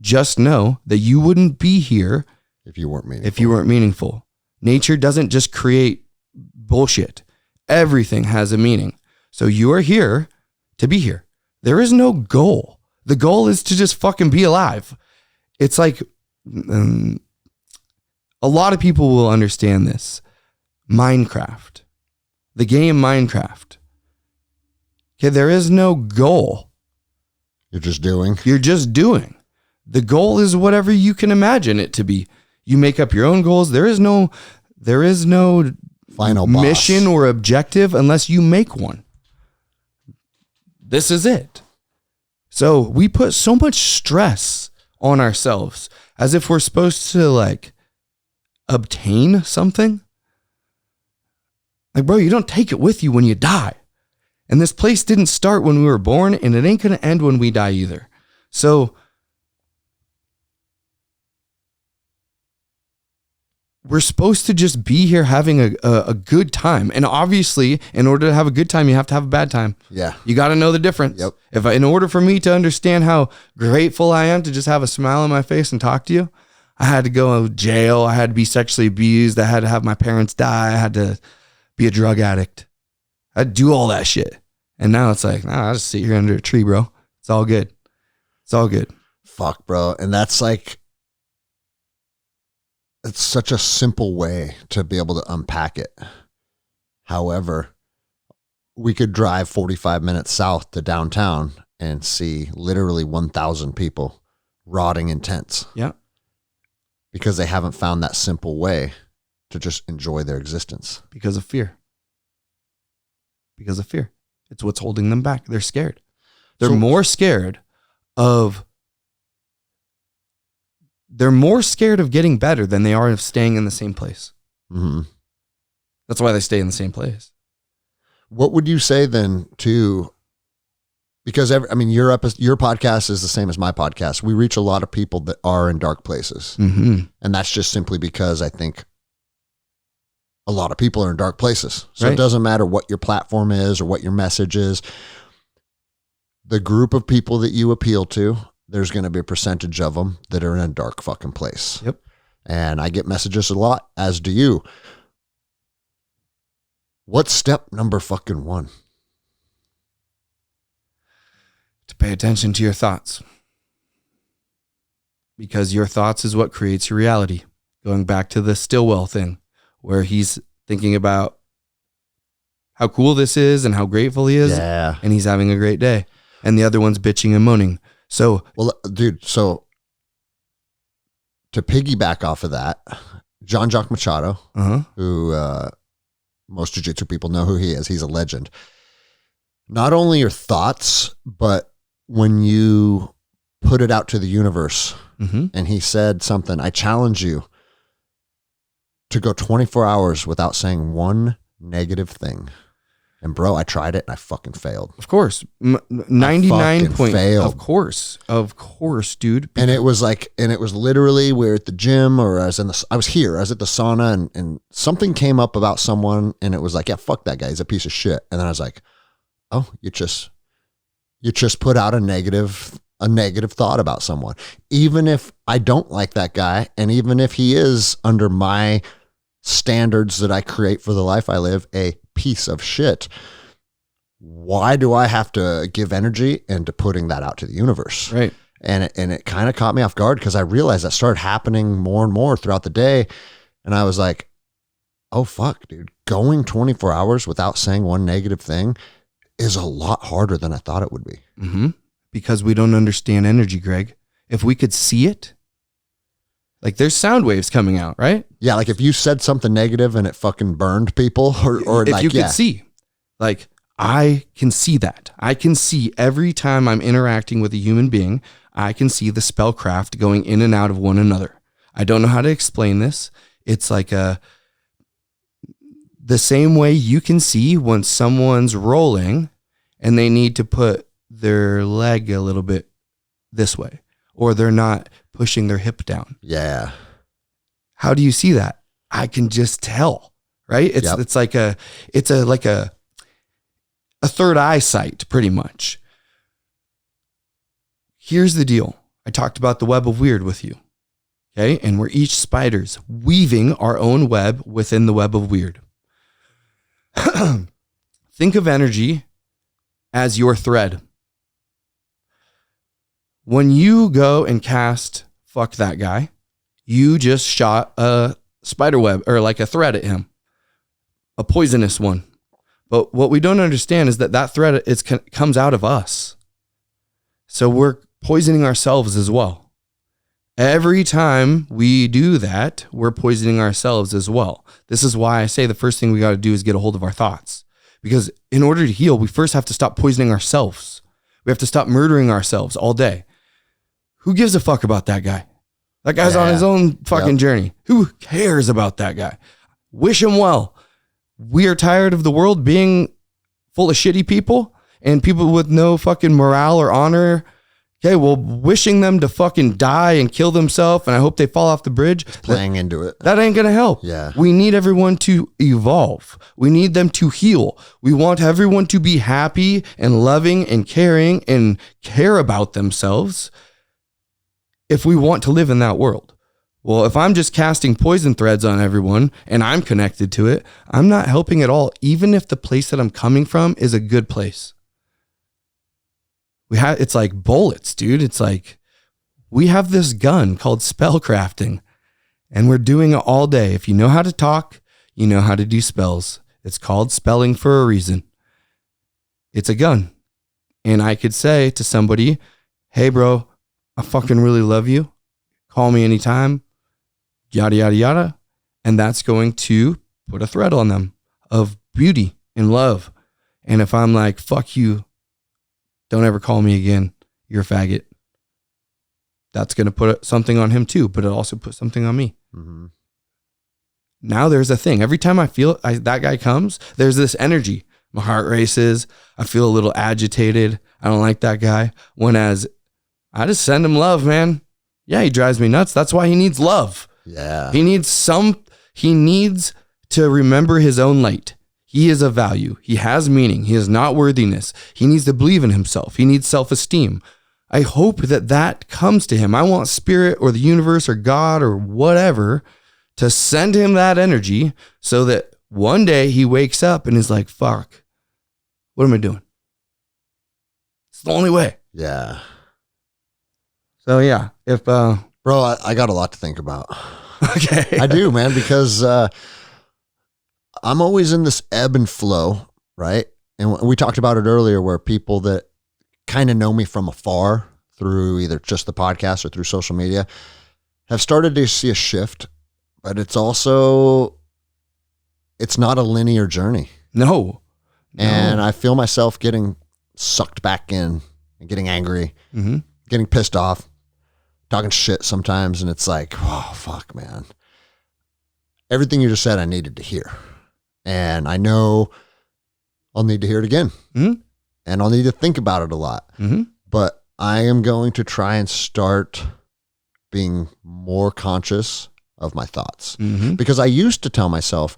just know that you wouldn't be here if you weren't meaningful. Nature doesn't just create bullshit. Everything has a meaning. So you are here to be here. There is no goal. The goal is to just fucking be alive. It's like, a lot of people will understand this. Minecraft. The game Minecraft. Okay, there is no goal. You're just doing. The goal is whatever you can imagine it to be. You make up your own goals. There is no final mission boss or objective unless you make one. This is it. So we put so much stress on ourselves as if we're supposed to like obtain something. Like, bro, you don't take it with you when you die. And this place didn't start when we were born, and it ain't going to end when we die either. So we're supposed to just be here having a good time. And obviously, in order to have a good time, you have to have a bad time. Yeah. You got to know the difference. Yep. In order for me to understand how grateful I am to just have a smile on my face and talk to you, I had to go to jail. I had to be sexually abused. I had to have my parents die. I had to be a drug addict. I'd do all that shit. And now it's like, nah, I'll just sit here under a tree, bro. It's all good. Fuck, bro. And that's like, it's such a simple way to be able to unpack it. However, we could drive 45 minutes south to downtown and see literally 1,000 people rotting in tents. Yeah. Because they haven't found that simple way to just enjoy their existence. Because of fear. It's what's holding them back. They're scared. They're more scared of getting better than they are of staying in the same place. Mm-hmm. That's why they stay in the same place. What would you say then to, because your podcast is the same as my podcast. We reach a lot of people that are in dark places. Mm-hmm. And that's just simply because I think a lot of people are in dark places. So Right. It doesn't matter what your platform is or what your message is. The group of people that you appeal to, there's going to be a percentage of them that are in a dark fucking place. Yep. And I get messages a lot, as do you. What's step number fucking 1? To pay attention to your thoughts. Because your thoughts is what creates your reality. Going back to the Stillwell thing, where he's thinking about how cool this is and how grateful he is. Yeah. And he's having a great day. And the other one's bitching and moaning. So, well, dude, so to piggyback off of that, Jean-Jacques Machado, who most jiu-jitsu people know who he is. He's a legend. Not only your thoughts, but when you put it out to the universe, and he said something, I challenge you to go 24 hours without saying one negative thing. And bro, I tried it and I fucking failed. Of course. 99 point. Failed. Of course, dude. And it was literally, we're at the gym, or I was at the sauna, and something came up about someone, and it was like, yeah, fuck that guy. He's a piece of shit. And then I was like, oh, you just put out a negative thought about someone. Even if I don't like that guy, and even if he is, under my standards that I create for the life I live, a piece of shit, why do I have to give energy into putting that out to the universe? Right. And it kind of caught me off guard, because I realized that started happening more and more throughout the day. And I was like, oh fuck, dude, going 24 hours without saying one negative thing is a lot harder than I thought it would be. Because we don't understand energy, Greg. If we could see it, like there's sound waves coming out, right? Yeah, like if you said something negative and it fucking burned people, or if like, you could see, like I can see that. I can see every time I'm interacting with a human being, I can see the spellcraft going in and out of one another. I don't know how to explain this. It's like the same way you can see when someone's rolling and they need to put their leg a little bit this way, or they're not pushing their hip down. Yeah. How do you see that? I can just tell, right? It's like a third eyesight, pretty much. Here's the deal. I talked about the web of weird with you. Okay. And we're each spiders weaving our own web within the web of weird. Think of energy as your thread. When you go and cast fuck that guy, you just shot a spider web, or like a thread at him, a poisonous one. But what we don't understand is that thread comes out of us. So we're poisoning ourselves as well. Every time we do that, we're poisoning ourselves as well. This is why I say the first thing we got to do is get a hold of our thoughts. Because in order to heal, we first have to stop poisoning ourselves. We have to stop murdering ourselves all day. Who gives a fuck about that guy? That guy's on his own fucking journey. Who cares about that guy? Wish him well. We are tired of the world being full of shitty people and people with no fucking morale or honor. Okay, well, wishing them to fucking die and kill themselves, and I hope they fall off the bridge. Playing into it. That ain't going to help. Yeah. We need everyone to evolve. We need them to heal. We want everyone to be happy and loving and caring and care about themselves if we want to live in that world. Well, if I'm just casting poison threads on everyone and I'm connected to it, I'm not helping at all, even if the place that I'm coming from is a good place. It's like bullets, dude. It's like we have this gun called spellcrafting, and we're doing it all day. If you know how to talk, you know how to do spells. It's called spelling for a reason. It's a gun. And I could say to somebody, hey, bro, I fucking really love you. Call me anytime. Yada, yada, yada. And that's going to put a thread on them of beauty and love. And if I'm like, fuck you, don't ever call me again, you're a faggot, that's going to put something on him too, but it also puts something on me. Mm-hmm. Now there's a thing. Every time I feel that guy comes, there's this energy. My heart races. I feel a little agitated. I don't like that guy. Whereas I just send him love, man. Yeah, he drives me nuts. That's why he needs love. Yeah. He needs to remember his own light. He is of value. He has meaning. He has not worthiness. He needs to believe in himself. He needs self-esteem. I hope that that comes to him. I want spirit or the universe or God or whatever to send him that energy so that one day he wakes up and is like, fuck, what am I doing? It's the only way. Yeah. So yeah, if Bro, I got a lot to think about. okay. I do, man, because I'm always in this ebb and flow, right? And we talked about it earlier where people that kind of know me from afar through either just the podcast or through social media have started to see a shift, but it's not a linear journey. No. And I feel myself getting sucked back in and getting angry, getting pissed off, talking shit sometimes. And it's like, oh, fuck, man. Everything you just said, I needed to hear. And I know I'll need to hear it again. And I'll need to think about it a lot. But I am going to try and start being more conscious of my thoughts. Because I used to tell myself,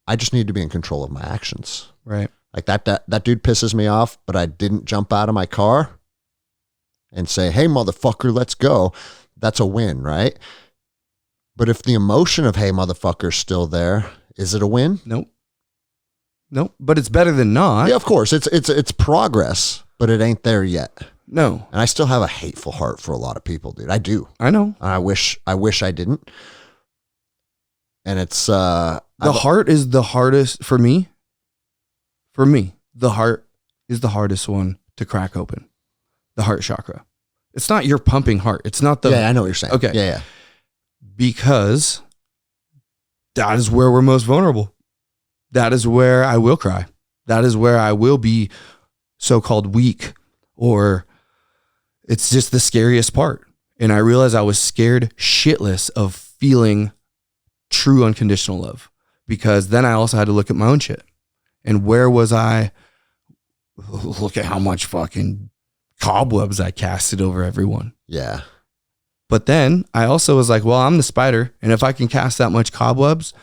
I just need to be in control of my actions. Right. Like that dude pisses me off, but I didn't jump out of my car and say, hey, motherfucker, let's go. That's a win, right? But if the emotion of, hey, motherfucker's still there, is it a win? Nope. But it's better than not. Yeah, of course. It's progress, but it ain't there yet. No. And I still have a hateful heart for a lot of people, dude. I do. I know. And I wish I didn't. And it's the heart is the hardest for me. For me, the heart is the hardest one to crack open. The heart chakra. It's not your pumping heart. It's not the. Yeah, I know what you're saying. Okay. Yeah. Because that is where we're most vulnerable. That is where I will cry. That is where I will be so-called weak, or it's just the scariest part. And I realized I was scared shitless of feeling true unconditional love, because then I also had to look at my own shit. And where was I? Look at how much fucking cobwebs I casted over everyone. Yeah. But then I also was like, well, I'm the spider. And if I can cast that much cobwebs,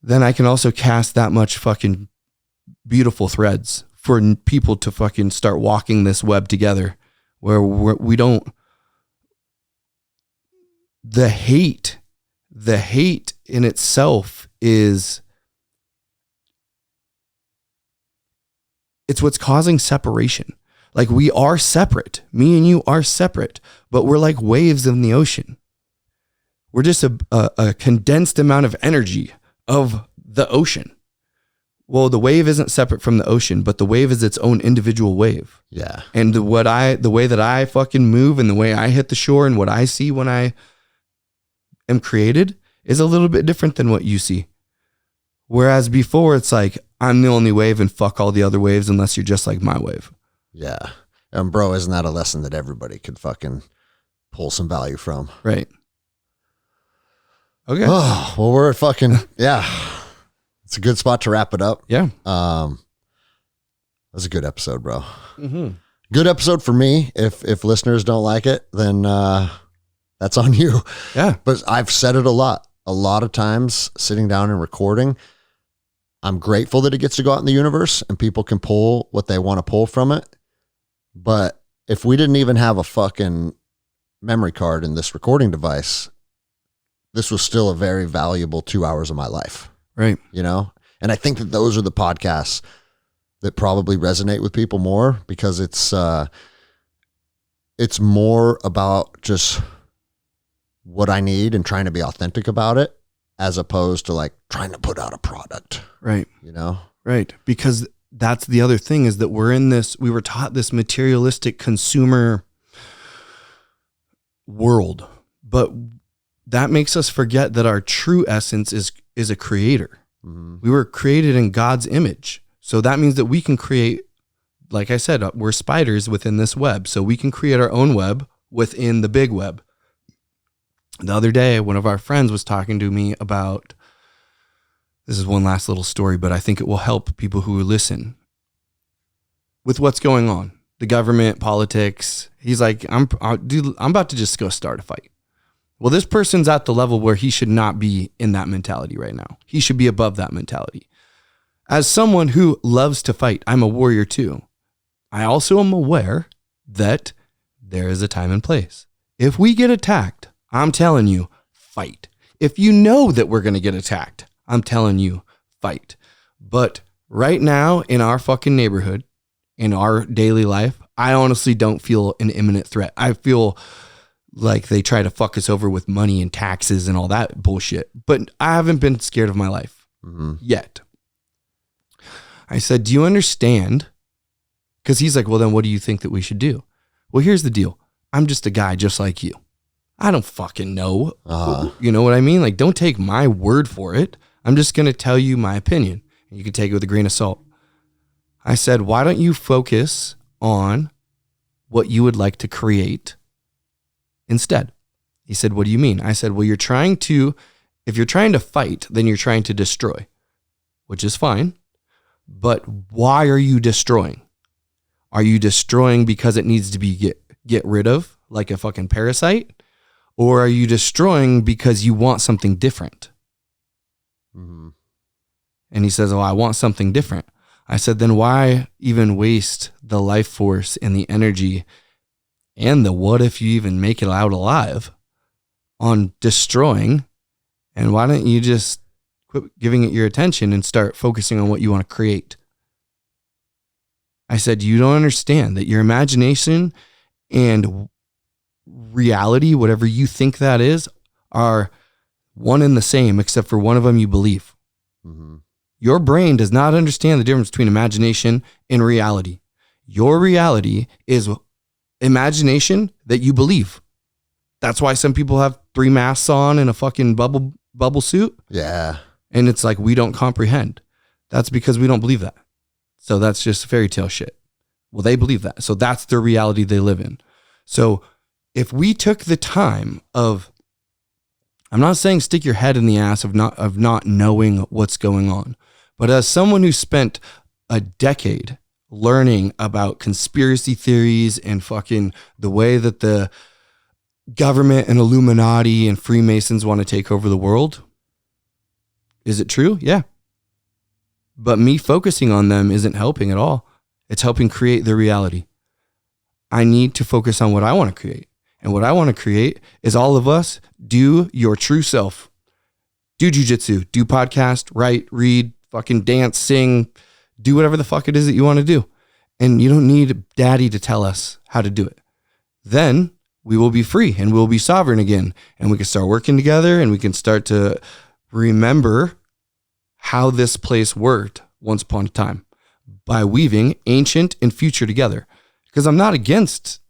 then I can also cast that much fucking beautiful threads for people to fucking start walking this web together, where we don't, the hate in itself is, it's what's causing separation. Like, we are separate. Me and you are separate, but we're like waves in the ocean. We're just a condensed amount of energy of the ocean. Well, the wave isn't separate from the ocean, but the wave is its own individual wave. Yeah. And the way that I fucking move and the way I hit the shore and what I see when I am created is a little bit different than what you see. Whereas before, it's like, I'm the only wave and fuck all the other waves unless you're just like my wave. Yeah. And bro, isn't that a lesson that everybody could fucking pull some value from? Right. Okay. Oh, well, we're at fucking, yeah. It's a good spot to wrap it up. Yeah. That was a good episode, bro. Good episode for me. If listeners don't like it, then that's on you. Yeah. But I've said it a lot of times sitting down and recording. I'm grateful that it gets to go out in the universe and people can pull what they want to pull from it. But if we didn't even have a fucking memory card in this recording device, this was still a very valuable 2 hours of my life. Right. You know? And I think that those are the podcasts that probably resonate with people more, because it's more about just what I need and trying to be authentic about it, as opposed to like trying to put out a product. Right. You know? Right. Because that's the other thing, is that we were taught this materialistic consumer world, but that makes us forget that our true essence is a creator. We were created in God's image. So that means that we can create, like I said, we're spiders within this web. So we can create our own web within the big web. The other day, one of our friends was talking to me about, this is one last little story, but I think it will help people who listen with what's going on. The government, politics. He's like, I'm about to just go start a fight. Well, this person's at the level where he should not be in that mentality right now. He should be above that mentality. As someone who loves to fight, I'm a warrior too. I also am aware that there is a time and place. If we get attacked, I'm telling you, fight. If you know that we're going to get attacked, I'm telling you, fight. But right now in our fucking neighborhood, in our daily life, I honestly don't feel an imminent threat. I feel like they try to fuck us over with money and taxes and all that bullshit. But I haven't been scared of my life yet. I said, do you understand? Because he's like, well, then what do you think that we should do? Well, here's the deal. I'm just a guy just like you. I don't fucking know. You know what I mean? Like, don't take my word for it. I'm just going to tell you my opinion. And you can take it with a grain of salt. I said, why don't you focus on what you would like to create instead? He said, what do you mean? I said, well, if you're trying to fight, then you're trying to destroy, which is fine. But why are you destroying? Are you destroying because it needs to be get rid of, like a fucking parasite? Or are you destroying because you want something different? And he says, oh, I want something different. I said, then why even waste the life force and the energy and the what if you even make it out alive on destroying? And why don't you just quit giving it your attention and start focusing on what you want to create? I said, you don't understand that your imagination and reality, whatever you think that is, are one and the same, except for one of them you believe. Your brain does not understand the difference between imagination and reality. Your reality is imagination that you believe. That's why some people have 3 masks on and a fucking bubble suit. Yeah. And it's like, we don't comprehend. That's because we don't believe that. So that's just fairy tale shit. Well, they believe that. So that's the reality they live in. So if we took the time of, I'm not saying stick your head in the ass of not knowing what's going on, but as someone who spent a decade learning about conspiracy theories and fucking the way that the government and Illuminati and Freemasons want to take over the world, is it true? Yeah. But me focusing on them isn't helping at all. It's helping create their reality. I need to focus on what I want to create. And what I want to create is all of us do your true self. Do jujitsu, do podcast, write, read, fucking dance, sing, do whatever the fuck it is that you want to do. And you don't need daddy to tell us how to do it. Then we will be free and we'll be sovereign again. And we can start working together and we can start to remember how this place worked once upon a time by weaving ancient and future together. Because I'm not against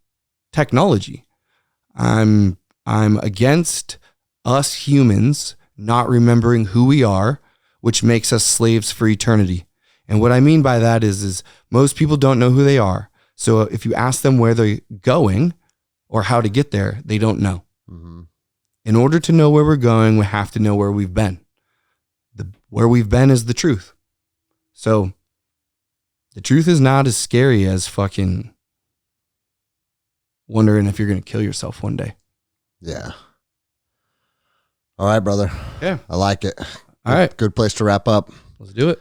technology. I'm against us humans not remembering who we are, which makes us slaves for eternity. And what I mean by that is most people don't know who they are. So if you ask them where they're going or how to get there, they don't know. In order to know where we're going, we have to know where we've been. Where we've been is the truth. So the truth is not as scary as fucking wondering if you're going to kill yourself one day. Yeah. All right, brother. Yeah. I like it. All right. Good place to wrap up. Let's do it.